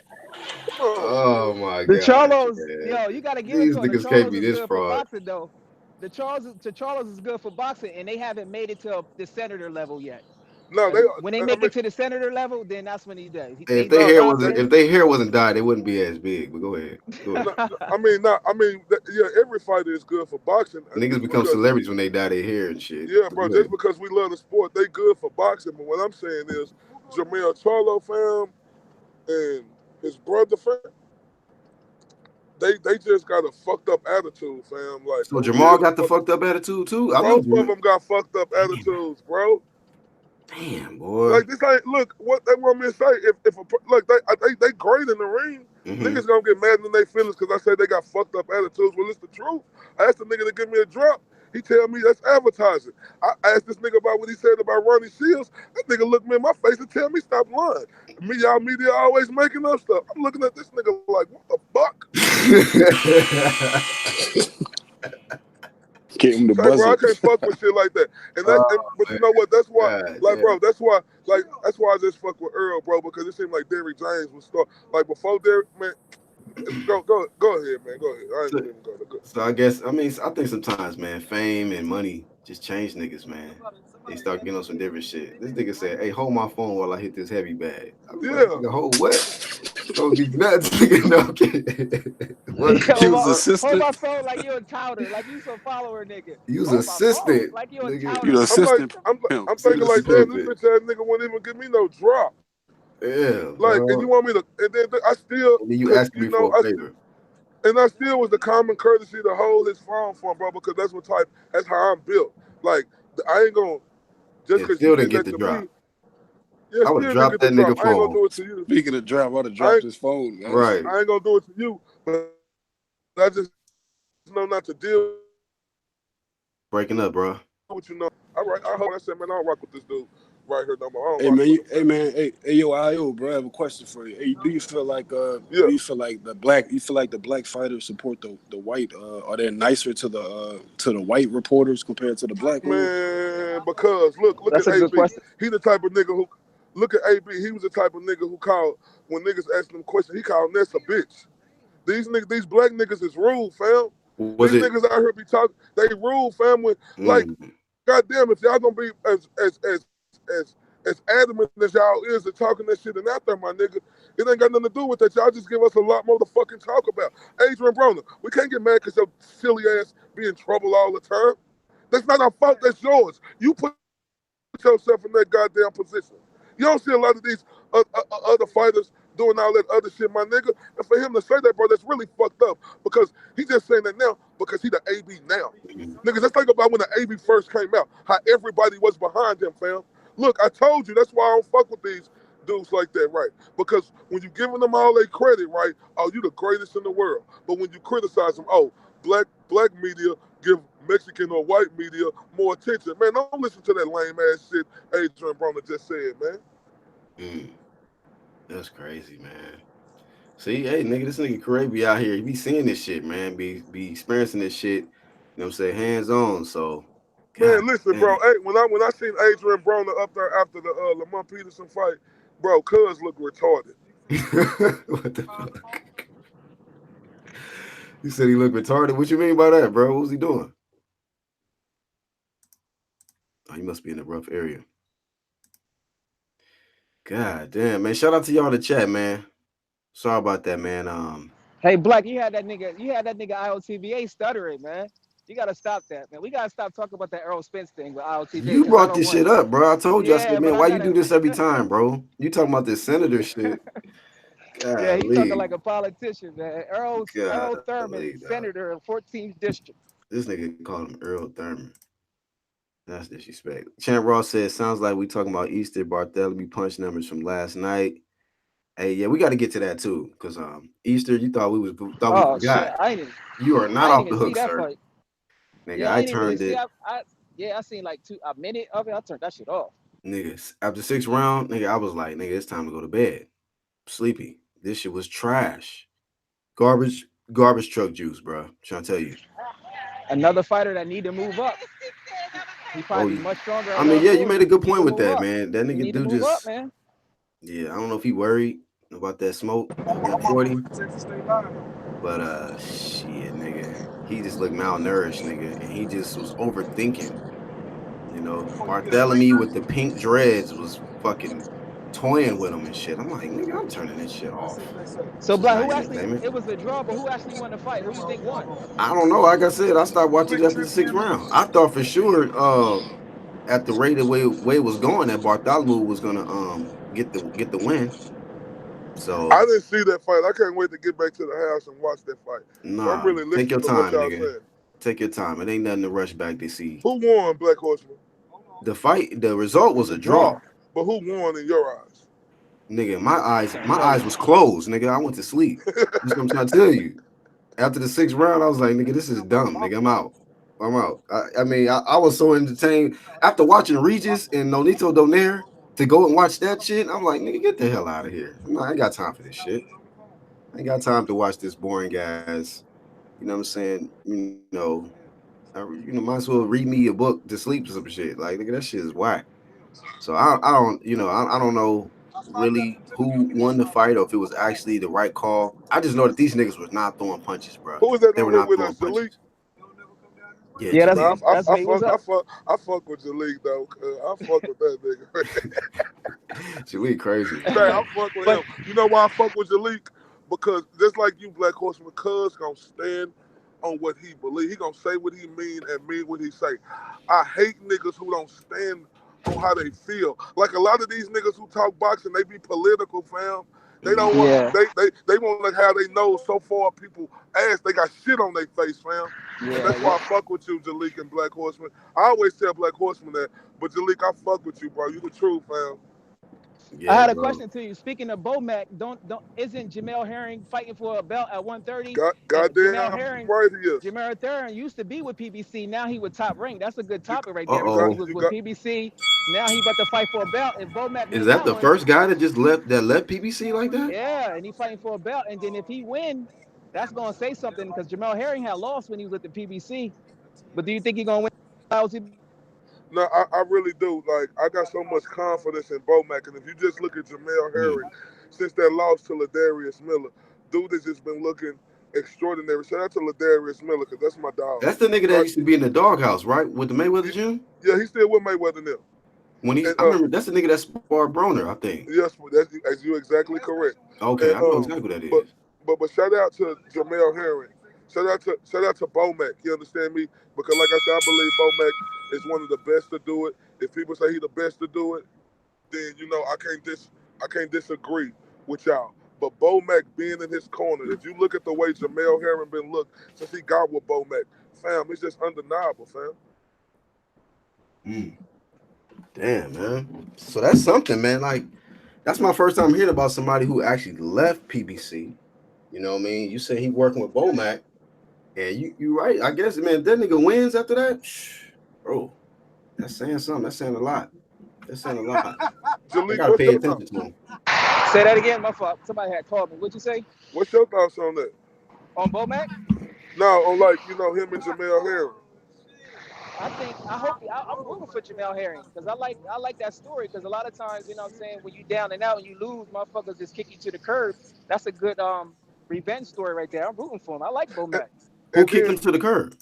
Come on, man. Oh my The god, Charlos, man. yo, you gotta give it These to him. The niggas can't Charlos be is this good for fraud. boxing though. The Charlos is good for boxing, and they haven't made it to the senator level yet. No, they. When they I make mean, it to the senator level, then that's when he does. Hey, They do no, boxing. if their hair wasn't dyed, they wouldn't be as big. But go ahead. Go no, ahead. I mean, not. I mean, yeah. Every fighter is good for boxing, Niggas just become because. celebrities when they dye their hair and shit. Yeah, But bro. go Just ahead. because we love the sport, they good for boxing. But what I'm saying is, Jamel Charlo, fam, and his brother, fam, they just got a fucked up attitude, fam. Like So a Jamal real got the fuck. fucked up attitude too. I know Both of Jamal. them got fucked up Damn, attitudes, bro. damn, boy. Like this ain't look what they want me to say. If a, look they great in the ring, Hmm. niggas gonna get mad in their feelings because I say they got fucked up attitudes. Well, it's the truth. I asked the nigga to give me a drop. He tell me that's advertising. I asked this nigga about what he said about Ronnie Shields. That nigga looked me in my face and tell me stop lying. Me, y'all media always making up stuff. I'm looking at this nigga like, what the fuck? Gave him the Say, bro, I buzzer. can't fuck with shit like that. And that's, Oh but you man, know what? That's why, god like, damn. bro, that's why I just fuck with Earl, bro, because it seemed like Derrick James was start like before Derrick, man. Go ahead, man. Go ahead. I ain't So, gonna even go to go. so I guess I think sometimes, man, fame and money just change niggas, man. They start getting on some different shit. This nigga said, "Hey, hold my phone while I hit this heavy bag." I was like, Yeah, "Nigga, hold what?" Don't be nuts, nigga. No, I'm kidding. What He the hold, was my, fuck? hold assistant. my phone like you a touter, like you some follower nigga. Use Hold my phone assistant, like you a nigga. You the touter. I'm like, assistant for him. I'm You thinking like, damn, this stupid. bitch ass nigga won't even give me no drop. Yeah, Like, and bro. you want me to, and then I still, And then you cause asking you me know, for a favor. and I still was the common courtesy to hold his phone for him, bro, because that's how I'm built. Like, I ain't gonna just And cause you still didn't did get that the to me. drop. Yeah, I would have still didn't dropped get the that drop. nigga I ain't gonna phone. do it to you. Speaking of drop, I'd have I dropped ain't, his phone. Right. I ain't gonna do it to you, but I just know not to deal with you. No, Breaking up, bro. all right, I hold. I said, man, I don't rock with this dude right here no more. I don't rock Hey with man, him, fam. hey man, hey yo, IO, bro. I have a question for you. Hey, Yeah, do you feel like the black fighters support the white? Are they nicer to the white reporters compared to the black ones? man, because look That's at a good AB. question. He the type of nigga who look at AB. He was the type of nigga who called when niggas asked him questions. He called Ness a bitch. These niggas, these black niggas is rude, fam. Was These it? niggas out here be talking. They rude, fam. When like, Mm, goddamn, if y'all gonna be as adamant as y'all is to talking that shit and out there, my nigga, it ain't got nothing to do with that. Y'all just give us a lot more to fucking talk about. Adrian Broner, we can't get mad because your silly ass be in trouble all the time. That's not our fault. That's yours. You put yourself in that goddamn position. You don't see a lot of these other fighters doing all that other shit, my nigga. And for him to say that, bro, that's really fucked up because he just saying that now because he the AB now. mm. Niggas, let's think about when the AB first came out, how everybody was behind him, fam. Look, I told you, that's why I don't fuck with these dudes like that, right? Because when you giving them all their credit, right? Oh, you the greatest in the world. But when you criticize them, oh, black media give Mexican or white media more attention. Man, don't listen to that lame ass shit Adrian Broner just said, man. Mm. That's crazy, man. See, hey, nigga, this nigga Corey be out here. He be seeing this shit, man. Be experiencing this shit. You know what I'm saying? Hands on. So, god Man, listen, bro. damn. Hey, when I seen Adrian Broner up there after the Lamont Peterson fight, bro, Cuz looked retarded. What the fuck? You said he looked retarded. What you mean by that, bro? What was he doing? Oh, he must be in a rough area. God damn, man. Shout out to y'all in the chat, man. Sorry about that, man. Hey Black, you had that nigga IOTBA stuttering, man. You gotta stop that, man. We gotta stop talking about that Earl Spence thing with IOTB You because I brought don't this want shit it. up, bro. I told you. I said, Yeah, but man, I why you do gotta. this every time, bro? You talking about this senator shit? Yeah, he talking Golly, like a politician, man. Earl Thurman, golly, dog. senator of 14th district. This nigga called him Earl Thurman. That's disrespect. Champ Ross says, sounds like we talking about Easter Bartholomew punch numbers from last night. Hey, yeah, we got to get to that too, because Easter, you thought we Oh shit, forgot. You are not I ain't off even the see hook, that sir. fight. Nigga, Yeah, I I ain't even really turned see. it, I seen like a minute of it. I turned that shit off. nigga. After 6th round, nigga, I was like, nigga, it's time to go to bed. Sleepy. This shit was trash. Garbage truck juice, bro. Trying to tell you. Another fighter that need to move up. He Oh, probably be much stronger I at mean, yeah, you 140. made a good He need point to with move that, up. man. That He nigga need to do move up, just, man. yeah, I don't know if he worried about that smoke at 140. But shit, nigga. He just looked malnourished, nigga. And he just was overthinking. You know, Bartholomew with the pink dreads was fucking toying with him and shit. I'm like, nigga, I'm turning this shit off. So This is Black, not who actually? entertainment. It was a draw, but who actually won the fight? Who you think won? I don't know. Like I said, I stopped watching after the 6th round. I thought for sure, at the rate of way it was going, that Bartholomew was gonna get the win. I So didn't see that fight. I can't wait to get back to the house and watch that fight. So I'm nah, really take your listening to what time, y'all nigga. saying. Take your time. It ain't nothing to rush back to see. Who won, Black Horseman? The fight, the result It was was a a draw. draw. But who won in your eyes? Nigga, Can't my tell eyes you. was closed, nigga. I went to sleep. That's what I'm trying to tell you. After the 6th round, I was like, nigga, this is dumb, nigga. I'm out. I'm out. I mean, I was so entertained after watching Regis and Nonito Donaire to go and watch that shit. I'm like, nigga, get the hell out of here. I ain't got time for this shit. I ain't got time to watch this boring guys. You know what I'm saying? Might as well read me a book to sleep or some shit. Like, nigga, that shit is whack. So I don't, I don't know really who won the fight or if it was actually the right call. I just know that these niggas was not throwing punches, bro. Who was that They were on here not with throwing us? Jaleel? punches. Yeah, Yeah, Nah, Jaleel. that's me. What's up? I fuck with Jaleel though. I fuck with that nigga. Jaleel crazy. Man, I fuck with But him. You know why I fuck with Jaleel? Because just like you, Black Horseman, Cuz gonna stand on what he believe. He gonna say what he mean what he say. I hate niggas who don't stand on how they feel. Like a lot of these niggas who talk boxing, they be political, fam. They don't want Mm-hmm. yeah, they want to have they nose so far up people ass they got shit on their face, fam. And yeah, that's why yeah. I fuck with you, Jalik and Black Horseman. I always tell Black Horseman that, but Jalik, I fuck with you, bro. You the truth, fam. I Yeah, had a bro. question to you. Speaking of Bomac, don't isn't Jamel Herring fighting for a belt at 130? And Jamel Goddamn Herring, right he is. Jamel Herring used to be with PBC. Now he with Top Rank. That's a good You, topic right Uh there you because got he oh. was you with got PBC. Now he about to fight for a belt. If Bomac Is win that that the one, first guy that just left PBC like that? yeah, and he fighting for a belt. And then if he win, that's gonna say something because Jamel Herring had lost when he was at the PBC. But do you think he's gonna win? no, I really do. Like I got so much confidence in Bomac, and if you just look at Jamel Mm. Herring, since that loss to Ladarius Miller, dude has just been looking extraordinary. Shout out to Ladarius Miller, cause that's my dog, That's the nigga that right? used to be in the doghouse, right? With the Mayweather Y- gym? Yeah, he's still with Mayweather now. When And I remember that's the nigga that sparred Broner, I think. yes, that's you exactly correct. Okay, And I know exactly what that but is. but shout out to Jamel Herring. Shout out to Bomac. You understand me? Because like I said, I believe Bomac is one of the best to do it. If people say he the best to do it, then I can't disagree with y'all. But Bomac being in his corner, if you look at the way Jamel Herring been looked since he got with Bomac, fam, it's just undeniable, fam. Mm. Damn, man. So that's something, man. Like, that's my first time hearing about somebody who actually left PBC. You know what I mean? You say he working with Bomac, and you right. I guess, man, that nigga wins after that. Bro, that's saying something. That's saying a lot. That's saying a lot. I Jalik, gotta what's pay your attention thought? to him. Say that again. My fault. Somebody had called me. What'd you say What's your thoughts on that? on Bomac? Now, on like him and Jamel Herring. I hope I'm rooting for Jamel Herring because I like that story because a lot of times you know what I'm saying when you down and out and you lose, motherfuckers just kick you to the curb. That's a good revenge story right there. I'm rooting for him. I like And, Bomac. Who and kicked then him to the curb?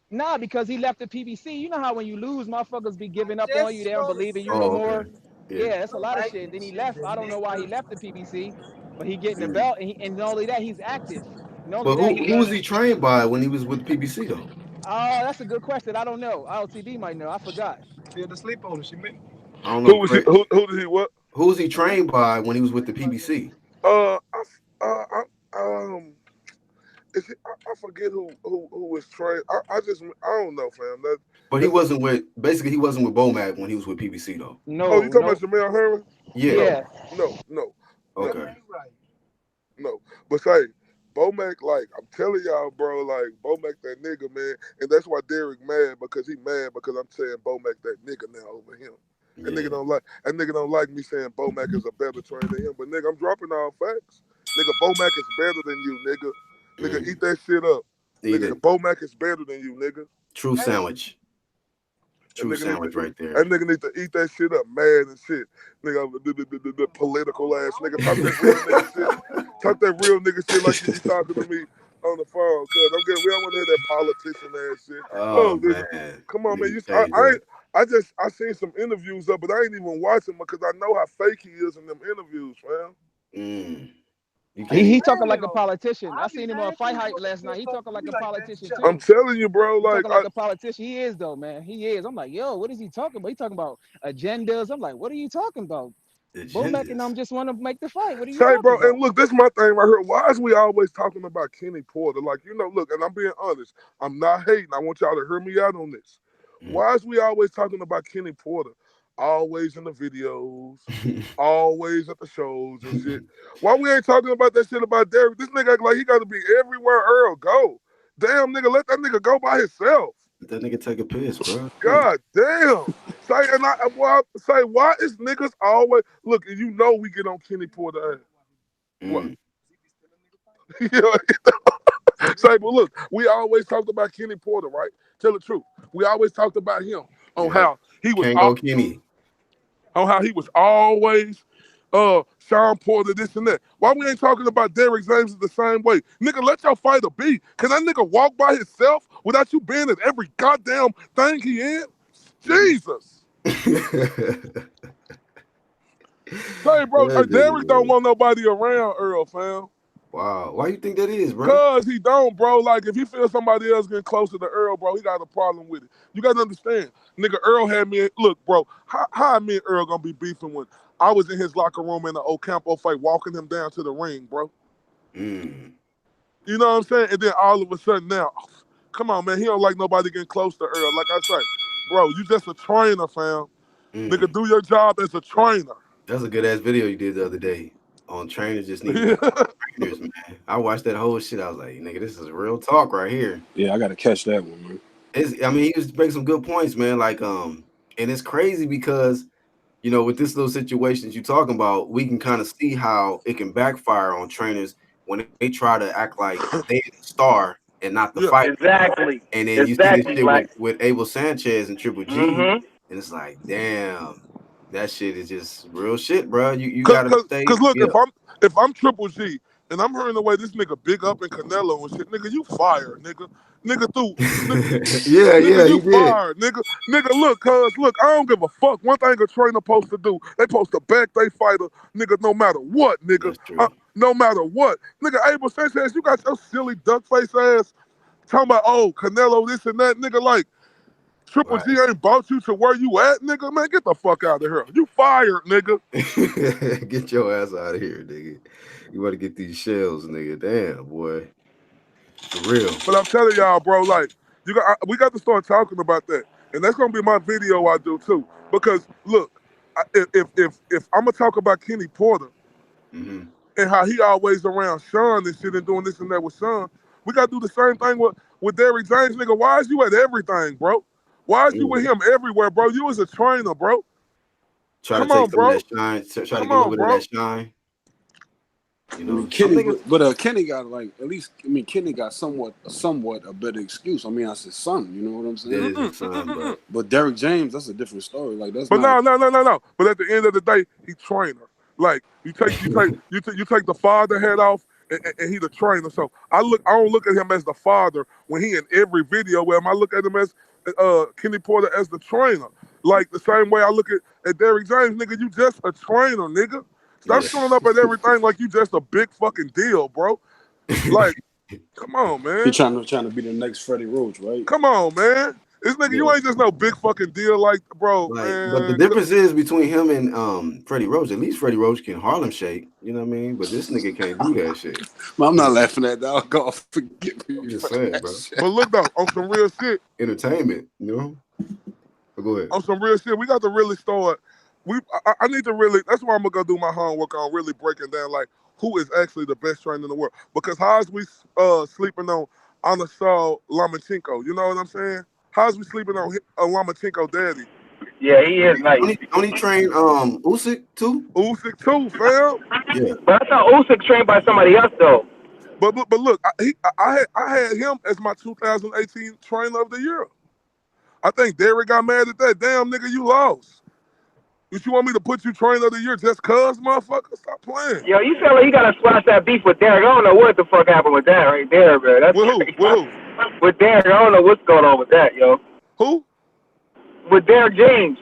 Nah, because he left the PBC. You know how when you lose, motherfuckers be giving up on you. They don't believe in you no Oh, okay. more. Yeah. Yeah, that's a lot of shit. And then he left. I don't know why he left the PBC, but he getting the Mm. belt and not only that he's active. Not only But that who he was learning. he trained by when he was with PBC though? Oh, that's a good question. I don't know. LTB might know. I forgot. She had to sleep on it. She made. I don't Who know. was he? Who did he what? Who's he trained by when he was with the PBC? Uh, I, um, I forget who was trained. I don't know, fam. But he That's wasn't with. Basically, he wasn't with Bomac when he was with PBC though. oh, you No, talking about no. Jamel Herman? Yeah. Yeah. No. Okay. No, but say, Bomac, like, I'm telling y'all, bro, like, Bomac that nigga, man. And that's why Derek mad, because he mad because I'm saying Bomac that nigga now over him. Yeah. That nigga don't like me saying Bomac is a better trainer than him. But nigga, I'm dropping all facts. Nigga, Bomac is better than you, nigga. Nigga, eat that shit up. Eat Nigga, it. Bomac is better than you, nigga. True sandwich. That True nigga need to sandwich right there. that nigga need to eat that shit up, mad and shit. Nigga, the political ass nigga, talk that real nigga shit. Talk that real nigga shit like you be talking to me on the phone. Cause we don't want to hear that politician ass shit. Oh Oh, nigga, man. come on, man. Need to change that. I seen some interviews up, but I ain't even watching because I know how fake he is in them interviews, fam. You can't He even. talking like a politician. I seen him on Fight Hype last night. He talking like a politician I'm too. telling you, bro. He Like, talking like a politician. He is though, man. He is. I'm like, yo, what is he talking about? He talking about agendas. I'm like, what are you talking about? Bomac and Agendas. them just want to make the fight. What are you say, talking bro, and about? look, this is my thing right here. Why is we always talking about Kenny Porter? Like, look, and I'm being honest. I'm not hating. I want y'all to hear me out on this. Why is we always talking about Kenny Porter? Always in the videos, always at the shows and shit. Why we ain't talking about that shit about Derek? This nigga act like he got to be everywhere Earl go. Damn, nigga, let that nigga go by himself. Let that nigga take a piss, bro. God damn. Say, why is niggas always look? And we get on Kenny Porter ass. What? Mm. Yeah. Say, but look, we always talked about Kenny Porter, right? Tell the truth. We always talked about him on Yep. how he was Can't go Kenny. on how he was always Sean Porter, this and that. Why we ain't talking about Derek James the same way? Nigga, let your fighter be. Can that nigga walk by himself without you being at every goddamn thing he in? Jesus. Say, bro, That Derek don't nigga, want nobody around Earl, fam. wow. Why you think that is, bro? Cause he don't, bro. Like if he feels somebody else getting closer to Earl, bro, he got a problem with it. You gotta understand, nigga. Earl had me. Look, bro, how me and Earl gonna be beefing when I was in his locker room in the Ocampo fight, walking him down to the ring, bro. Mm. You know what I'm saying? And then all of a sudden now, come on, man, he don't like nobody getting close to Earl. Like I say, bro, you just a trainer, fam. Nigga, do your job as a trainer. That's a good ass video you did the other day on trainers just need more trainers, man. I watched that whole shit. I was like, nigga, this is real talk right here. Yeah, I gotta catch that one, man. I mean, he was making some good points, man. Like, and it's crazy because with this little situations you're talking about, we can kind of see how it can backfire on trainers when they try to act like they the star and not the Yeah. fighter. Exactly. And then you see this shit with Abel Sanchez and Triple G, and it's like, damn, that shit is just real shit, bro. You gotta stay. Cause look, Yeah. if I'm Triple G and I'm hearing the way this nigga big up in Canelo and shit, nigga, you fired, nigga. Nigga yeah, nigga, he you did. fired, nigga. Nigga, look, I don't give a fuck. One thing a trainer supposed to do, they supposed to back they fighter, nigga, no matter what, nigga. That's true. No matter what. Nigga, Abel Sanchez, you got your silly duck face ass talking about, oh, Canelo, this and that, nigga, like, Triple G ain't brought you to where you at, nigga. Man, get the fuck out of here. You fired, nigga. Get your ass out of here, nigga. You want to get these shells, nigga. Damn, boy. For real. But I'm telling y'all, bro, like, we got to start talking about that. And that's going to be my video I do, too. Because, look, if I'm going to talk about Kenny Porter and how he always around Sean and shit and doing this and that with Sean, we got to do the same thing with Derrick James, nigga. Why is you at everything, bro? Why is you with him everywhere, bro? You was a trainer, bro. Try Come to take on, some bro. of that shine. Try to Come get a little on, bit bro. of that shine. I mean, Kenny, but Kenny got Kenny got somewhat a better excuse. I mean, that's his son. You know what I'm saying? That is his son, but Derrick James, that's a different story. Like that's But not. no. But at the end of the day, he trainer. Like you take the father head off, and he the trainer. So I don't look at him as the father when he in every video with him. I look at him as Kenny Porter as the trainer. Like the same way I look at Derrick James, nigga. You just a trainer, nigga. Stop showing up at everything like you just a big fucking deal, bro. Like Come on, He man. trying to be the next Freddie Roach, right? Come on, man. This nigga, you Yeah. ain't just no big fucking deal like, bro, Like, but the man. difference is between him and Freddie Roach. At least Freddie Roach can Harlem shake. You know what I mean? But this nigga can't do that shit. I'm not laughing at that. Oh, God, forgive me. I'm just for saying, that bro. shit. But look though, on some real shit, Entertainment, you know. But go ahead. on some real shit, we got to really start. I need to really. That's why I'm gonna go do my homework on really breaking down like who is actually the best trainer in the world. Because how's we sleeping on Anasal Lomachenko? You know what I'm saying? How's we sleeping on Lomachenko daddy? Yeah, he is nice. Don't he train Usyk too? Usyk too, fam. Yeah. But I thought Usyk trained by somebody else though. But look, I had him as my 2018 trainer of the year. I think Derek got mad at that. Damn nigga, you lost. If you want me to put you trainer of the year just cuz, motherfucker, stop playing. Yo, you feel like you gotta squash that beef with Derek. I don't know what the fuck happened with that right there, man. That's With who? crazy. With who? With Derek, I don't know what's going on with that, yo. Who? With Derek James.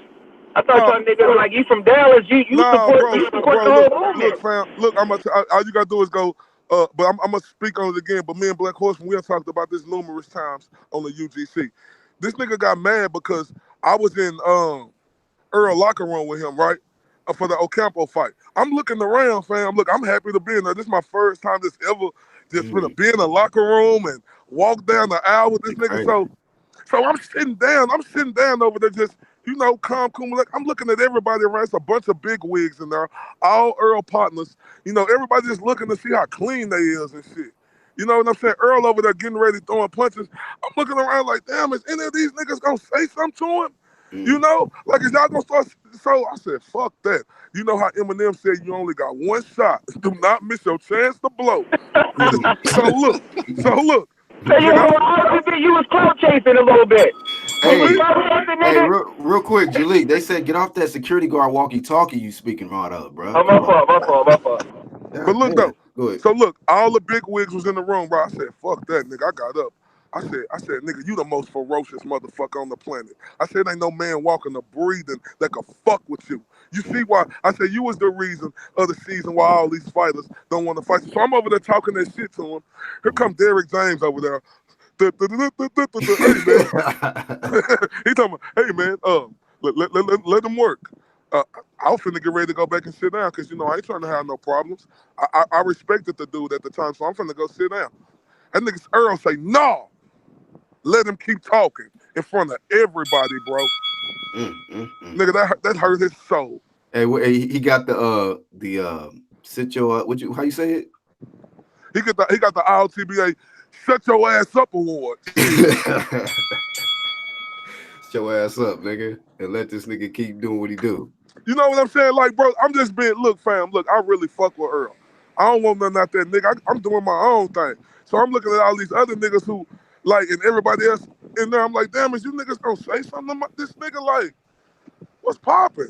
I thought No, y'all niggas like you from Dallas. You nah, support bro, you support bro. the whole Look, movement. fam. Look, all you gotta do is go. But I'm gonna speak on it again. But me and Black Horseman, we have talked about this numerous times on the UGC. This nigga got mad because I was in Earl locker room with him, right? For the Ocampo fight. I'm looking around, fam. Look, I'm happy to be in there. This is my first time this ever just been to be in a locker room and walk down the aisle with this nigga. Crazy. So I'm sitting down. I'm sitting down over there just, calm, cool. Like, I'm looking at everybody around. It's a bunch of big wigs in there, all Earl partners. Everybody just looking to see how clean they is and shit. You know what I'm saying? Earl over there getting ready, throwing punches. I'm looking around like, damn, is any of these niggas gonna say something to him? Like, is y'all gonna start? So I said, fuck that. You know how Eminem said you only got one shot. Do not miss your chance to blow. So look. So you was clout chasing a little bit. Hey, Clout chasing, hey, nigga. real quick, Jalik. They said get off that security guard walkie-talkie you speaking right up, bro. Oh, my fault. But God look damn. though. Go ahead. So look, all the big wigs was in the room, bro. I said, fuck that, nigga. I got up. I said, nigga, you the most ferocious motherfucker on the planet. I said, ain't no man walking or breathing that could fuck with you. You see why? I said, you was the reason of the season why all these fighters don't want to fight. So I'm over there talking that shit to him. Here come Derek James over there. Hey, man. He talking about, hey, man, let him work. I was finna get ready to go back and sit down because, I ain't trying to have no problems. I respected the dude at the time, so I'm finna go sit down. That nigga Earl say, no, let him keep talking in front of everybody, bro. Nigga, that hurt his soul. Hey, he got the sit your how you say it? He got the ILTBA Shut Your Ass Up award. Shut your ass up, nigga, and let this nigga keep doing what he do. You know what I'm saying? Like, bro, I'm just being, look, fam, look, I really fuck with Earl. I don't want nothing out there, nigga. I'm doing my own thing. So I'm looking at all these other niggas who, like, and everybody else in there, I'm like, damn, is you niggas gonna say something about this nigga? Like, what's popping?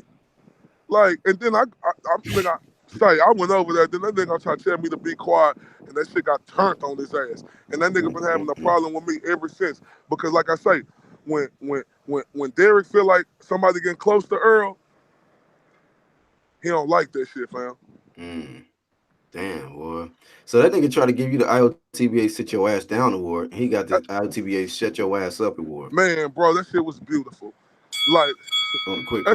Like, and then I went over there, then that nigga tried to tell me to be quiet, and that shit got turned on his ass. And that nigga been having a problem with me ever since. Because like I say, when Derek feel like somebody getting close to Earl, he don't like that shit, fam. Damn, boy. So that nigga tried to give you the IOTBA Sit Your Ass Down award. He got the IOTBA Shut Your Ass Up award. Man, bro, that shit was beautiful. Like, quick.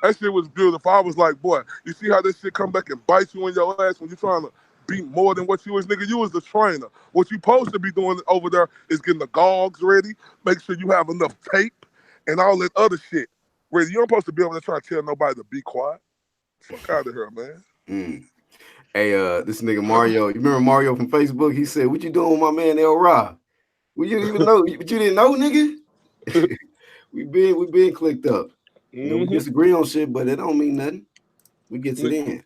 That shit was beautiful. I was like, boy, you see how this shit come back and bite you in your ass when you're trying to be more than what you is, nigga. You was the trainer. What you supposed to be doing over there is getting the gogs ready, make sure you have enough tape and all that other shit ready. You don't supposed to be over there trying to tell nobody to be quiet. Fuck out of here, man. Hey, this nigga Mario, you remember Mario from Facebook? He said, what you doing with my man El Ra? Well, you didn't even know, but you didn't know, nigga? we been clicked up. We disagree on shit, but it don't mean nothing. We get it in.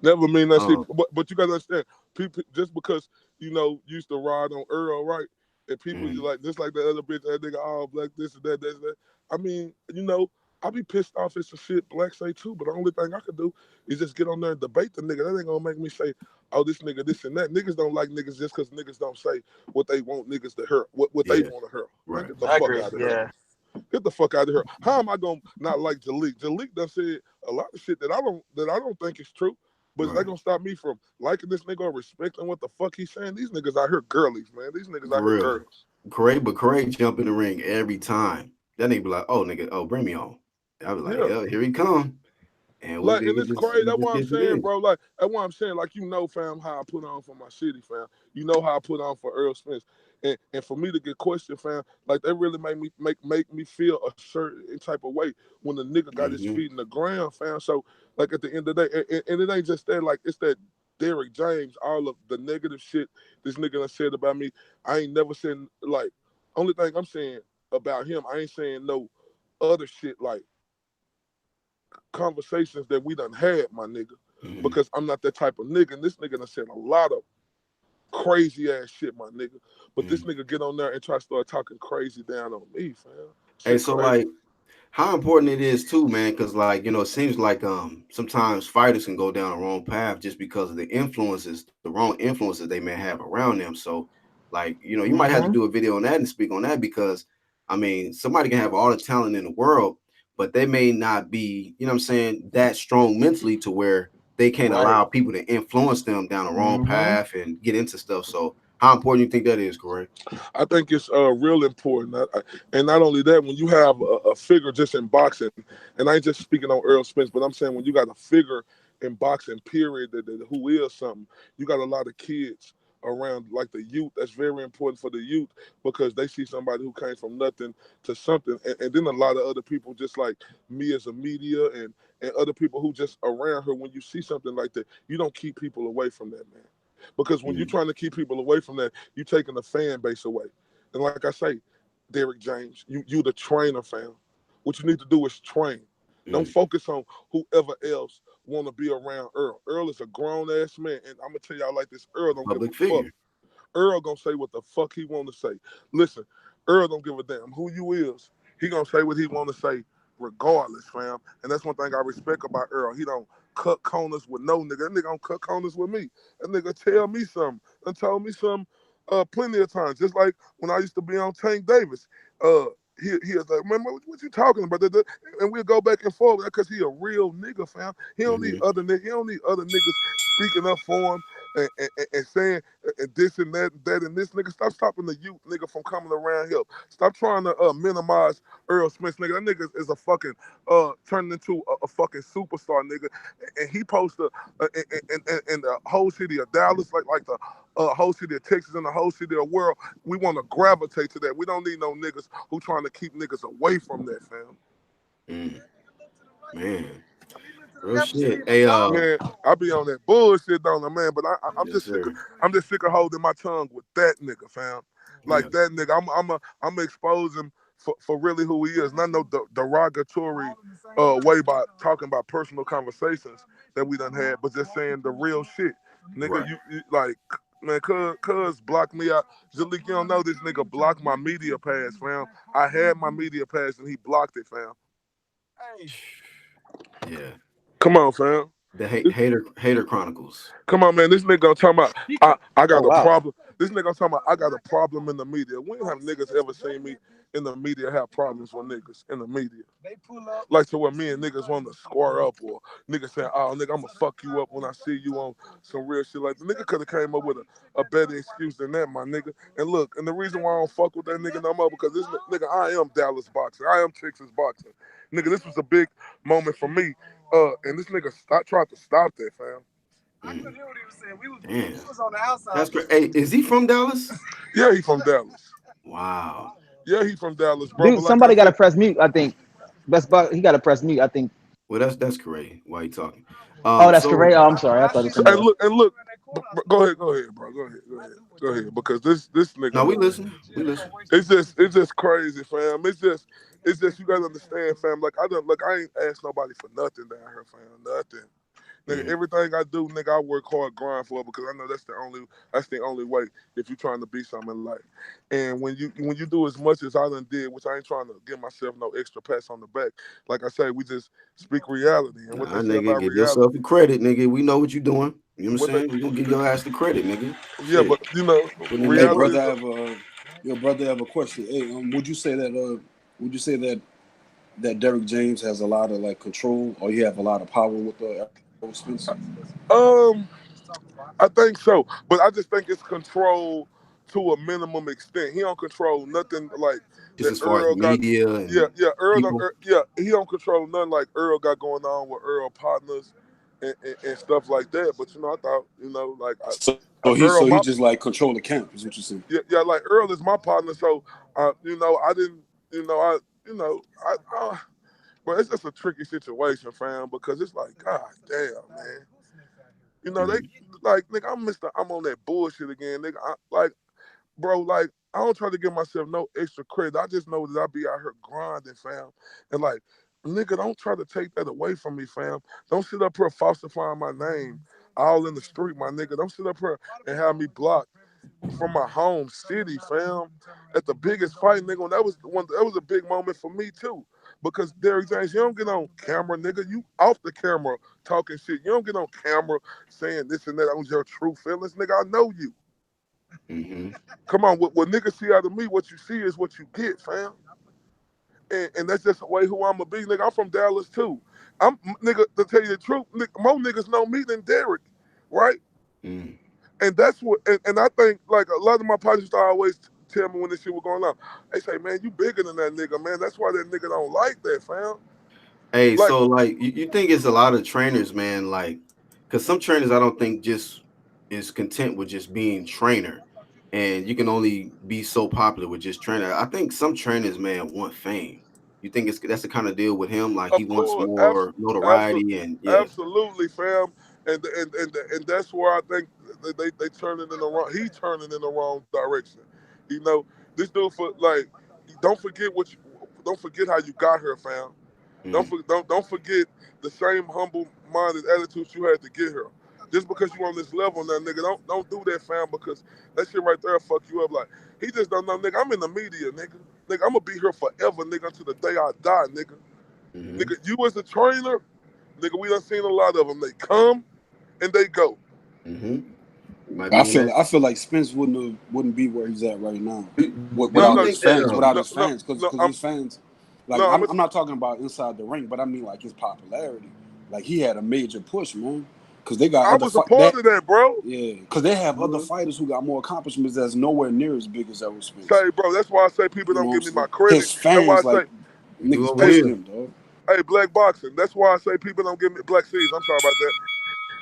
Never mean that shit. But you gotta understand, people just because used to ride on Earl, right? And people just like the other bitch, that nigga all black, this and that. I mean, I be pissed off at some shit Black say too, but the only thing I could do is just get on there and debate the nigga. That ain't gonna make me say, oh, this nigga, this and that. Niggas don't like niggas just because niggas don't say what they want niggas to hear, what they want to hear. Right. Get the fuck out of here. Get the fuck out of here. How am I gonna not like Jalik? Jalik done said a lot of shit that I don't think is true. But Right. that gonna stop me from liking this nigga or respecting what the fuck he's saying. These niggas out here girlies, man. These niggas out For here real. girls. Craig jump in the ring every time. That nigga be like, oh nigga, oh bring me on. I be like, Yeah. yeah, here he come. And Like, and it's crazy. we That's just what I'm get to saying, this. bro. Like, that's what I'm saying. Like, fam, how I put on for my city, fam. You know how I put on for Earl Spence. And for me to get questioned, fam, like that really make me feel a certain type of way when the nigga got his Mm-hmm. feet in the ground, fam. So, like at the end of the day, and it ain't just that, like it's that Derrick James, all of the negative shit this nigga done said about me. I ain't never said like only thing I'm saying about him, I ain't saying no other shit like conversations that we done had, my nigga, Mm-hmm. because I'm not that type of nigga. And this nigga done said a lot of crazy ass shit, my nigga. But this Mm-hmm. nigga get on there and try to start talking crazy down on me, fam. Hey, Shit so crazy. like how important it is too, man, because like it seems like sometimes fighters can go down the wrong path just because of the wrong influences they may have around them. So like you might have to Mm-hmm. do a video on that and speak on that because I mean somebody can have all the talent in the world, but they may not be what I'm saying that strong mentally to where they can't Right. allow people to influence them down the wrong Mm-hmm. path and get into stuff. So how important you think that is, Corey? I think it's real important. And not only that, when you have a figure just in boxing, and I ain't just speaking on Earl Spence, but I'm saying when you got a figure in boxing, period, that who is something, you got a lot of kids around like the youth. That's very important for the youth because they see somebody who came from nothing to something. And then a lot of other people just like me as a media and other people who just around her, when you see something like that, you don't keep people away from that, man. Because when you're Mm, trying to keep people away from that, you're taking the fan base away. And like I say, Derrick James, you the trainer, fam. What you need to do is train. Don't mm. focus on whoever else want to be around Earl. Earl is a grown ass man, and I'm gonna tell y'all like this: Earl don't give a Public fuck. figure. Earl gonna say what the fuck he want to say. Listen, Earl don't give a damn who you is. He gonna say what he want to say regardless, fam. And that's one thing I respect about Earl. He don't cut corners with no nigga. That nigga don't cut corners with me. That nigga tell me something and told me something plenty of times. Just like when I used to be on Tank Davis. Uh, he was like, man, what you talking about? And we'll go back and forth because he a real nigga, fam. He don't need Hmm. other niggas. He don't need other niggas speaking up for him and saying and this and that and that and this nigga. Stop stopping the youth nigga from coming around here. Stop trying to minimize Earl Smith, nigga. That nigga is a fucking turning into a fucking superstar, nigga. And he posted in the whole city of Dallas, like the whole city of Texas and the whole city of the world. We want to gravitate to that. We don't need no niggas who trying to keep niggas away from that, fam. Mm, man, real shit. Hey, Man, I be on that bullshit, don't I, man? But I'm yes, just sick of sir. I'm just sick of holding my tongue with that nigga, fam. Yeah. Like that nigga, I'm expose him for really who he is, not no derogatory way by talking about personal conversations that we done had, but just saying the real shit, nigga. Right. You like, man, cuz blocked me out. Jalik, you don't know this nigga blocked my media pass, fam. I had my media pass and he blocked it, fam. Yeah. Come on, fam. The hater chronicles. Come on, man. This nigga talking about I Oh got a wow. problem. This nigga talking about I got a problem in the media. When have niggas ever seen me in the media have problems with niggas in the media? Like to where me and niggas want to square up or niggas saying, oh nigga, I'ma fuck you up when I see you on some real shit. Like the nigga could have came up with a better excuse than that, my nigga. And look, and the reason why I don't fuck with that nigga no more because this nigga, I am Dallas boxing. I am Texas boxing. Nigga, this was a big moment for me. And this nigga tried to stop that, fam. Mm, damn. That's great. Hey, is he from Dallas? Yeah, he from Dallas. Wow. Yeah, he from Dallas, bro. Dude, But like I somebody got to said, press mute. I think. Best Buck. He got to press mute. I think. Well, that's great. Why you talking? Oh, that's So correct. Oh, I'm sorry. I thought it was so, somebody else. and look, go ahead, bro. Go ahead, because this nigga, no, we man, listen. We listen. it's just crazy, fam. It's just you gotta understand, fam. Like I ain't asked nobody for nothing down here, fam. Nothing. Nigga, Mm, everything I do, nigga, I work hard, grind for it because I know that's the only way if you're trying to be something in life. And when you do as much as I done did, which I ain't trying to give myself no extra pats on the back. Like I say, we just speak reality. And what nah, they say nigga, about give yourself reality, the credit, nigga. We know what you're doing. You know what what I'm they saying? We gonna give your ass the credit, nigga. yeah, Shit. but Putting in Hey, that reality work. brother, is I have a your brother, I have a question. Hey, would you say that Derrick James has a lot of like control, or you have a lot of power with the? Spence? I think so, but I just think it's controlled to a minimum extent. He don't control nothing like Just that as far as Earl got. media Yeah, and yeah, people. yeah, he don't control nothing like Earl got going on with Earl partners and stuff like that. But I thought, like So Earl, he my just like control the camp is what you're saying. yeah, like Earl is my partner. So, I didn't, but it's just a tricky situation, fam, because it's like, God damn, man. They Mhm. like, nigga, I'm on that bullshit again, nigga. Like, bro, like, I don't try to give myself no extra credit. I just know that I be out here grinding, fam. And like, nigga, don't try to take that away from me, fam. Don't sit up here falsifying my name all in the street, my nigga. Don't sit up here and have me blocked from my home city, fam. At the biggest fight, nigga, that was a big moment for me too. Because Derrick James, you don't get on camera, nigga. You off the camera talking shit. You don't get on camera saying this and that. That was your true feelings, nigga. I know you. Mhm. Come on, what niggas see out of me, what you see is what you get, fam. And that's just the way who I'm gonna be, nigga. I'm from Dallas too. Nigga, to tell you the truth, more niggas know me than Derrick, right? Mhm. And that's what, and I think like a lot of my partners used to always tell me when this shit was going on. They say, man, you bigger than that nigga, man. That's why that nigga don't like that, fam. Hey, Like, so like you think it's a lot of trainers, man, like because some trainers I don't think just is content with just being trainer, and you can only be so popular with just trainer. I think some trainers, man, want fame. You think that's the kind of deal with him? Like he of wants course, more absolutely, notoriety and yeah. absolutely, fam. And that's where I think they turning in the wrong. He turning in the wrong direction. You know, this dude for like, don't forget don't forget how you got here, fam. Mm, Don't forget the same humble minded attitude you had to get here. Just because you on this level now, nigga, don't do that, fam, because that shit right there fuck you up. Like, he just don't know, nigga. I'm in the media, nigga. Nigga, I'm gonna be here forever, nigga, until the day I die, nigga. mm-hmm, Nigga, you as a trainer, nigga, we done seen a lot of them. They come and they go. mm-hmm. Might I be in feel that. I feel like Spence wouldn't be where he's at right now Do No, you without no, his think that fans, without no, his no, fans, because no. his fans, like No, I'm I'm not talking about inside the ring, but I mean like his popularity. Like he had a major push, man, because they got I other was a part of that, bro. yeah, because they have other uh, fighters who got more accomplishments that's nowhere near as big as Errol Spence. Say, bro, that's why I say people You know don't what I'm give me my saying? credit. His That's why I fans say, like we do niggas over hey, pushed here? him, dog. hey, black boxing. That's why I say people don't give me black seeds. I'm sorry about that.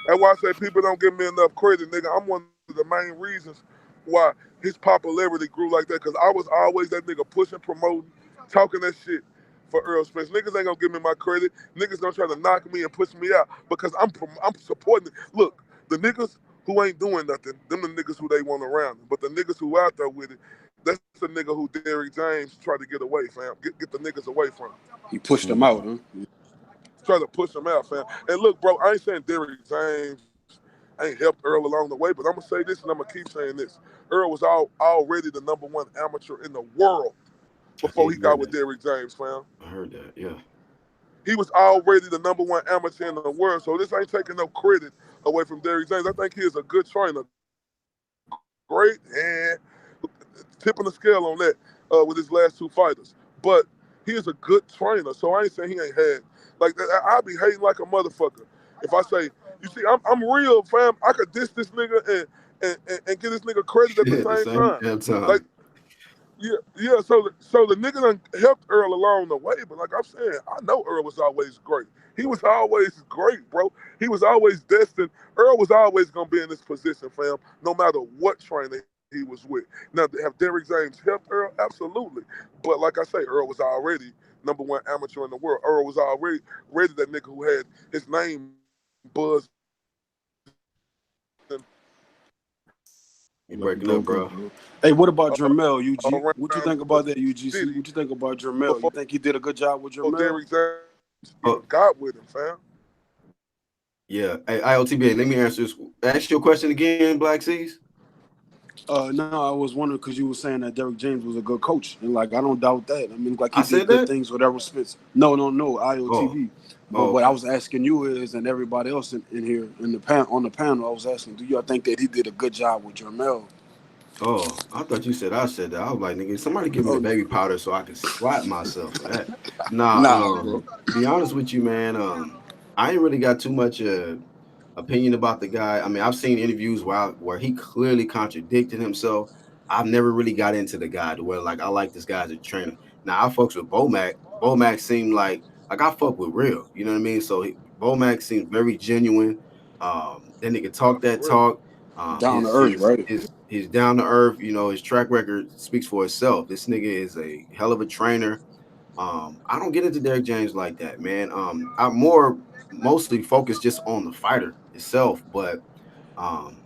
That's why I say people don't give me enough credit, nigga. I'm one of the main reasons why his popularity grew like that. Cause I was always that nigga pushing, promoting, talking that shit for Earl Spence. Niggas ain't gonna give me my credit. Niggas gonna try to knock me and push me out because I'm supporting it. Look, the niggas who ain't doing nothing, them the niggas who they want around them. But the niggas who out there with it, that's the nigga who Derrick James tried to get away, fam. Get the niggas away from. He pushed him out, huh? Try to push him out, fam. And look, bro, I ain't saying Derrick James ain't helped Earl along the way, but I'm gonna say this and I'm gonna keep saying this. Earl was already the #1 amateur in the world I before he did hear got with that. Derrick James, fam. I heard that. Yeah. He was already the #1 amateur in the world, so this ain't taking no credit away from Derrick James. I think he is a good trainer, great and tipping the scale on that with his last two fighters. But he is a good trainer, so I ain't saying he ain't had like I be hating like a motherfucker if I say, you see, I'm real, fam. I could diss this nigga and get this nigga credit at the At the same same time. damn Like, time. yeah, yeah. So the nigga done helped Earl along the way, but like I'm saying, I know Earl was always great. He was always great, bro. He was always destined. Earl was always gonna be in this position, fam. No matter what trainer he was with. Now, have Derrick James helped Earl? Absolutely. But like I say, Earl was already #1 amateur in the world. Earl was already ready that nigga who had his name buzzing You Like breaking up, broke up, bro? bro. Hey, what about around Jermel, the UG? What you city think about that, UGC? What you think about before Jermel? You think he did a good job with Derrick Jermel? James even Oh, got with him, fam. yeah. Hey, IOTBA, let me answer this. Ask your question again, Black Seas. No, I was wondering because you were saying that Derrick James was a good coach, and like I don't doubt that. I mean, like he I did said good that? things with Errol Spence. No, Oh, IOTB. But oh, what I okay. was asking you is, and everybody else in here in the on the panel, I was asking, do y'all think that he did a good job with Jermel? Oh, I thought you said I said that. I was like, nigga, somebody give me the Oh, baby powder so I can slap myself for that. Nah, nah, bro. be honest with you, man. I ain't really got too much. opinion about the guy. I mean, I've seen interviews where he clearly contradicted himself. I've never really got into the guy to where like I like this guy as a trainer. Now I fucks with Bomac. Bomac seemed like I fuck with real. You know what I mean? So Bomac seems very genuine. Then he can talk For that real. talk. Down to earth, right? His down to earth. You know, his track record speaks for itself. This nigga is a hell of a trainer. I don't get into Derrick James like that, man. I'm more mostly focused just on the fighter itself. But um,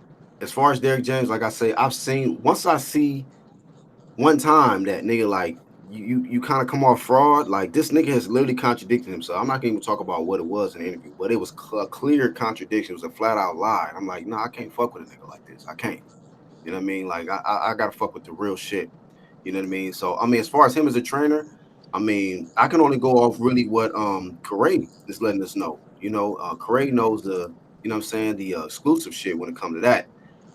as far as Derrick James, like I say, I've seen once I see one time that nigga like you kind of come off fraud. Like this nigga has literally contradicted himself. I'm not gonna even talk about what it was in the interview, but it was a clear contradiction. It was a flat out lie. I'm like, no, I can't fuck with a nigga like this. I can't. You know what I mean? Like I gotta fuck with the real shit. You know what I mean? So I mean, as far as him as a trainer, I mean, I can only go off really what Corey is letting us know. You know, Corey knows the you know what I'm saying the exclusive shit when it comes to that,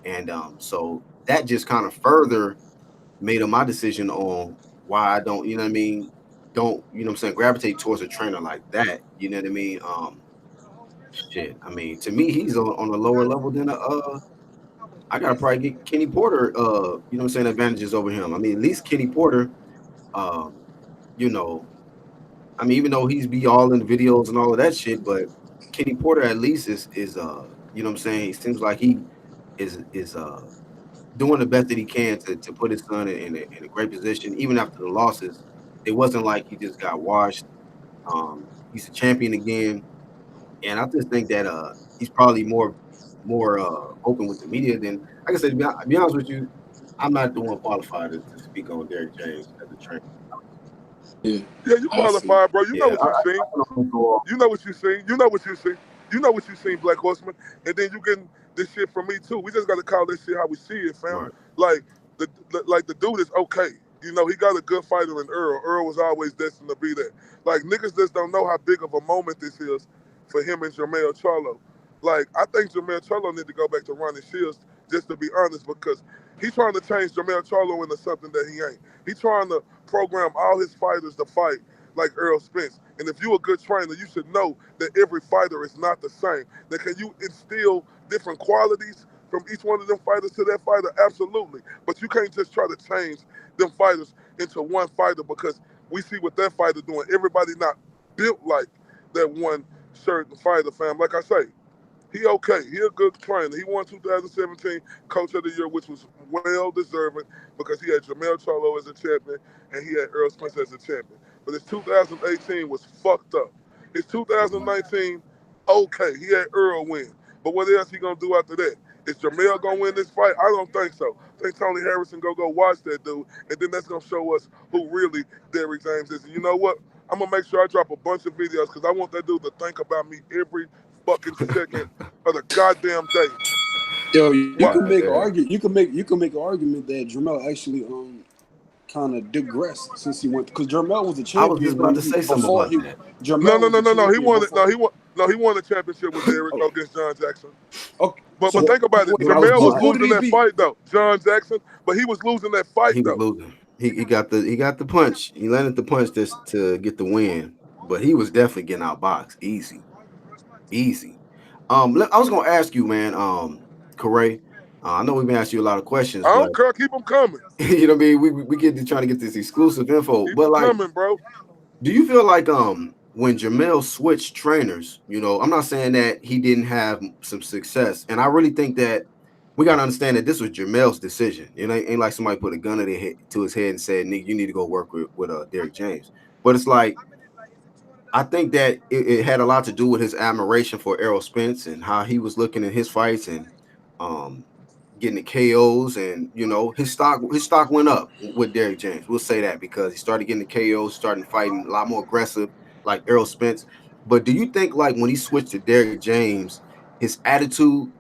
and so that just kind of further made up my decision on why I don't you know what I mean don't you know what I'm saying gravitate towards a trainer like that. You know what I mean? Shit. I mean, to me, he's on a lower level than I gotta probably get Kenny Porter, you know what I'm saying, advantages over him. I mean, at least Kenny Porter, um, you know, I mean, even though he's be all in the videos and all of that shit, but Kenny Porter at least is you know what I'm saying, he seems like he is doing the best that he can to put his son in a great position, even after the losses. It wasn't like he just got washed. He's a champion again. And I just think that he's probably more open with the media than like I said, to be honest with you, I'm not the one qualified to speak on Derrick James as a trainer. Yeah, Yeah, you I see. qualified, bro. You know Yeah, what you seen. I can only go off. You know what you seen. You know what you seen. You know what you seen, Black Horseman. And then you getting this shit from me too. We just gotta call this shit how we see it, fam. Right. Like the dude is okay. You know, he got a good fighter in Earl. Earl was always destined to be that. Like niggas just don't know how big of a moment this is for him and Jermell Charlo. Like I think Jermell Charlo need to go back to running Shields, just to be honest, because he's trying to change Jermell Charlo into something that he ain't. He's trying to program all his fighters to fight like Earl Spence. And if you're a good trainer, you should know that every fighter is not the same. That can you instill different qualities from each one of them fighters to that fighter? Absolutely. But you can't just try to change them fighters into one fighter because we see what that fighter doing. Everybody not built like that one certain fighter, fam. Like I say, he okay. He a good trainer. He won 2017 Coach of the Year, which was well deserving because he had Jamel Charlo as a champion and he had Earl Spence as a champion. But his 2018 was fucked up. His 2019, okay, he had Earl win. But what else he gonna do after that? Is Jamel gonna win this fight? I don't think so. I think Tony Harrison go watch that dude, and then that's gonna show us who really Derrick James is. And you know what? I'm gonna make sure I drop a bunch of videos because I want that dude to think about me every fucking second of the goddamn day. Yo, you Why? can make an Yeah. argument. You can make an argument that Jermell actually kind of digressed since he went because Jermell was a I was just champion about to say something before about he. that. No, Jermell no, was no, a no, no. He champion won it. before. No, he won the championship with Derrick Oh, against John Jackson. okay. But So but think about it. wait, Yeah, I was Jamel was about who did losing he that beat? fight though, John Jackson. But he was losing that fight he was though. losing. He got the punch. He landed the punch this to get the win, but he was definitely getting outboxed easy, easy. I was gonna ask you, man, Corey. I know we've been asking you a lot of questions, I but don't care. Keep them coming. you know what I mean. We get to trying to get this exclusive info, Keep but them like, coming, bro. do you feel like when Jamel switched trainers, you know, I'm not saying that he didn't have some success, and I really think that we gotta understand that this was Jamel's decision. You know, it ain't like somebody put a gun to his head and said, "Nick, you need to go work with Derrick James." But it's like I think that it had a lot to do with his admiration for Errol Spence and how he was looking at his fights and um, getting the KOs, and you know his stock went up with Derrick James. We'll say that because he started getting the KOs, starting fighting a lot more aggressive like Errol Spence. But do you think like when he switched to Derrick James, his attitude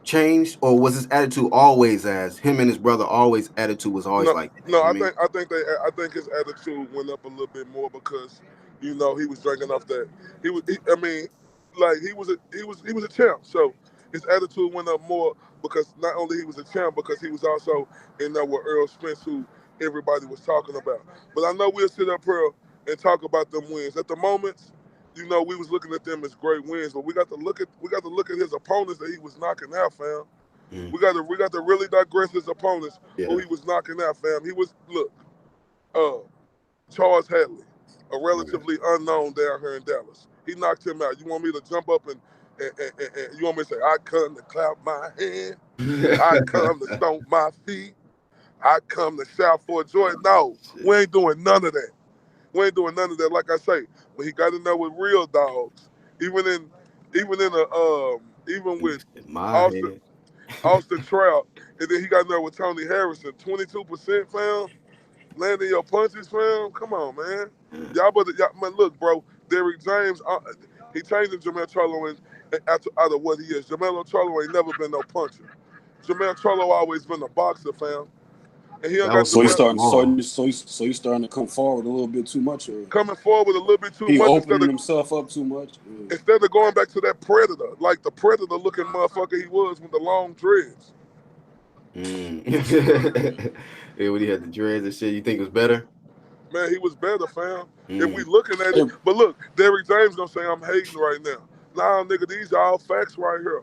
changed, or was his attitude always as him and his brother always attitude was always No, like that? no. You know I what I mean? think I think his attitude went up a little bit more because you know he was drinking off that. I mean, like he was a champ. So his attitude went up more because not only he was a champ, because he was also in there with Earl Spence, who everybody was talking about. But I know we'll sit up here and talk about them wins. At the moment, we was looking at them as great wins, but we got to look at his opponents that he was knocking out, fam. Mm. We got to really digress his opponents who Yeah. he was knocking out, fam. He was uh Charles Hadley, a Right. relatively unknown down here in Dallas. He knocked him out. You want me to jump up and you want me to say, I come to clap my hand, I come to stomp my feet, I come to shout for joy. No, we Shit. ain't doing none of that. We ain't doing none of that. Like I say, when he got in there with real dogs, even in even You with said my Austin head. Austin Trout, and then he got in there with Tony Harrison, 22% found. Landing your punches, fam. Come on, man. Y'all, man, look, bro. Derrick James, he changed Jamel Charlo out of what he is. Jamel Charlo ain't never been no puncher. Jamel Charlo always been a boxer, fam. And he done That got was So he's Jamel so starting. So long. he's, so he's so he's starting to come forward a little bit too much, or coming forward a little bit too he much opening himself up too much. Yeah. instead of going back to that predator, like the predator looking motherfucker he was with the long dreads. Mm. Yeah, when he had the dreads and shit, you think it was better? Man, he was better, fam. If we Mm. looking at it, Yeah, but look, Derrick James gonna say I'm hating right now. Nah, nigga, these are all facts right here.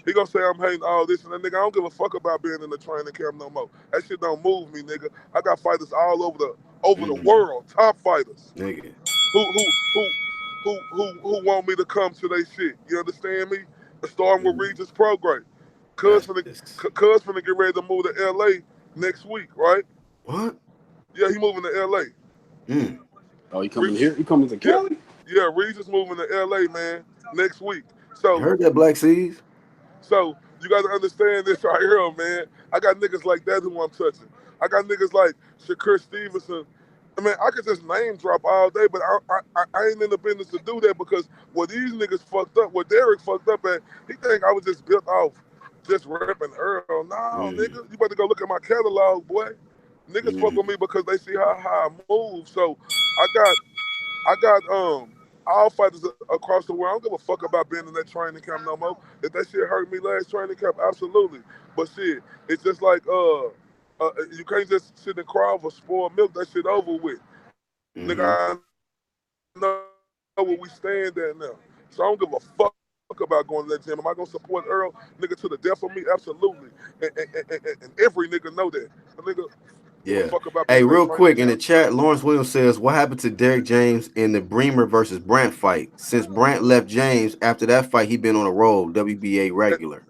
He gonna say I'm hating all this and that, nigga. I don't give a fuck about being in the training camp no more. That shit don't move me, nigga. I got fighters all over the Mm. world, top fighters Nigga. who want me to come to their shit. You understand me? Starting with Mm. Regis Prograis. That's just Cuz finna get ready to move to LA next week, right? what? Yeah, he moving to LA. Mm. oh, he coming here. He coming to Yeah, Cali. yeah, Regis moving to LA, man, next week. You So heard that, Black Seas? so you got to understand this right here, man. I got niggas like that who I'm touching. I got niggas like Shakur Stevenson. I mean, I could just name drop all day, but I ain't in the business to do that because what these niggas fucked up, what Derek fucked up at, he think I was just built off just rapping Earl. No, nigga, Mm. you better go look at my catalog, boy. Niggas fuck with Mm. me because they see how I move. So I got I got all fighters across the world. I don't give a fuck about being in that training camp no more. If that shit hurt me last training camp, absolutely. But shit, it's just like you can't just sit and cry over spoiled milk. That shit over with. Nigga, I Mm-hmm. know where we stand at now. So I don't give a fuck about going to that gym. Am I gonna support Earl, nigga, to the death of me? Absolutely. And every nigga know that. A nigga give a fuck about being in that training Yeah. camp. Hey, real quick in the chat, Lawrence Williams says, "What happened to Derrick James in the Bremer versus Brant fight? Since Brant left James after that fight, he been on a roll. WBA regular."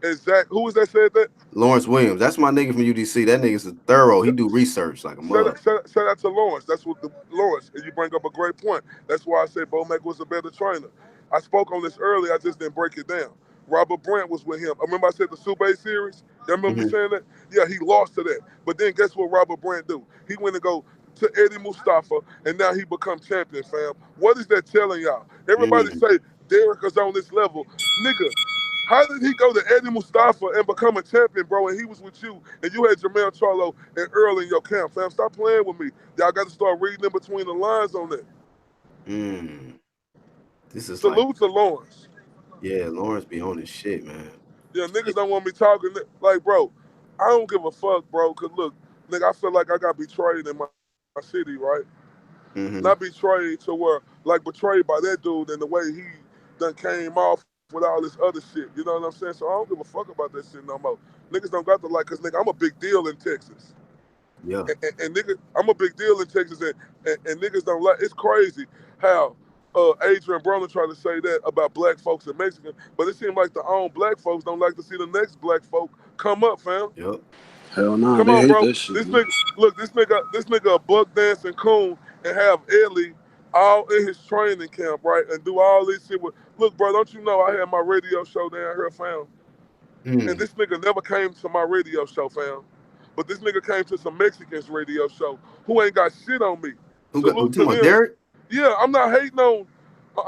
Exact. Who was that said that? Lawrence Williams, that's my nigga from UDC. That nigga's a thorough. He do research like a mug. Shout out to Lawrence. That's what the Lawrence, and you bring up a great point. That's why I said Bo Mack was a better trainer. I spoke on this earlier. I just didn't break it down. Robert Brandt was with him. I remember I said the Subay series. Y'all remember me Mm-hmm. saying that? Yeah, he lost to that. But then guess what Robert Brandt do? He went to go to Eddie Mustafa, and now he become champion, fam. What is that telling y'all? Everybody Mm-hmm. say Derek is on this level. Nigga, how did he go to Eddie Mustafa and become a champion, bro? And he was with you, and you had Jamel Charlo and Earl in your camp, fam. Stop playing with me. Y'all got to start reading in between the lines on that. Mm. This is like, Salute to Lawrence. yeah, Lawrence be on his shit, man. Yeah, niggas don't want me talking. Like, bro, I don't give a fuck, bro. Cause look, nigga, I feel like I got betrayed in my city, right? Not Mm-hmm. betrayed to where, like, betrayed by that dude and the way he done came off with all this other shit. You know what I'm saying? So I don't give a fuck about that shit no more. Niggas don't got to like, cause nigga, I'm a big deal in Texas. Yeah. And nigga, I'm a big deal in Texas, and niggas don't like. It's crazy how Adrian Broner tried to say that about black folks and Mexicans, but it seems like the own black folks don't like to see the next black folk come up, fam. Yep. Hell nah, Come they on, hate bro. that shit, This man. nigga, look, this nigga a buck dancing coon and have Ellie all in his training camp, right, and do all this shit with. Look, bro, don't you know I had my radio show down here, fam? And Mm. this nigga never came to my radio show, fam. But this nigga came to some Mexicans radio show who ain't got shit on me. Who Salute to talking about them. Derek? Yeah, I'm not hating on.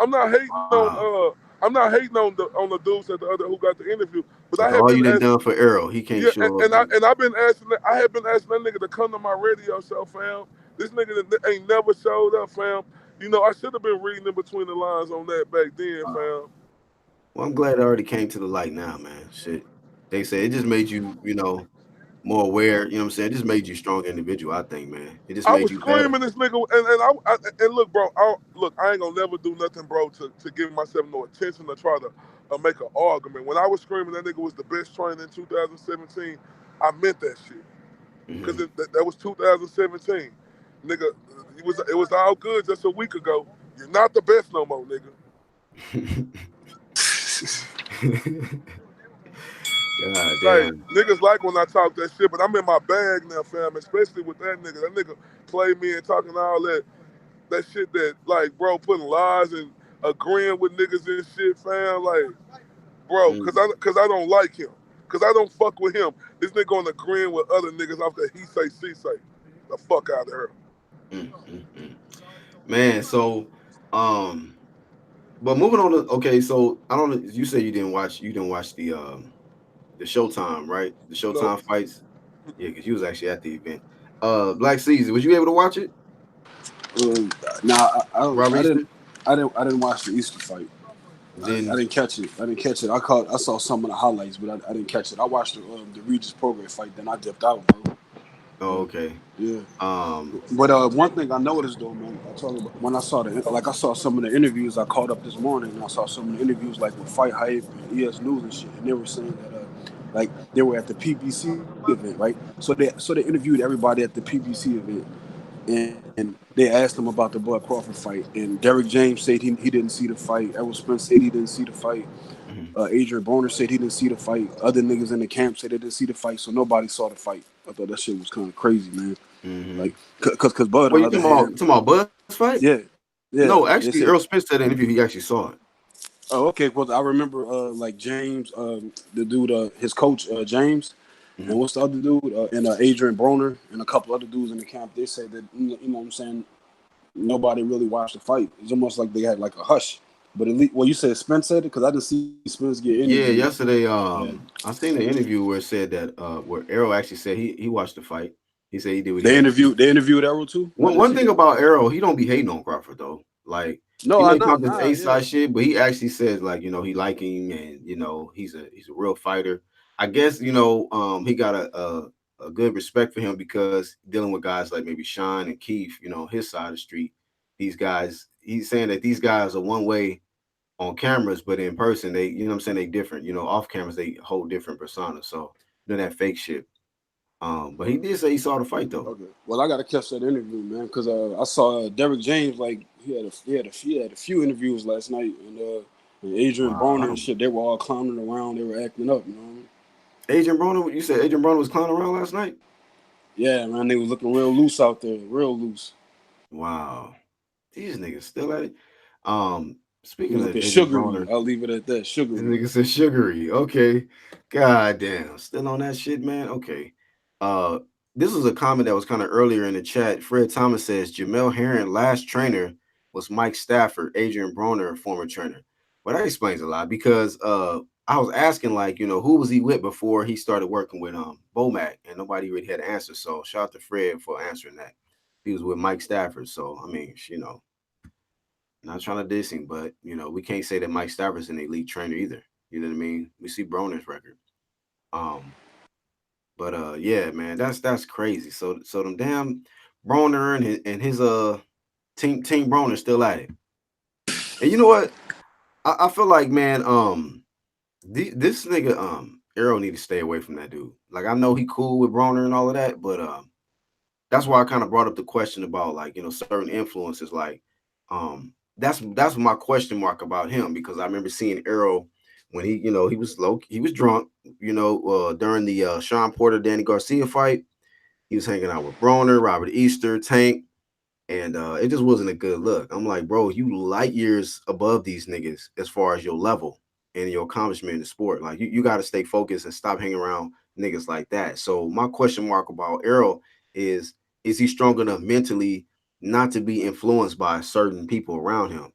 I'm not hating on. Ah. I'm not hating on the dudes at the other who got the interview. But I After have all been you done asking. done for Earl, he can't Yeah, show up. and I've been asking. I have been asking that nigga to come to my radio show, fam. This nigga that ain't never showed up, fam. You know, I should have been reading in between the lines on that back then, fam. Well, I'm glad it already came to the light now, man. Shit. They say it just made you, more aware. You know what I'm saying? It just made you a stronger individual. I think, man. It just I made was you better. claiming this nigga, and look, bro. I ain't gonna never do nothing, bro, to give myself no attention to try to make an argument. When I was screaming that nigga was the best trainer in 2017, I meant that shit because Hmm. that was 2017, nigga. It was all good just a week ago. You're not the best no more, nigga. God Like damn. niggas like when I talk that shit, but I'm in my bag now, fam. Especially with that nigga. That nigga played me and talking all that shit that like bro putting lies and agreeing with niggas and shit, fam. Like bro, Mm, cause I don't like him, cause I don't fuck with him. This nigga on agreeing with other niggas off that he say she say. The fuck out of here. mm. Man, so um but moving on to okay, so I don't know, you say you didn't watch the Showtime, right? The No, Showtime fights? Yeah, because you was actually at the event. Black Caesar, was you able to watch it? Uh, nah, Robert Easter? I didn't watch the Easter fight. I Then didn't catch it. I didn't catch it. I saw some of the highlights, but I didn't catch it. I watched the Regis Prograis fight, then I dipped out, bro. oh, Yeah. okay. Yeah. Um But one thing I noticed though, man, I talk about when I saw I saw some of the interviews. I caught up this morning, and I saw some of the interviews like with Fight Hype and ES News and shit, and they were saying that like they were at the PBC event, right? So they interviewed everybody at the PBC event, and they asked them about the Bud Crawford fight, and Derrick James said he didn't see the fight. Errol Spence said he didn't see the fight. mhm, Adrian Broner said he didn't see the fight. Other niggas in the camp said they didn't see the fight, so nobody saw the fight. I thought that shit was kind of crazy, man. mhm. Like, cause Bud Well, on you the other talking hand, about Buzz fight? yeah, No, yeah, actually they Earl said, Spence said in an interview he actually saw it. oh, okay. Well, I remember like James, the dude, his coach, James, and Mhm, what's the other dude, and Adrian Broner, and a couple other dudes in the camp. They said that you know what I'm saying. Nobody really watched the fight. It's almost like they had like a hush. But at least, well, you said Spence said it because I didn't see Spence get interviewed. yeah, yesterday, Yeah. I seen the interview where it said that where Arrow actually said he watched the fight. He said he did what he They had to do. interviewed. They interviewed Errol too. I One didn't one see thing that. about Arrow, he don't be hating on Crawford though. Like No, he I may not. talk this Nah, A yeah. side shit, but he actually says like he like him and he's a real fighter. I guess he got a good respect for him because dealing with guys like maybe Sean and Keith, his side of the street. These guys, he's saying that these guys are one way on cameras, but in person they, what I'm saying, they different. Off cameras they hold different personas. So that fake shit. But he did say he saw the fight though. Okay. Well, I gotta catch that interview, man, because I saw Derrick James like he had a few interviews last night, and Adrian Broner and Wow. shit. They were all clowning around. They were acting up. You know what I mean? Agent Broner, you said Agent Broner was clowning around last night? Yeah, man. They was looking real loose out there, real loose. Wow. These niggas still at it. Speaking of Looking Agent sugary. Broner, I'll leave it at that. this Sugary. nigga said sugary. Okay. God damn. Still on that shit, man. Okay. Uh this was a comment that was kind of earlier in the chat. Fred Thomas says Jamel Herring last trainer was Mike Stafford, Adrian Broner, former trainer. Well, that explains a lot because I was asking like, who was he with before he started working with Bomac, and nobody really had an answer. So shout out to Fred for answering that. He was with Mike Stafford. So I mean, not trying to diss him, but we can't say that Mike Stafford's an elite trainer either. You know what I mean? We see Broner's record. Um, but yeah, man, that's crazy. So them damn Broner and his team Broner still at it. And you know what? I feel like, man, this nigga Arrow need to stay away from that dude. Like I know he cool with Broner and all of that, but that's why I kind of brought up the question about like certain influences. Like that's my question mark about him, because I remember seeing Arrow when he was he was drunk, during the Sean Porter Danny Garcia fight. He was hanging out with Broner, Robert Easter, Tank, and it just wasn't a good look. I'm like, bro, you light years above these niggas as far as your level and your accomplishment in the sport. Like you got to stay focused and stop hanging around niggas like that. So my question mark about Errol is he strong enough mentally not to be influenced by certain people around him?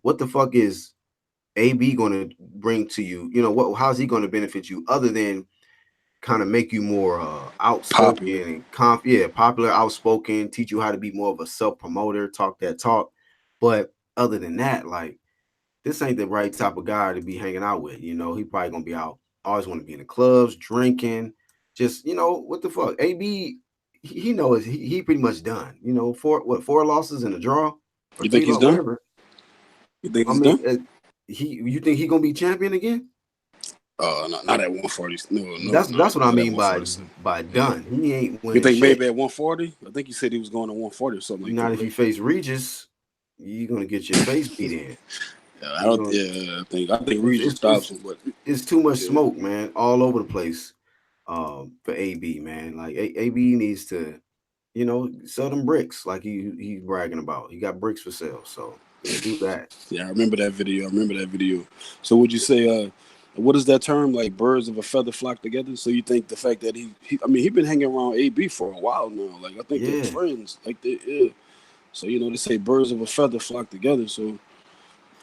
What the fuck is AB going to bring to you? How's he going to benefit you other than kind of make you more outspoken Popular. and yeah, popular, outspoken, teach you how to be more of a self promoter, talk that talk. But other than that, like this ain't the right type of guy to be hanging out with. He probably gonna be out, always want to be in the clubs, drinking, Just what the fuck? AB, he knows he pretty much done. Four losses and a draw or You think three he's loss, done? whatever. You think I he's mean, done? you think he gonna be champion again? Not at 140. That's what I Not at mean 147. by Yeah. done. He ain't You winning think shit. maybe at 140? I think he said he was going to 140 or something like Not that, if you right? face Regis, you're gonna get your face beat in. Yeah, I You don't. know, Yeah, I think Regis it's stops him, but it's too much yeah, smoke, man, all over the place. For AB, man, like AB needs to, sell them bricks like he's bragging about. He got bricks for sale, so yeah, do that. yeah. I remember that video. So would you say, what is that term? Like birds of a feather flock together. So you think the fact that I mean, he been hanging around AB for a while now. Like I think they're Yeah, friends. Like yeah. So they say birds of a feather flock together. So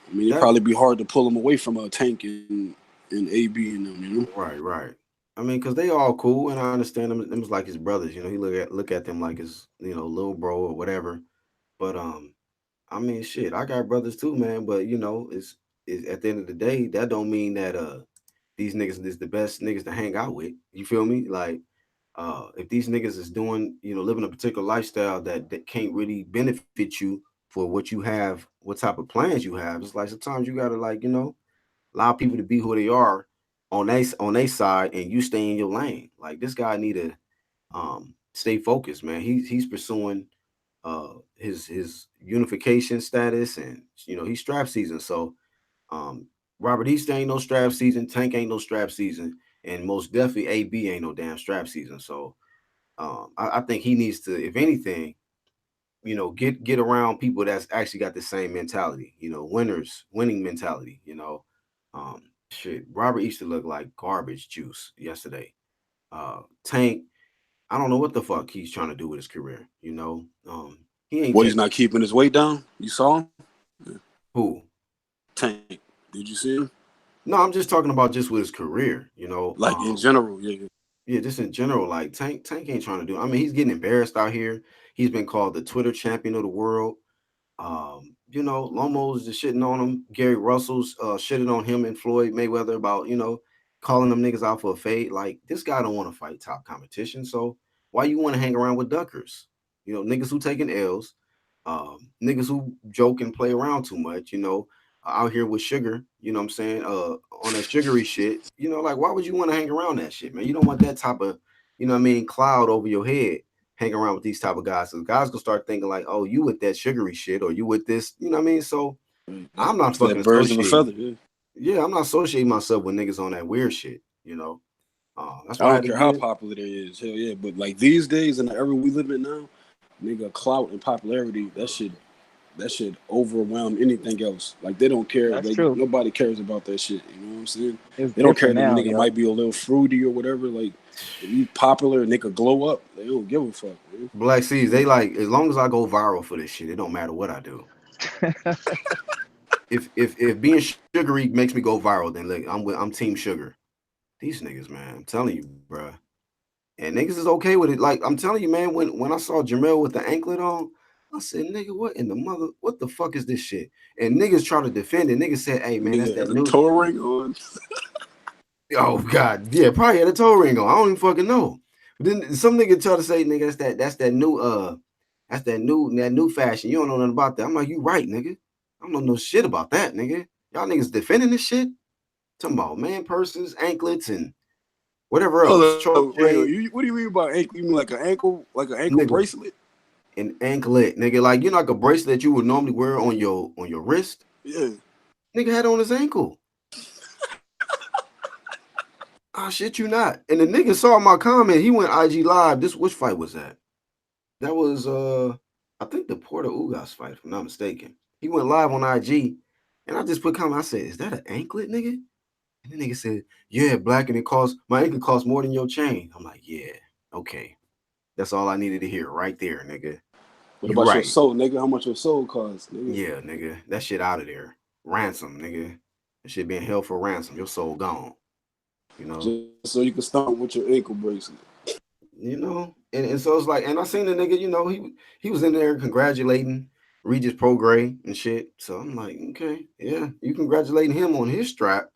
I mean, it'd that probably be hard to pull him away from a Tank and AB and them. right. I mean, cause they all cool, and I understand them. Them's like his brothers. He look at them like his little bro or whatever. But I mean, shit, I got brothers too, man. But it's at the end of the day, that don't mean that these niggas is the best niggas to hang out with. You feel me? Like, if these niggas is doing, living a particular lifestyle that can't really benefit you for what you have, what type of plans you have, it's like sometimes you gotta like, allow people to be who they are on their side, and you stay in your lane. Like this guy need to stay focused, man. He's pursuing his unification status, and he's strap season. So um Robert East ain't no strap season, Tank ain't no strap season, and most definitely AB ain't no damn strap season. So I think he needs to, if anything, get around people that's actually got the same mentality, winning mentality. Shit, Robert Easter looked like garbage juice yesterday. Tank, I don't know what the fuck he's trying to do with his career. He ain't What, he's taking not keeping his weight down? You saw him? who. Tank. Did you see him? No, I'm just talking about just with his career. Like in general, yeah. Yeah, just in general, like Tank ain't trying to do. I mean, he's getting embarrassed out here. He's been called the Twitter champion of the world. Lomo's just shitting on him. Gary Russell's shitting on him and Floyd Mayweather about, calling them niggas out for a fade. Like, this guy don't want to fight top competition. So why you want to hang around with duckers? Niggas who taking L's, niggas who joke and play around too much, out here with sugar, you know what I'm saying? On that sugary shit, like why would you want to hang around that shit, man? You don't want that type of, cloud over your head. Hang around with these type of guys. So guys gonna start thinking like, oh, you with that sugary shit, or you with this, you know what I mean? So That's I'm not fucking that birds of a associating. feather, yeah. Yeah, I'm not associating myself with niggas on that weird shit. That's I why I don't had to care how get. popular they is, hell yeah. But like these days in the era we live in now, nigga, clout and popularity, that should overwhelm anything else. Like they don't care. That's Like true. nobody cares about that shit. You know what I'm saying? It's They don't care different that a now, nigga yo. might be a little fruity or whatever. Like if you popular and nigga glow up, they don't give a fuck, man. Black Seas, they like as long as I go viral for this shit, it don't matter what I do. If being sugary makes me go viral, then look, I'm team sugar. These niggas, man, I'm telling you, bro. And niggas is okay with it. Like I'm telling you, man, when I saw Jamel with the anklet on, I said, nigga, what the fuck is this shit? And niggas try to defend it. Niggas said, hey man, that's Nigga that had a new. toe ring on. Oh God, yeah, probably had a toe ring on. I don't even fucking know. But then some nigga try to say, nigga, that's that new fashion. You don't know nothing about that. I'm like, you right, nigga. I don't know no shit about that, nigga. Y'all niggas defending this shit. Talking about man purses, anklets, and whatever else. Hold Choke up, wait, chain, what do you mean by ankle? You mean like an ankle nigga. bracelet? An anklet, nigga. Like like a bracelet that you would normally wear on your wrist. Yeah. Nigga had on his ankle. Ah, shit, you not. And the nigga saw my comment. He went IG live. This which fight was that? That was I think the Porter Ugas fight, if I'm not mistaken. He went live on IG, and I just put comment. I said, "Is that an anklet, nigga?" And the nigga said, "Yeah, black, and my ankle costs more than your chain." I'm like, "Yeah, okay, that's all I needed to hear right there, nigga. What You about your right, soul, nigga? How much your soul costs, nigga? yeah, nigga. That shit out of there. Ransom, nigga. That shit being held for ransom. Your soul gone. You know." Just so you can stomp with your ankle bracelet. And so it's like, and I seen the nigga, he was in there congratulating Regis Prograis and shit. So I'm like, okay, yeah, you congratulating him on his strap,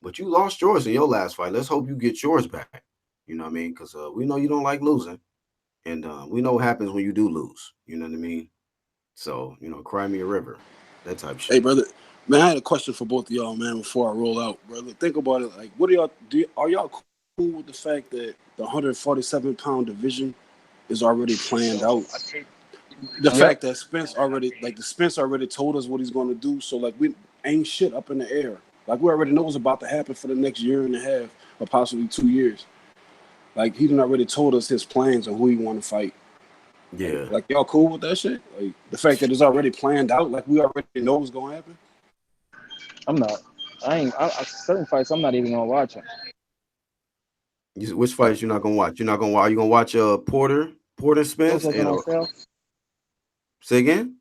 but you lost yours in your last fight. Let's hope you get yours back. You know what I mean? Because we know you don't like losing, and we know what happens when you do lose. You know what I mean? So cry me a river, that type of Hey, shit. brother, man, I had a question for both of y'all, man. Before I roll out, brother, think about it. Like, what are y'all? Are y'all cool with the fact that the 147-pound division is already planned out? The Yep. fact that Spence already, like, the Spence already told us what he's going to do, so like we ain't shit up in the air. Like we already know what's about to happen for the next year and a half or possibly 2 years. Like he done already told us his plans on who he want to fight. Yeah. Like y'all cool with that shit? Like the fact that it's already planned out, like we already know what's gonna happen. I'm not. I ain't. Certain fights, I'm not even gonna watch them. Which fights you're not gonna watch? You're not gonna watch. You gonna watch Porter Those Spence wasn't and on sale. say again?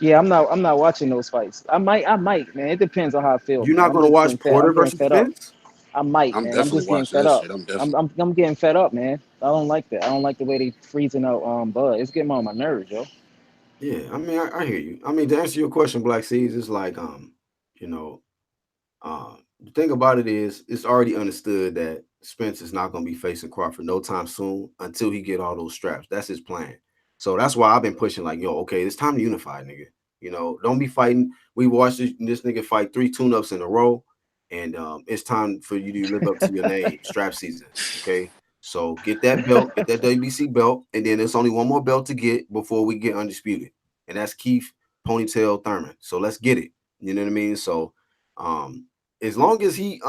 Yeah, I'm not. I'm not watching those fights. I might. I might, man. It depends on how I feel, You're man. not I'm gonna just watch getting fed. I'm Porter getting versus fed up. Spence? I might, I'm man. I'm definitely just getting watching fed that up. shit. I'm I'm, definitely. I'm I'm getting fed up, man. I don't like that. I don't like the way they freezing out Bud. It's getting on my nerves, yo. Yeah, I mean, I hear you. I mean, to answer your question, Black Seas, it's like, you know, the thing about it is, it's already understood that Spence is not going to be facing Crawford no time soon until he get all those straps. That's his plan. So that's why I've been pushing, like, yo, okay, it's time to unify, nigga. Don't be fighting. We watched this nigga fight 3 tune-ups in a row, and it's time for you to live up to your name, strap season. Okay, so get that belt, get that WBC belt, and then there's only one more belt to get before we get undisputed, and that's Keith Ponytail Thurman. So let's get it. You know what I mean? So um, as long as he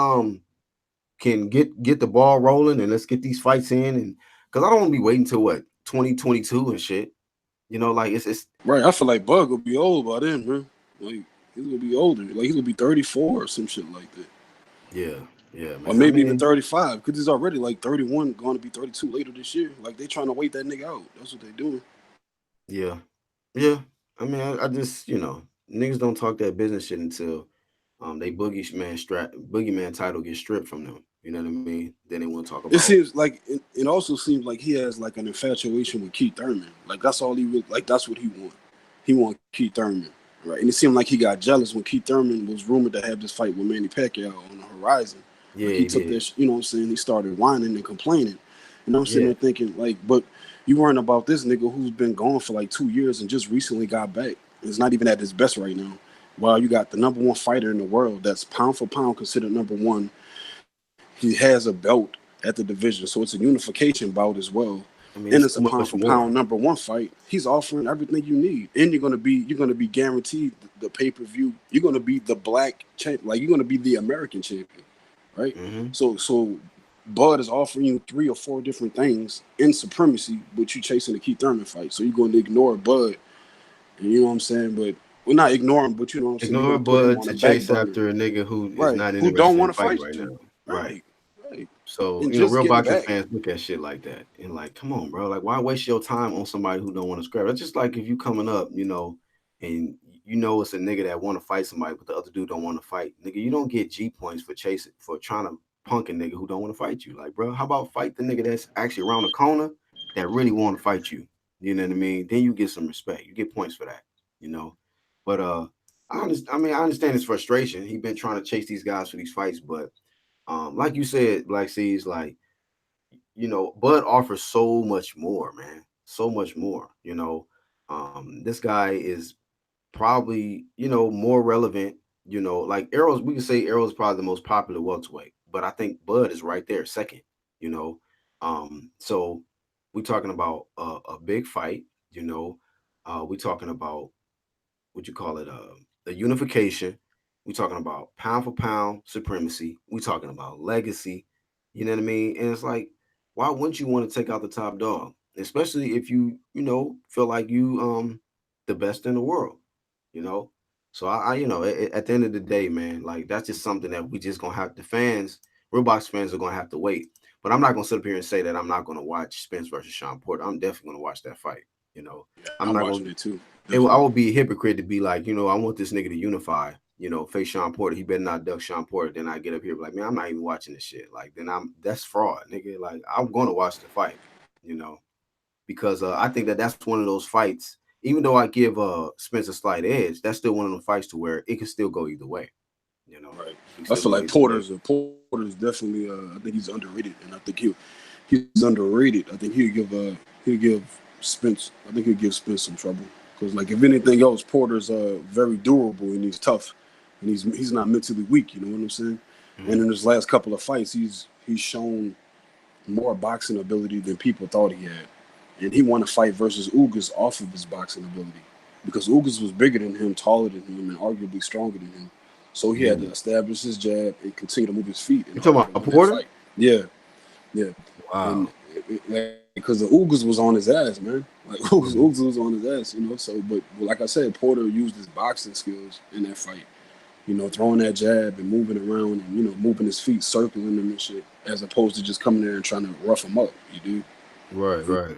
can get the ball rolling and let's get these fights in, and because I don't want to be waiting till what 2022 and shit. Like it's Right. I feel like Bud will be old by then, man. Like he's gonna be older. Like he's gonna be 34 or some shit like that, yeah, yeah, or man. I maybe even mean, 35 because he's already like 31, going to be 32 later this year. Like they trying to wait that nigga out. That's what they doing. yeah, yeah. I mean, I just niggas don't talk that business shit until they boogeyman title gets stripped from them. You know what I mean? Then they want to talk It about seems like it also seems like he has like an infatuation with Keith Thurman. Like that's all he really, like. That's what he want. He want Keith Thurman, right? And it seemed like he got jealous when Keith Thurman was rumored to have this fight with Manny Pacquiao on the horizon. yeah, Like he he took did, that, you know what I'm saying? He started whining and complaining. And I'm sitting yeah, there thinking, like, but you weren't about this nigga who's been gone for like 2 years and just recently got back. It's not even at his best right now. While you got the number one fighter in the world that's pound for pound considered number one, he has a belt at the division, so it's a unification bout as well, I mean, and it's it's a so pound much for more. pound number one fight. He's offering everything you need, and you're gonna be guaranteed the pay per view. You're gonna be the black champ, like you're gonna be the American champion, right? Hmm. So Bud is offering you 3 or 4 different things in supremacy, but you chasing the Keith Thurman fight, so you're going to ignore Bud, and you know what I'm saying? But we're not ignoring, but you know what I'm saying? You're Ignore going to put him Bud on to a back chase burner, after a nigga who is right? not Who don't interested in want to fighting fight right you, now. Right. right? Right. So, And just real getting boxing back. fans look at shit like that and like, come on, bro. Like, why waste your time on somebody who don't want to scrap? It's just like if you coming up, and it's a nigga that want to fight somebody, but the other dude don't want to fight. Nigga, you don't get G points for trying to punk a nigga who don't want to fight you. Like, bro, how about fight the nigga that's actually around the corner that really want to fight you? You know what I mean? Then you get some respect. You get points for that. You know, but I understand his frustration. He been trying to chase these guys for these fights, but like you said, Black Seas, like, Bud offers so much more, man. So much more. This guy is probably, more relevant. Like Arrows, we can say Arrows is probably the most popular welterweight, but I think Bud is right there, second, you know. So we talking about a big fight, we talking about what you call it, the unification. We're talking about pound for pound supremacy. We're talking about legacy. You know what I mean? And it's like, why wouldn't you want to take out the top dog, especially if feel like you the best in the world? You know. So at the end of the day, man, like that's just something that we just gonna have the fans, real box fans are gonna have to wait. But I'm not gonna sit up here and say that I'm not gonna watch Spence versus Sean Porter. I'm definitely gonna watch that fight. You know, Yeah, I'm I'm not watching gonna it too. I Definitely. would be a hypocrite to be like, I want this nigga to unify, face Sean Porter. He better not duck Sean Porter. Then I get up here like, man, I'm not even watching this shit. Like, then that's fraud, nigga. Like, I'm going to watch the fight, you know, because I think that's one of those fights. Even though I give Spence a slight edge, that's still one of those fights to where it can still go either way. You know, Right. it can I still feel go like either way. Porter's definitely. I think he's underrated, and I think he's underrated. I think he'll give Spence. I think he'll give Spence some trouble because like if anything else, Porter's very durable and he's tough, and he's not mentally weak. You know what I'm saying? And in his last couple of fights, he's shown more boxing ability than people thought he had. And he won a fight versus Ugas off of his boxing ability because Ugas was bigger than him, taller than him, and arguably stronger than him. So he had to establish his jab and continue to move his feet in You order talking to about win that Porter? fight. Yeah, yeah. And Wow. because the Ugas was on his ass, man. Like Mhm. Ugas was on his ass, you know. So, but like I said, Porter used his boxing skills in that fight. You know, throwing that jab and moving around and moving his feet, circling them and shit, as opposed to just coming there and trying to rough him up. You Right, do. right.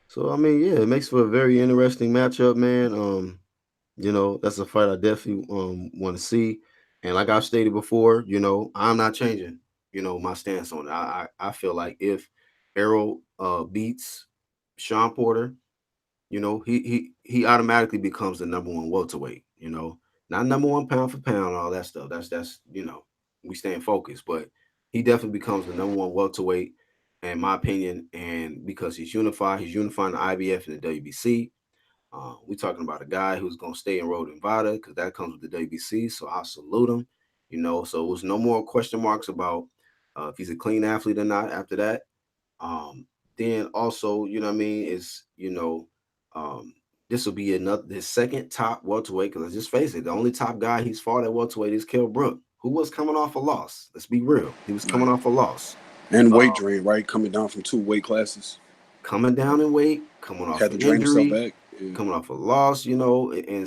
So I mean, yeah, it makes for a very interesting matchup, man. That's a fight I definitely want to see. And like I've stated before, I'm not changing, my stance on it. I feel like if Errol beats Sean Porter, he automatically becomes the number one welterweight, not number one pound for pound, all that stuff. That's we staying focused, but he definitely becomes the number one welterweight, in my opinion, and because he's unifying the IBF and the WBC. We're talking about a guy who's gonna stay enrolled in Nevada because that comes with the WBC. So I salute him. So it was no more question marks about if he's a clean athlete or not after that. Um, then also, you know what I mean, is um, this will be another his second top welterweight. Because let's just face it, the only top guy he's fought at welterweight is Kell Brook, who was coming off a loss. Let's be real, he was coming Right. off a loss. And Uh, weight drain, right? Coming down from two weight classes. Coming down in weight, coming off Had an to drain himself injury, back. Yeah. coming off a loss, and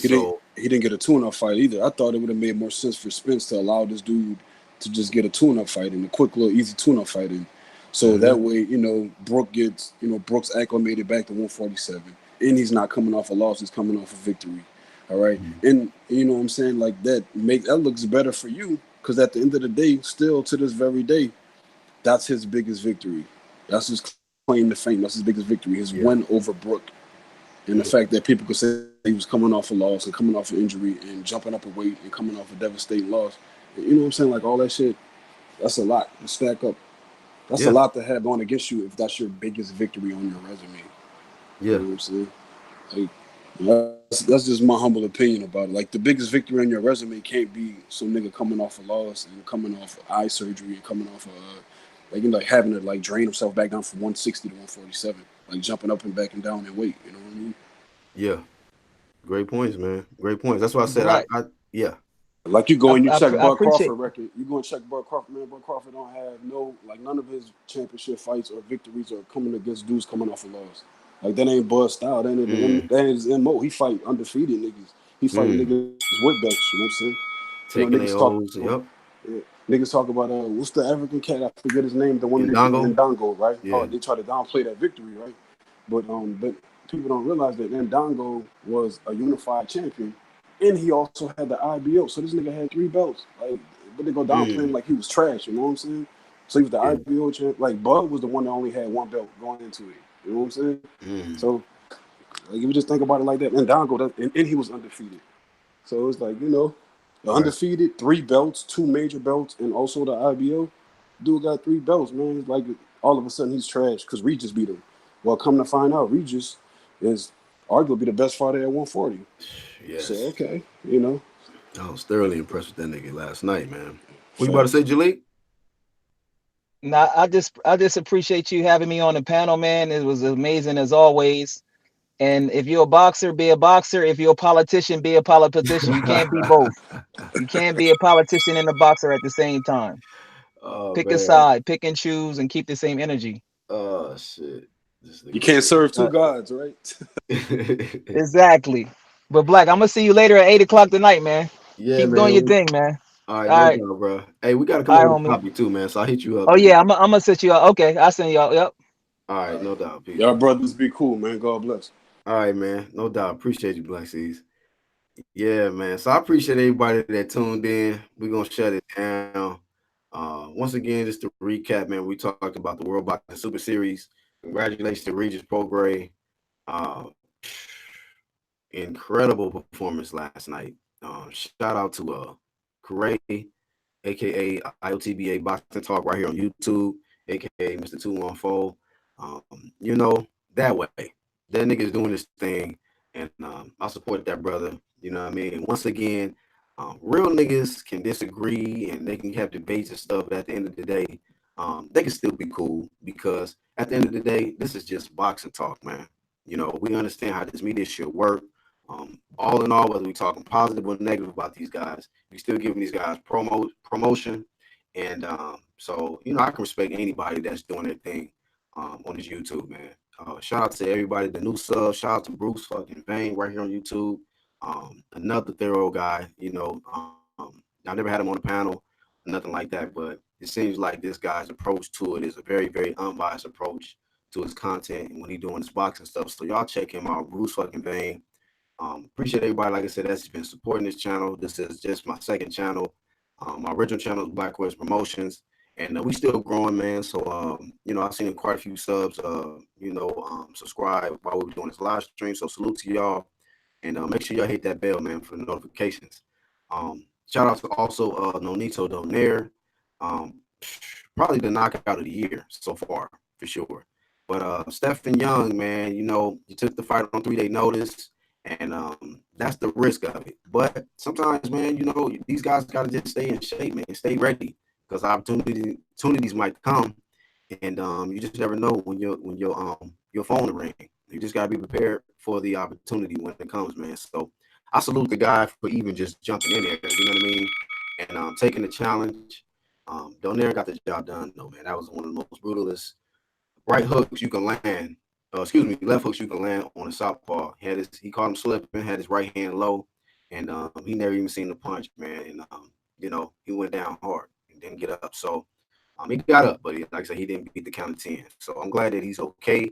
He didn't so he didn't get a tune-up fight either. I thought it would have made more sense for Spence to allow this dude to just get a tune-up fight and a quick little easy tune-up fight in. So that mhm, way, Brooks acclimated back to 147. And he's not coming off a loss, he's coming off a victory. All right. mhm, And you know what I'm saying? Like that looks better for you. Because at the end of the day, still to this very day, that's his biggest victory. That's his claim to fame. That's his biggest victory. His yeah, win over Brook. And the mhm, fact that people could say he was coming off a loss and coming off an injury and jumping up a weight and coming off a devastating loss. You know what I'm saying? Like all that shit, that's a lot to stack up. That's a yeah, lot to have going against you if that's your biggest victory on your resume. You yeah, know what I'm saying? Like that's just my humble opinion about it. Like the biggest victory on your resume can't be some nigga coming off a loss and coming off eye surgery and coming off like having to like drain himself back down from 160 to 147, like jumping up and back and down in weight. You know what I mean? yeah. Great points, man. Great points. That's why I said Black. yeah. Like you go and you check I Bud appreciate. Crawford record. You go and check Bud Crawford. Man, Bud Crawford don't have none of his championship fights or victories are coming against dudes coming off a loss. Like that ain't Bud style. Mm, That ain't his mo. He fight undefeated niggas. He fight mm. niggas with belts. You know what I'm saying? Taking Niggas their talk. O's. Yep. Niggas talk about what's the African cat? I forget his name. The one that beat Ndango. Ndango, right? Oh, Yeah. they try to downplay that victory, right? But people don't realize that Ndango was a unified champion, and he also had the IBO. So this nigga had 3 belts. Like, but they go downplay him Mm, like he was trash. You know what I'm saying? So he was the yeah. IBO champ. Like Bud was the one that only had 1 belt going into it. You know what I'm saying? Mm, So like, if you just think about it like that, Ndango, and he was undefeated. So it's like, the right. undefeated, 3 belts, 2 major belts, and also the IBO. Dude got 3 belts, man. It's like all of a sudden he's trash because Regis beat him. Well, come to find out, Regis is arguably the best fighter at 140. So, Yes. okay, I was thoroughly impressed with that nigga last night, man. What you about to facts. say, Jalik? Now, I just appreciate you having me on the panel, man. It was amazing as always. And if you're a boxer, be a boxer. If you're a politician, be a politician. You can't be both. You can't be a politician and a boxer at the same time. Oh Pick a man. side, pick and choose, and keep the same energy. Oh shit. This You nigga can't said. serve two gods, right? Exactly. But Black, I'm gonna see you later at 8 o'clock tonight, man. Yeah, Keep doing your man. thing, man. All right, All no right, doubt, bro. Hey, we gotta come all up right, with a homie. topic too, man. So I'll hit you up, Oh man. yeah, I'm gonna set you up. Okay, I'll send y'all. Yep. All right, no doubt. Peace, Y'all bro. brothers be cool, man. God bless. All right, man. No doubt. Appreciate you, Black Seas. Yeah, man. So I appreciate everybody that tuned in. We're gonna shut it down. Once again, just to recap, man, we talked about the World Boxing Super Series. Congratulations to Regis Prograis. Uh, Incredible performance last night. Shout out to Corey, aka IOTBA Boxing Talk, right here on YouTube. aka Mr. 214. You know, that way. That nigga's doing this thing, and I support that brother. You know what I mean? And once again, real niggas can disagree and they can have debates and stuff, but at the end of the day, they can still be cool because at the end of the day, this is just boxing talk, man. You know, we understand how this media should work. All in all, whether we're talking positive or negative about these guys, we still giving these guys promotion. And so, you know, I can respect anybody that's doing their thing on this YouTube, man. Shout out to everybody, the new subs. Shout out to Bruce fucking Vane right here on YouTube. Another thorough guy, you know. I never had him on the panel, nothing like that, but it seems like this guy's approach to it is a very, very unbiased approach to his content and when he's doing his boxing stuff. So y'all check him out, Bruce fucking Vane. Appreciate everybody, like I said, that's been supporting this channel. This is just my second channel. My original channel is Black West Promotions, and we still growing, man. So, you know, I've seen quite a few subs, you know, subscribe while we were doing this live stream. So salute to y'all, and make sure y'all hit that bell, man, for the notifications. Shout out to also Nonito Donaire, probably the knockout of the year so far, for sure. But Stephen Young, man, you know, you took the fight on 3-day notice. And that's the risk of it. But sometimes, man, you know, these guys got to just stay in shape, man, stay ready because opportunities might come, and you just never know when your phone will ring. You just got to be prepared for the opportunity when it comes, man. So I salute the guy for even just jumping in there. You know what I mean? And taking the challenge. Donaire got the job done, though, man. That was one of the most brutalest right hooks you can land. Left hooks you can land on a southpaw. He caught him slipping, had his right hand low, and he never even seen the punch, man. And you know, he went down hard and didn't get up. So he got up, but like I said, he didn't beat the count of 10. So I'm glad that he's okay.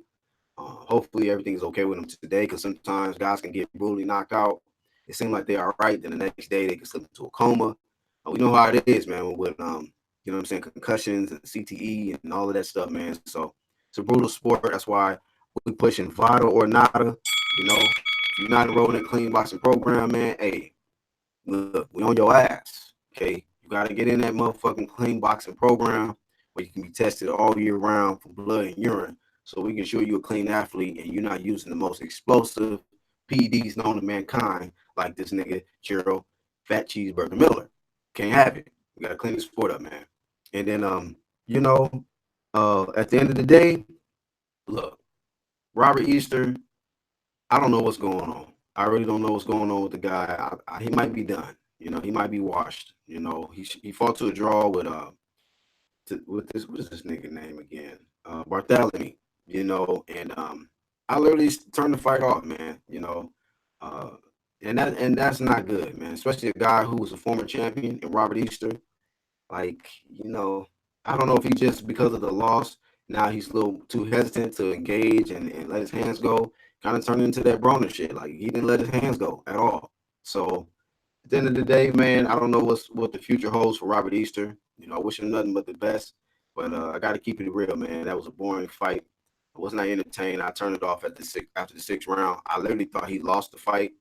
Hopefully everything's okay with him today, because sometimes guys can get brutally knocked out. It seems like they're all right, then the next day they can slip into a coma. We know how it is, man, with you know what I'm saying, concussions and CTE and all of that stuff, man. So it's a brutal sport. That's why we pushing Vada or Nada. You know, if you're not enrolled in a clean boxing program, man, hey, look, we on your ass. Okay, you gotta get in that motherfucking clean boxing program where you can be tested all year round for blood and urine, so we can show you a clean athlete and you're not using the most explosive PEDs known to mankind, like this nigga Gerald Fat Cheeseburger Miller. Can't have it. We gotta clean the sport up, man. And then you know, at the end of the day, look, Robert Easter, I don't know what's going on. I really don't know what's going on with the guy. He might be done. You know, he might be washed. You know, he fought to a draw with this, what is this nigga name again? Bartholomew. You know, and I literally turned the fight off, man. You know, uh, and that's not good, man. Especially a guy who was a former champion and Robert Easter. Like, you know, I don't know if he just because of the loss, now he's a little too hesitant to engage and let his hands go. Kind of turned into that Broner shit. Like he didn't let his hands go at all. So at the end of the day, man, I don't know what the future holds for Robert Easter. You know, I wish him nothing but the best. But I got to keep it real, man. That was a boring fight. I was not entertained. I turned it off after the sixth round. I literally thought he lost the fight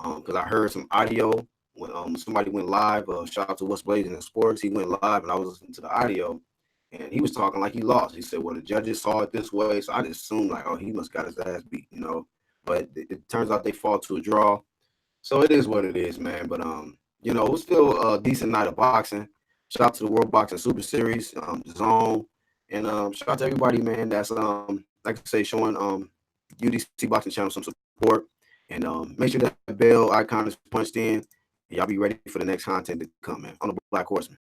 because I heard some audio when somebody went live. Shout out to What's Blazing in Sports. He went live and I was listening to the audio, and he was talking like he lost. He said, "Well, the judges saw it this way," so I just assumed like, "Oh, he must got his ass beat," you know. But it turns out they fought to a draw, so it is what it is, man. But you know, it was still a decent night of boxing. Shout out to the World Boxing Super Series, Zone, and shout out to everybody, man. That's like I say, showing UDC Boxing Channel some support. And make sure that bell icon is punched in. And y'all be ready for the next content to come, man, on the Black Horseman.